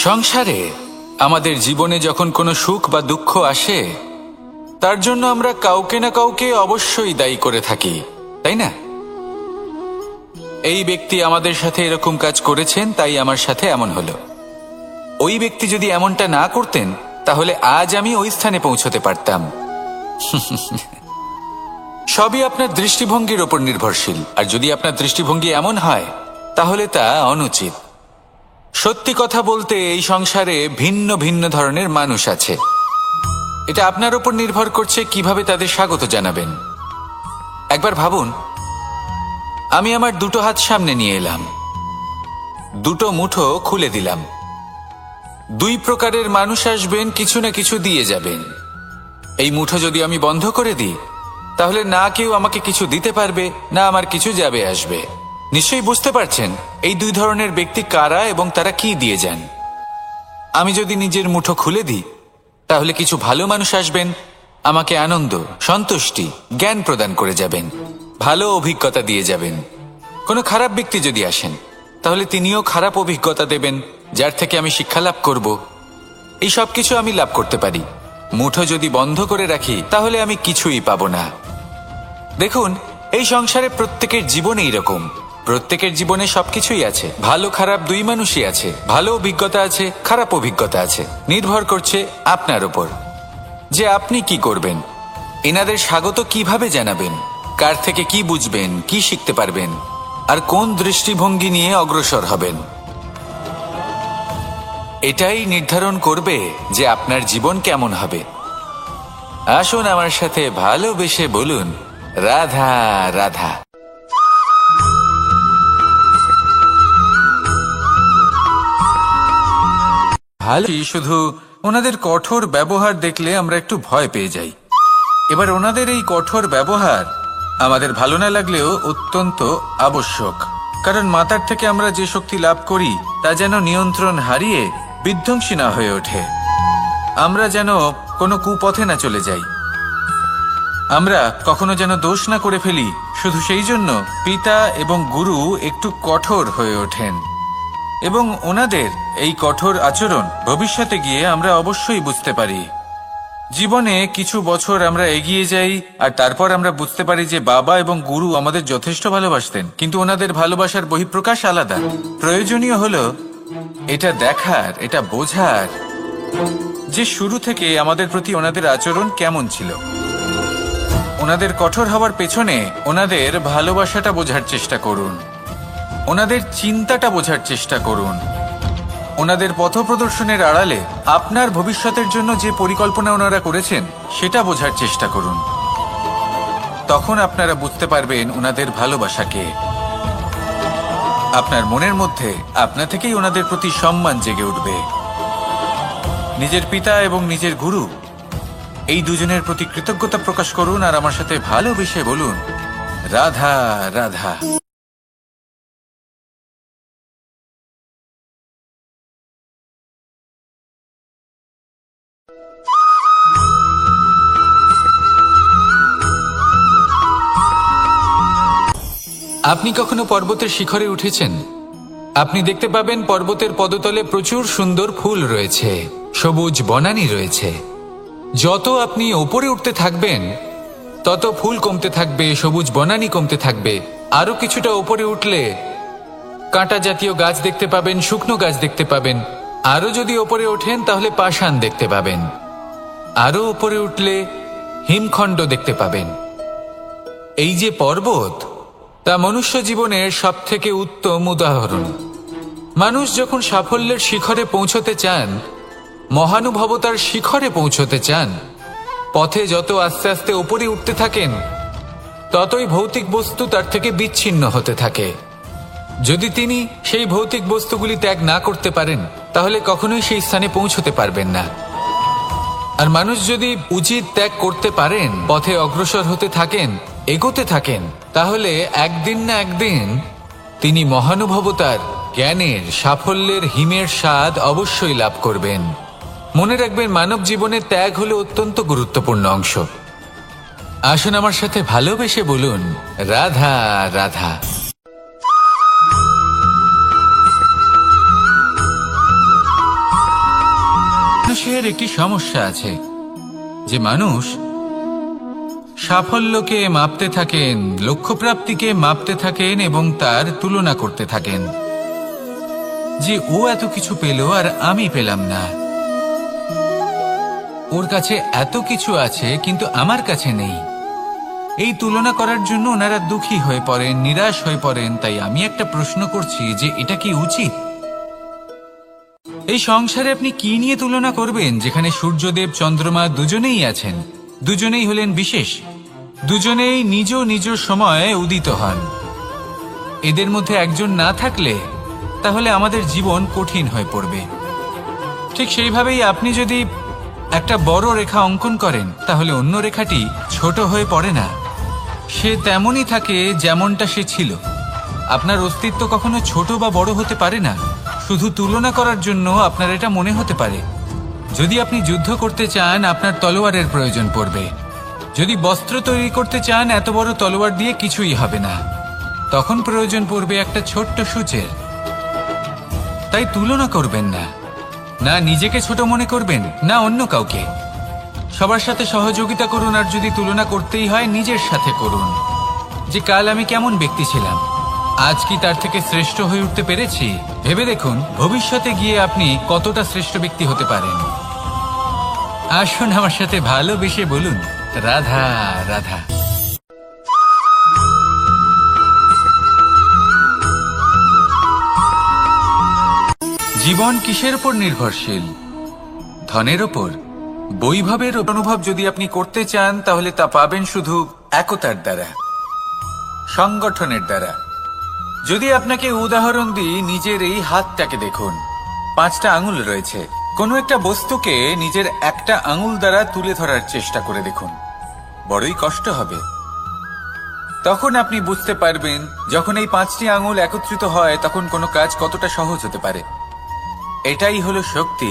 সংসারে আমাদের জীবনে যখন কোনো সুখ বা দুঃখ আসে, তার জন্য আমরা কাউকে না কাউকে অবশ্যই দায়ী করে থাকি, তাই না? এই ব্যক্তি আমাদের সাথে এরকম কাজ করেছেন, তাই আমার সাথে এমন হলো। ওই ব্যক্তি যদি এমনটা না করতেন, তাহলে আজ আমি ওই স্থানে পৌঁছতে পারতাম। সবই আপনার দৃষ্টিভঙ্গির ওপর নির্ভরশীল। আর যদি আপনার দৃষ্টিভঙ্গি এমন হয়, তাহলে তা অনুচিত। সত্যি কথা বলতে এই সংসারে ভিন্ন ভিন্ন ধরনের মানুষ আছে। এটা আপনার উপর নির্ভর করছে কিভাবে তাদের স্বাগত জানাবেন। একবার ভাবুন, আমি আমার দুটো হাত সামনে নিয়ে এলাম, দুটো মুঠো খুলে দিলাম। দুই প্রকারের মানুষ আসবেন, কিছু না কিছু দিয়ে যাবেন। এই মুঠো যদি আমি বন্ধ করে দিই, তাহলে না কেউ আমাকে কিছু দিতে পারবে, না আমার কিছু যাবে আসবে। নিশ্চয়ই বুঝতে পারছেন এই দুই ধরনের ব্যক্তি কারা এবং তারা কি দিয়ে যান। আমি যদি নিজের মুঠো খুলে দিই, তাহলে কিছু ভালো মানুষ আসবেন, আমাকে আনন্দ, সন্তুষ্টি, জ্ঞান প্রদান করে যাবেন, ভালো অভিজ্ঞতা দিয়ে যাবেন। কোনো খারাপ ব্যক্তি যদি আসেন, তাহলে তিনিও খারাপ অভিজ্ঞতা দেবেন, যার থেকে আমি শিক্ষা লাভ করব। এই সব কিছু আমি লাভ করতে পারি। মুঠো যদি বন্ধ করে রাখি, তাহলে আমি কিছুই পাবো না। দেখুন, এই সংসারে প্রত্যেকের জীবনে এইরকম। প্রত্যেকের জীবনে সবকিছুই আছে, ভালো খারাপ দুই মানুষই আছে। ভালো অভিজ্ঞতা আছে, খারাপ অভিজ্ঞতা আছে। নির্ভর করছে আপনার উপর যে আপনি কি করবেন, এনাদের স্বাগত কিভাবে জানাবেন, কার থেকে কি বুঝবেন, কি শিখতে পারবেন, আর কোন দৃষ্টিভঙ্গি নিয়ে অগ্রসর হবেন। এটাই নির্ধারণ করবে যে আপনার জীবন কেমন হবে। আসুন আমার সাথে ভালোবেসে বলুন, রাধা রাধা। ভালো, শুধু ওনাদের কঠোর ব্যবহার দেখলে আমরা একটু ভয় পেয়ে যাই। এবার ওনাদের এই কঠোর ব্যবহার আমাদের ভালো না লাগলেও অত্যন্ত আবশ্যক। কারণ মাতার থেকে আমরা যে শক্তি লাভ করি তা যেন নিয়ন্ত্রণ হারিয়ে বিধ্বংসী না হয়ে ওঠে। আমরা যেন কোনো কুপথে না চলে যাই, আমরা কখনো যেন দোষ না করে ফেলি। শুধু সেই জন্য পিতা এবং গুরু একটু কঠোর হয়ে ওঠেন, এবং ওনাদের এই কঠোর আচরণ ভবিষ্যতে গিয়ে আমরা অবশ্যই বুঝতে পারি। জীবনে কিছু বছর আমরা এগিয়ে যাই, আর তারপর আমরা বুঝতে পারি যে বাবা এবং গুরু আমাদের যথেষ্ট ভালোবাসতেন, কিন্তু ওনাদের ভালোবাসার বহিঃপ্রকাশ আলাদা। প্রয়োজনীয় হলো এটা দেখার, এটা বোঝার যে শুরু থেকে আমাদের প্রতি ওনাদের আচরণ কেমন ছিল। ওনাদের কঠোর হওয়ার পেছনে ওনাদের ভালোবাসাটা বোঝার চেষ্টা করুন, ওনাদের চিন্তাটা বোঝার চেষ্টা করুন, ওনাদের পথপ্রদর্শনের আড়ালে আপনার ভবিষ্যতের জন্য যে পরিকল্পনা ওনারা করেছেন সেটা বোঝার চেষ্টা করুন। তখন আপনারা বুঝতে পারবেন ওনাদের ভালোবাসাকে। আপনার মনের মধ্যে আপনা থেকেই ওনাদের প্রতি সম্মান জেগে উঠবে। নিজের পিতা এবং নিজের গুরু এই দুজনের প্রতি কৃতজ্ঞতা প্রকাশ করুন, আর আমার সাথে ভালোবেসে বলুন, রাধা রাধা। আপনি কখনো পর্বতের শিখরে উঠেছেন? আপনি দেখতে পাবেন পর্বতের পদতলে প্রচুর সুন্দর ফুল রয়েছে, সবুজ বনানী রয়েছে। যত আপনি ওপরে উঠতে থাকবেন তত ফুল কমতে থাকবে, সবুজ বনানী কমতে থাকবে। আরো কিছুটা ওপরে উঠলে কাঁটা জাতীয় গাছ দেখতে পাবেন, শুকনো গাছ দেখতে পাবেন। আরো যদি ওপরে ওঠেন তাহলে পাষাণ দেখতে পাবেন। আরো ওপরে উঠলে হিমখণ্ড দেখতে পাবেন। এই যে পর্বত, তা মনুষ্য জীবনের সব থেকে উত্তম উদাহরণ। মানুষ যখন সাফল্যের শিখরে পৌঁছতে চান, মহানুভবতার শিখরে পৌঁছতে চান, পথে যত আস্তে আস্তে উপরে উঠতে থাকেন ততই ভৌতিক বস্তু তার থেকে বিচ্ছিন্ন হতে থাকে। যদি তিনি সেই ভৌতিক বস্তুগুলি ত্যাগ না করতে পারেন তাহলে কখনোই সেই স্থানে পৌঁছতে পারবেন না। আর মানুষ যদি উচিত ত্যাগ করতে পারেন, পথে অগ্রসর হতে থাকেন, এগোতে থাকেন, তাহলে একদিন না একদিন তিনি মহানুভবতার, জ্ঞানের, সাফল্যের হিমের স্বাদ অবশ্যই লাভ করবেন। মনে রাখবেন, মানব জীবনে ত্যাগ হলো অত্যন্ত গুরুত্বপূর্ণ অংশ। আসুন আমার সাথে ভালোবেসে বলুন, রাধা রাধা। মানুষের একটি সমস্যা আছে যে মানুষ সাফল্যকে মাপতে থাকেন, লক্ষ্যপ্রাপ্তিকে মাপতে থাকেন এবং তার তুলনা করতে থাকেন যে ও এত কিছু পেল আর আমি পেলাম না, ওর কাছে এত কিছু আছে কিন্তু আমার কাছে নেই। এই তুলনা করার জন্য ওনারা দুঃখী হয়ে পড়েন, নিরাশ হয়ে পড়েন। তাই আমি একটা প্রশ্ন করছি যে এটা কি উচিত? এই সংসারে আপনি কি নিয়ে তুলনা করবেন, যেখানে সূর্যদেব, চন্দ্রমা দুজনেই আছেন, দুজনেই হলেন বিশেষ, দুজনেই নিজ নিজ সময়ে উদিত হন। এদের মধ্যে একজন না থাকলে তাহলে আমাদের জীবন কঠিন হয়ে পড়বে। ঠিক সেইভাবেই আপনি যদি একটা বড় রেখা অঙ্কন করেন তাহলে অন্য রেখাটি ছোট হয়ে পড়ে না, সে তেমনই থাকে যেমনটা সে ছিল। আপনার অস্তিত্ব কখনো ছোট বা বড় হতে পারে না। শুধু তুলনা করার জন্য আপনার এটা মনে হতে পারে। যদি আপনি যুদ্ধ করতে চান, আপনার তলোয়ারের প্রয়োজন পড়বে। যদি বস্ত্র তৈরি করতে চান, এত বড় তলোয়ার দিয়ে কিছুই হবে না, তখন প্রয়োজন পড়বে একটা ছোট্ট সূচের। তাই তুলনা করবেন না, না নিজেকে ছোট মনে করবেন, না অন্য কাউকে। সবার সাথে সহযোগিতা করুন, আর যদি তুলনা করতেই হয় নিজের সাথে করুন, যে কাল আমি কেমন ব্যক্তি ছিলাম, আজ কি তার থেকে শ্রেষ্ঠ হয়ে উঠতে পেরেছি। ভেবে দেখুন ভবিষ্যতে গিয়ে আপনি কতটা শ্রেষ্ঠ ব্যক্তি হতে পারেন। আসুন আমার সাথে ভালোবেসে বলুন, রাধা রাধা। জীবন কিসের উপর নির্ভরশীল? ধনের ওপর, বৈভবের অনুভব যদি আপনি করতে চান তাহলে তা পাবেন শুধু একতার দ্বারা, সংগঠনের দ্বারা। যদি আপনাকে উদাহরণ দিই, নিজের এই হাতটাকে দেখুন, 5টা আঙুল রয়েছে। কোনো একটা বস্তুকে নিজের একটা আঙুল দ্বারা তুলে ধরার চেষ্টা করে দেখুন, বড়ই কষ্ট হবে। তখন আপনি বুঝতে পারবেন যখন এই 5টি আঙুল একত্রিত হয় তখন কোনো কাজ কতটা সহজ হতে পারে। এটাই হলো শক্তি,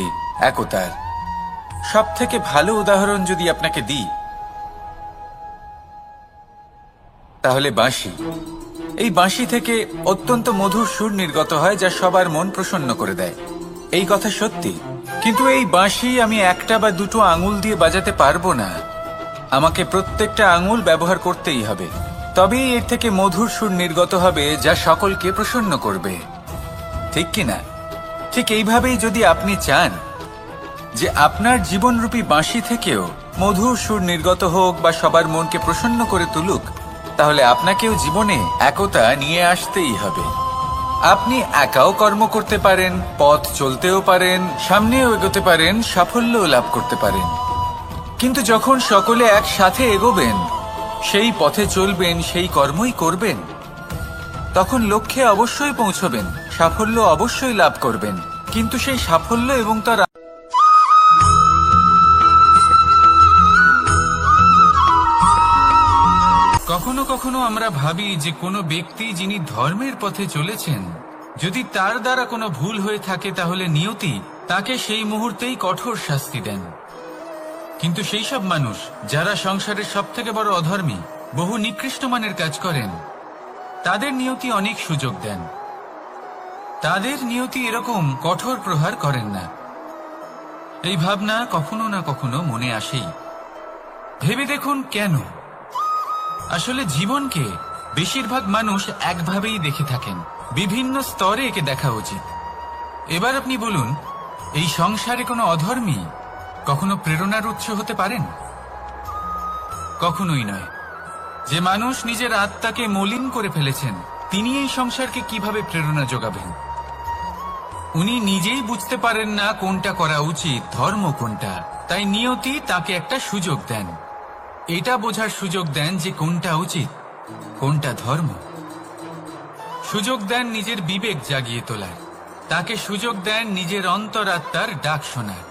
একতার। সব থেকে ভালো উদাহরণ যদি আপনাকে দিই তাহলে বাঁশি। এই বাঁশি থেকে অত্যন্ত মধুর সুর নির্গত হয় যা সবার মন প্রসন্ন করে দেয়। এই কথা সত্যি, কিন্তু এই বাঁশি আমি একটা বা দুটো আঙুল দিয়ে বাজাতে পারবো না। আমাকে প্রত্যেকটা আঙুল ব্যবহার করতেই হবে, তবেই এর থেকে মধুর সুর নির্গত হবে যা সকলকে প্রসন্ন করবে, ঠিক কিনা? ঠিক এইভাবেই যদি আপনি চান যে আপনার জীবনরূপী বাঁশি থেকেও মধুর সুর নির্গত হোক বা সবার মনকে প্রসন্ন করে তুলুক, তাহলে আপনাকেও জীবনে একতা নিয়ে আসতেই হবে। আপনি একাও কর্ম করতে পারেন, পথ চলতেও পারেন, সামনেও এগোতে পারেন, সাফল্যও লাভ করতে পারেন। কিন্তু যখন সকলে একসাথে এগোবেন, সেই পথে চলবেন, সেই কর্মই করবেন, তখন লক্ষ্যে অবশ্যই পৌঁছবেন, সাফল্য অবশ্যই লাভ করবেন। কিন্তু সেই সাফল্য এবং তার কখনো কখনো আমরা ভাবি যে কোনো ব্যক্তি যিনি ধর্মের পথে চলেছেন, যদি তার দ্বারা কোনো ভুল হয়ে থাকে তাহলে নিয়তি তাকে সেই মুহূর্তেই কঠোর শাস্তি দেন। কিন্তু সেই সব মানুষ যারা সংসারের সবথেকে বড় অধর্মী, বহু নিকৃষ্ট মানের কাজ করেন, তাদের নিয়তি অনেক সুযোগ দেন। তাদের নিয়তি এরকম কঠোর প্রহার করেন না। এই ভাবনা কখনো না কখনো মনে আসেই। ভেবে দেখুন কেন? আসলে জীবনকে বেশিরভাগ মানুষ একভাবেই দেখে থাকেন, বিভিন্ন স্তরে একে দেখা উচিত। এবার আপনি বলুন, এই সংসারে কোনো অধর্মী কখনো প্রেরণার উৎস হতে পারেন? কখনোই নয়। যে মানুষ নিজের আত্মাকে মলিন করে ফেলেছেন, তিনি এই সংসারকে কিভাবে প্রেরণা যোগাবেন? উনি নিজেই বুঝতে পারেন না কোনটা করা উচিত, ধর্ম কোনটা। তাই নিয়তি তাকে একটা সুযোগ দেন, এটা বোঝার সুযোগ দেন যে কোনটা উচিত, কোনটা ধর্ম। সুযোগ দেন নিজের বিবেক জাগিয়ে তোলার, তাকে সুযোগ দেন নিজের অন্তরাত্মার ডাক শোনার।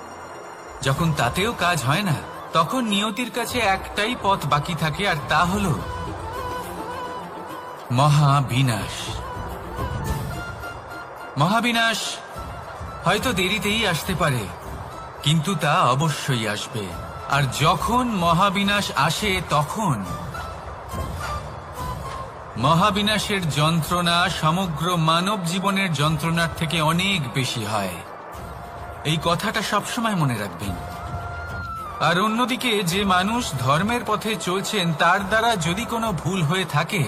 যখন তাতেও কাজ হয় না, তখন নিয়তির কাছে একটাই পথ বাকি থাকে, আর তা হল মহাবিনাশ। মহাবিনাশ হয়তো দেরিতেই আসতে পারে, কিন্তু তা অবশ্যই আসবে। আর যখন মহাবিনাশ আসে, তখন মহাবিনাশের যন্ত্রণা সমগ্র মানব জীবনের যন্ত্রণার থেকে অনেক বেশি হয়। এই কথাটা সবসময় মনে রাখবেন। আর অন্যদিকে যে মানুষ ধর্মের পথে চলছেন, তার দ্বারা যদি কোনো ভুল হয়ে থাকে,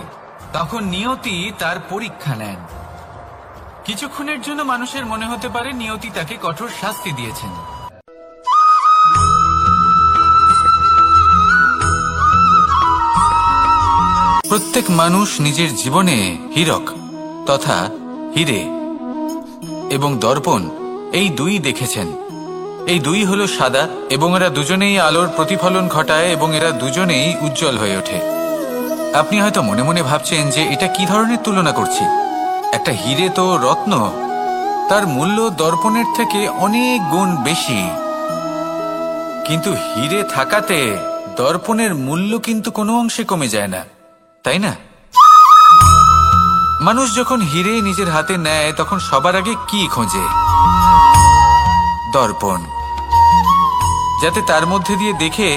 তখন নিয়তি তার পরীক্ষা নেন। কিছুক্ষণের জন্য মানুষের মনে হতে পারে নিয়তি তাকে কঠোর শাস্তি দিয়েছেন। প্রত্যেক মানুষ নিজের জীবনে হীরক তথা হীরে এবং দর্পণ এই দুই দেখেছেন। এই দুই হলো সাদা এবং এরা দুজনেই আলোর প্রতিফলন ঘটায় এবং এরা দুজনেই উজ্জ্বল হয়ে ওঠে। আপনি হয়তো মনে মনে ভাবছেন যে এটা কি ধরনের তুলনা করছি। একটা হীরে তো রত্ন, তার মূল্য দর্পণের থেকে অনেক গুণ বেশি। কিন্তু হীরে থাকাতে দর্পণের মূল্য কিন্তু কোনো অংশে কমে যায় না, তাই না? মানুষ যখন হীরে নিজের হাতে নেয়, তখন সবার আগে কি খোঁজে? দর্পণ, যাতে তার মধ্যে দিয়ে দেখে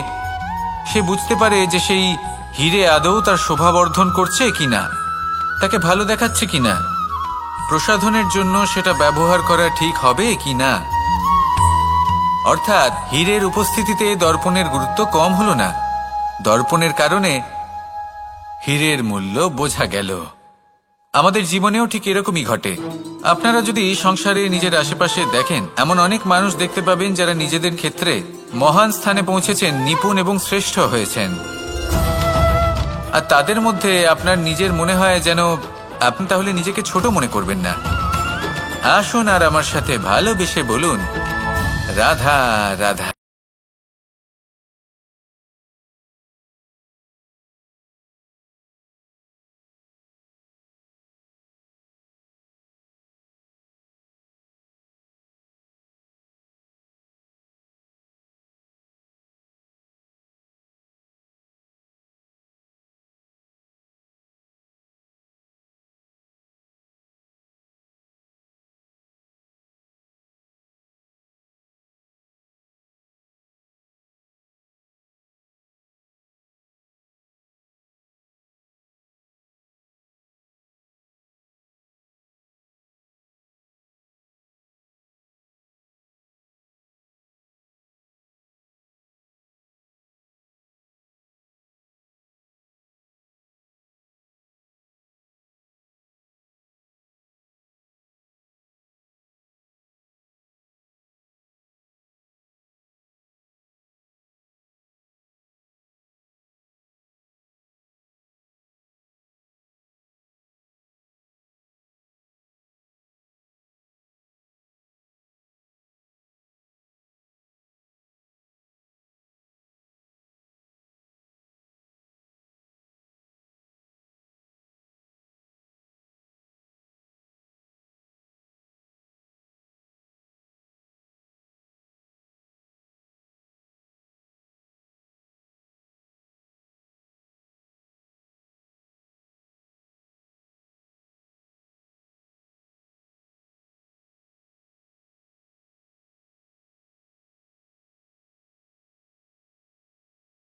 সে বুঝতে পারে যে সেই হীরে আদৌ তার শোভাবর্ধন করছে কিনা, তাকে ভালো দেখাচ্ছে কিনা, প্রসাধনের জন্য সেটা ব্যবহার করা ঠিক হবে কিনা। অর্থাৎ হীরের উপস্থিতিতে দর্পণের গুরুত্ব কম হলো না, দর্পণের কারণে হীরের মূল্য বোঝা গেল। আমাদের জীবনেও ঠিক এরকমই ঘটে। আপনারা যদি সংসারে নিজের আশেপাশে দেখেন, এমন অনেক মানুষ দেখতে পাবেন যারা নিজেদের ক্ষেত্রে মহান স্থানে পৌঁছেছেন, নিপুণ এবং শ্রেষ্ঠ হয়েছেন। আর তাদের মধ্যে আপনার নিজের মনে হয় যেন আপনি তাহলে নিজেকে ছোট মনে করবেন না। আসুন আর আমার সাথে ভালোবেসে বলুন, রাধা রাধা।